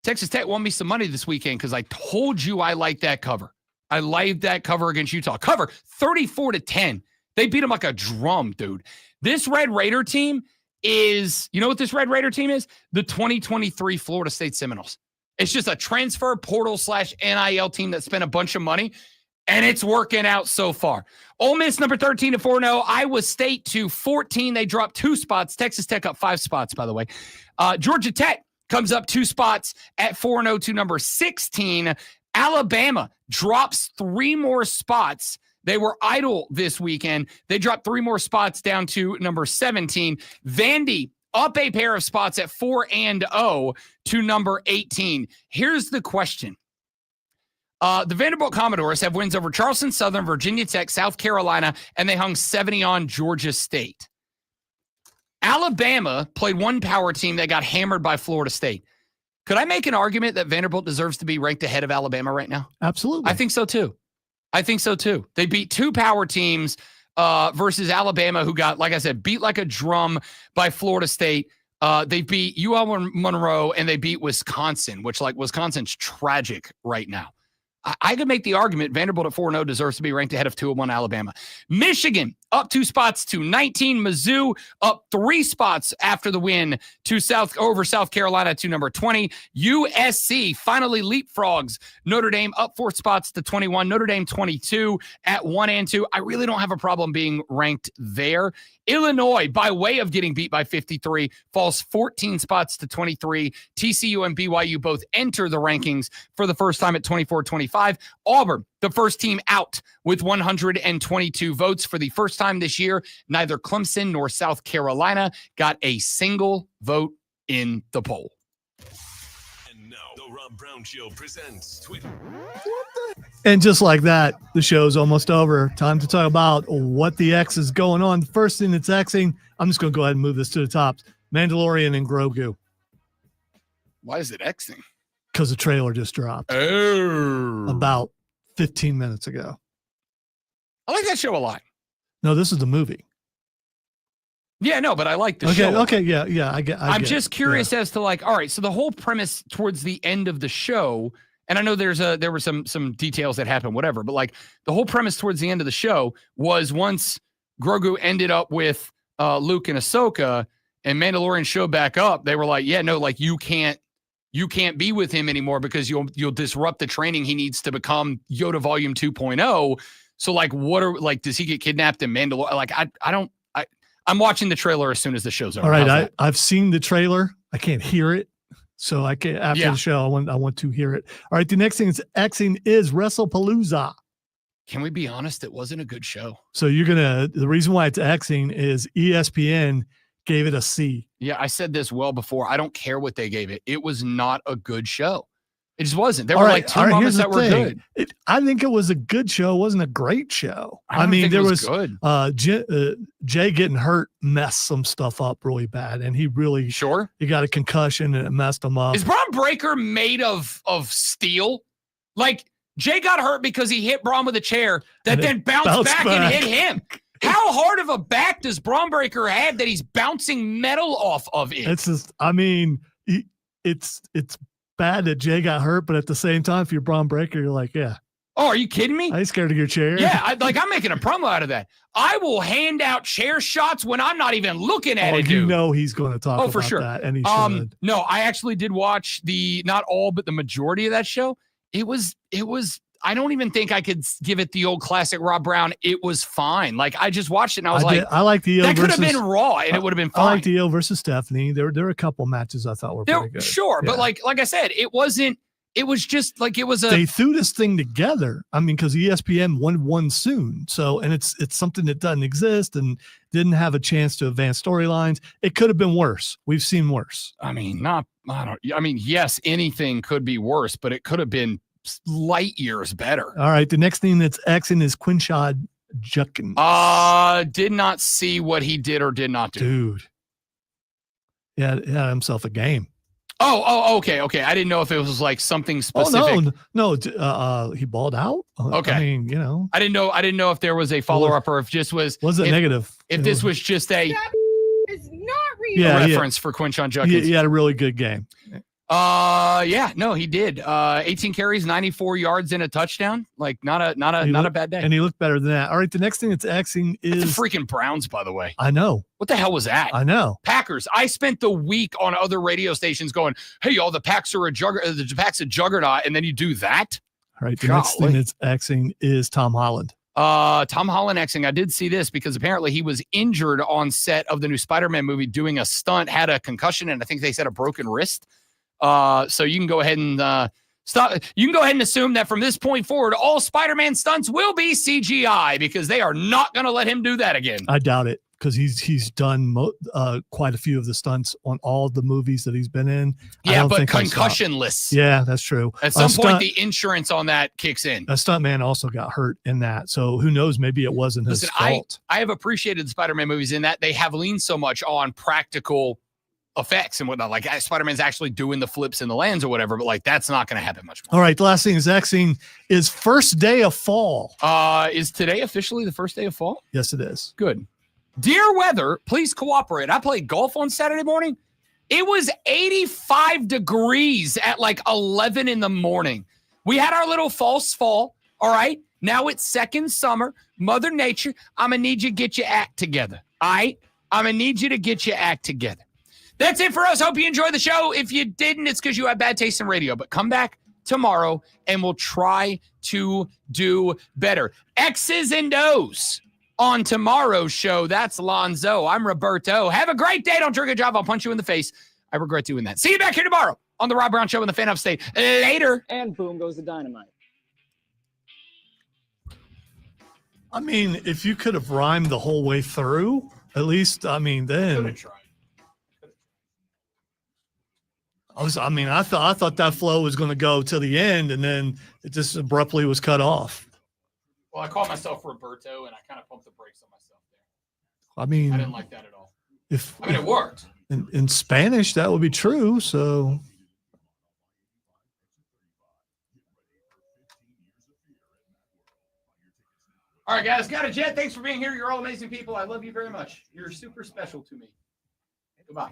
Texas Tech won me some money this weekend because I told you I like that cover. I liked that cover against Utah. Cover 34-10. They beat them like a drum, dude. This Red Raider team is, you know what this Red Raider team is? The 2023 Florida State Seminoles. It's just a transfer portal / NIL team that spent a bunch of money, and it's working out so far. Ole Miss, number 13 to 4-0. Iowa State to 14. They dropped 2 spots. Texas Tech up 5 spots, by the way. Georgia Tech comes up 2 spots at 4-0 to number 16. Alabama drops 3 more spots. They were idle this weekend. They dropped 3 more spots down to number 17. Vandy up a pair of spots at 4-0 to number 18. Here's the question. The Vanderbilt Commodores have wins over Charleston Southern, Virginia Tech, South Carolina, and they hung 70 on Georgia State. Alabama played one power team that got hammered by Florida State. Could I make an argument that Vanderbilt deserves to be ranked ahead of Alabama right now? Absolutely. I think so too. They beat 2 power teams versus Alabama, who got, like I said, beat like a drum by Florida State. They beat UL Monroe and they beat Wisconsin, which Wisconsin's tragic right now. I could make the argument Vanderbilt at 4-0 deserves to be ranked ahead of 2-1 Alabama. Michigan up 2 spots to 19. Mizzou up 3 spots after the win to over South Carolina to number 20. USC finally leapfrogs Notre Dame up 4 spots to 21. Notre Dame 22 at 1-2. I really don't have a problem being ranked there. Illinois, by way of getting beat by 53, falls 14 spots to 23. TCU and BYU both enter the rankings for the first time at 24-25. Auburn, the first team out with 122 votes for the first time this year. Neither Clemson nor South Carolina got a single vote in the poll. And now, the Rob Brown Show presents Twitter. And just like that, the show's almost over. Time to talk about what the X is going on. The first thing that's Xing, I'm just going to go ahead and move this to the top. Mandalorian and Grogu. Why is it Xing? Because the trailer just dropped. Oh. About 15 minutes ago. I like that show a lot. No, this is the movie. Yeah, no, but I like the Okay, show. okay, yeah, I'm just curious as to like, all right, so the whole premise towards the end of the show, and I know there were some details that happened, whatever, but like the whole premise towards the end of the show was once Grogu ended up with Luke and Ahsoka, and Mandalorian showed back up, they were like, yeah, no, like you can't be with him anymore because you'll disrupt the training he needs to become Yoda Volume 2.0. So like, does he get kidnapped in Mandalorian? Like, I'm watching the trailer as soon as the show's over. All right, I've seen the trailer. I can't hear it, so I can after the show. I want to hear it. All right, the next thing is Xing is WrestlePalooza. Can we be honest? It wasn't a good show. So the reason why it's Xing is ESPN gave it a C. Yeah, I said this well before. I don't care what they gave it. It was not a good show. It just wasn't. There were like two moments that were good. I think it was a good show. It wasn't a great show. I mean, there was good. Jay getting hurt messed some stuff up really bad, and he got a concussion and it messed him up. Is Braun Breaker made of steel? Like Jay got hurt because he hit Braun with a chair that then bounced back and hit him. How hard of a back does Braun Breaker have that he's bouncing metal off of it? It's just, I mean, it's bad that Jay got hurt, but at the same time, if you're Braun Breaker, you're like, yeah. Oh, are you kidding me? I ain't scared of your chair. Yeah, I'm making a promo out of that. I will hand out chair shots when I'm not even looking at it, dude. You know he's going to talk about for sure. that, and he should. No, I actually did watch not all, but the majority of that show. It was. I don't even think I could give it the old classic Rob Brown. It was fine. Like I just watched it and I was I like the that could have been Raw and it would have been fine. I like Io versus Stephanie. There were a couple matches I thought were pretty good. Sure, yeah. But like I said, it wasn't. It was just like it was They threw this thing together. I mean, because ESPN won soon, so and it's something that doesn't exist and didn't have a chance to advance storylines. It could have been worse. We've seen worse. I mean, yes, anything could be worse, but it could have been light years better. All right, the next thing that's Xing is Quinshad Judkins. Did not see what he did or did not do. Dude. Yeah, he had himself a game. Oh, okay. I didn't know if it was like something specific. No, he balled out. Okay. I mean, you know. I didn't know if there was a follow-up or if just was it negative. If this was just a reference for Quinshad Judkins. He had a really good game. Yeah, no, he did. 18 carries, 94 yards and a touchdown. Like not a bad day. And he looked better than that. All right, the next thing that's Xing is the freaking Browns, by the way. I know. What the hell was that? I know. Packers. I spent the week on other radio stations going, "Hey, y'all, the Packs are the Packs a juggernaut," and then you do that. All right, the next thing that's Xing is Tom Holland. Tom Holland Xing. I did see this because apparently he was injured on set of the new Spider-Man movie doing a stunt, had a concussion, and I think they said a broken wrist. So you can go ahead and stop. You can go ahead and assume that from this point forward, all Spider-Man stunts will be CGI because they are not going to let him do that again. I doubt it because he's done quite a few of the stunts on all the movies that he's been in. Yeah, but concussionless. Yeah, that's true. At some point, the insurance on that kicks in. A stuntman also got hurt in that, so who knows? Maybe it wasn't his fault. I have appreciated the Spider-Man movies in that they have leaned so much on practical effects and whatnot. Like Spider-Man's actually doing the flips in the lands or whatever, but like that's not going to happen much more. All right, the last thing is Xing is first day of fall. Is today officially the first day of fall? Yes, it is. Good. Dear weather, please cooperate. I played golf on Saturday morning. It was 85 degrees at like 11 in the morning. We had our little false fall. All right. Now it's second summer. Mother Nature, I'm going to need you to get your act together. All right. I'm going to need you to get your act together. That's it for us. Hope you enjoyed the show. If you didn't, it's because you have bad taste in radio. But come back tomorrow and we'll try to do better. X's and O's on tomorrow's show. That's Lonzo. I'm Roberto. Have a great day. Don't drink a drive. I'll punch you in the face. I regret doing that. See you back here tomorrow on the Rob Brown Show in the Fan Upstate. Later. And boom goes the dynamite. I mean, if you could have rhymed the whole way through, at least, I mean, then. I thought that flow was going to go to the end, and then it just abruptly was cut off. Well, I called myself Roberto, and I kind of pumped the brakes on myself there. I mean, I didn't like that at all. If it worked. In Spanish, that would be true. So. All right, guys. Got a jet. Thanks for being here. You're all amazing people. I love you very much. You're super special to me. Goodbye.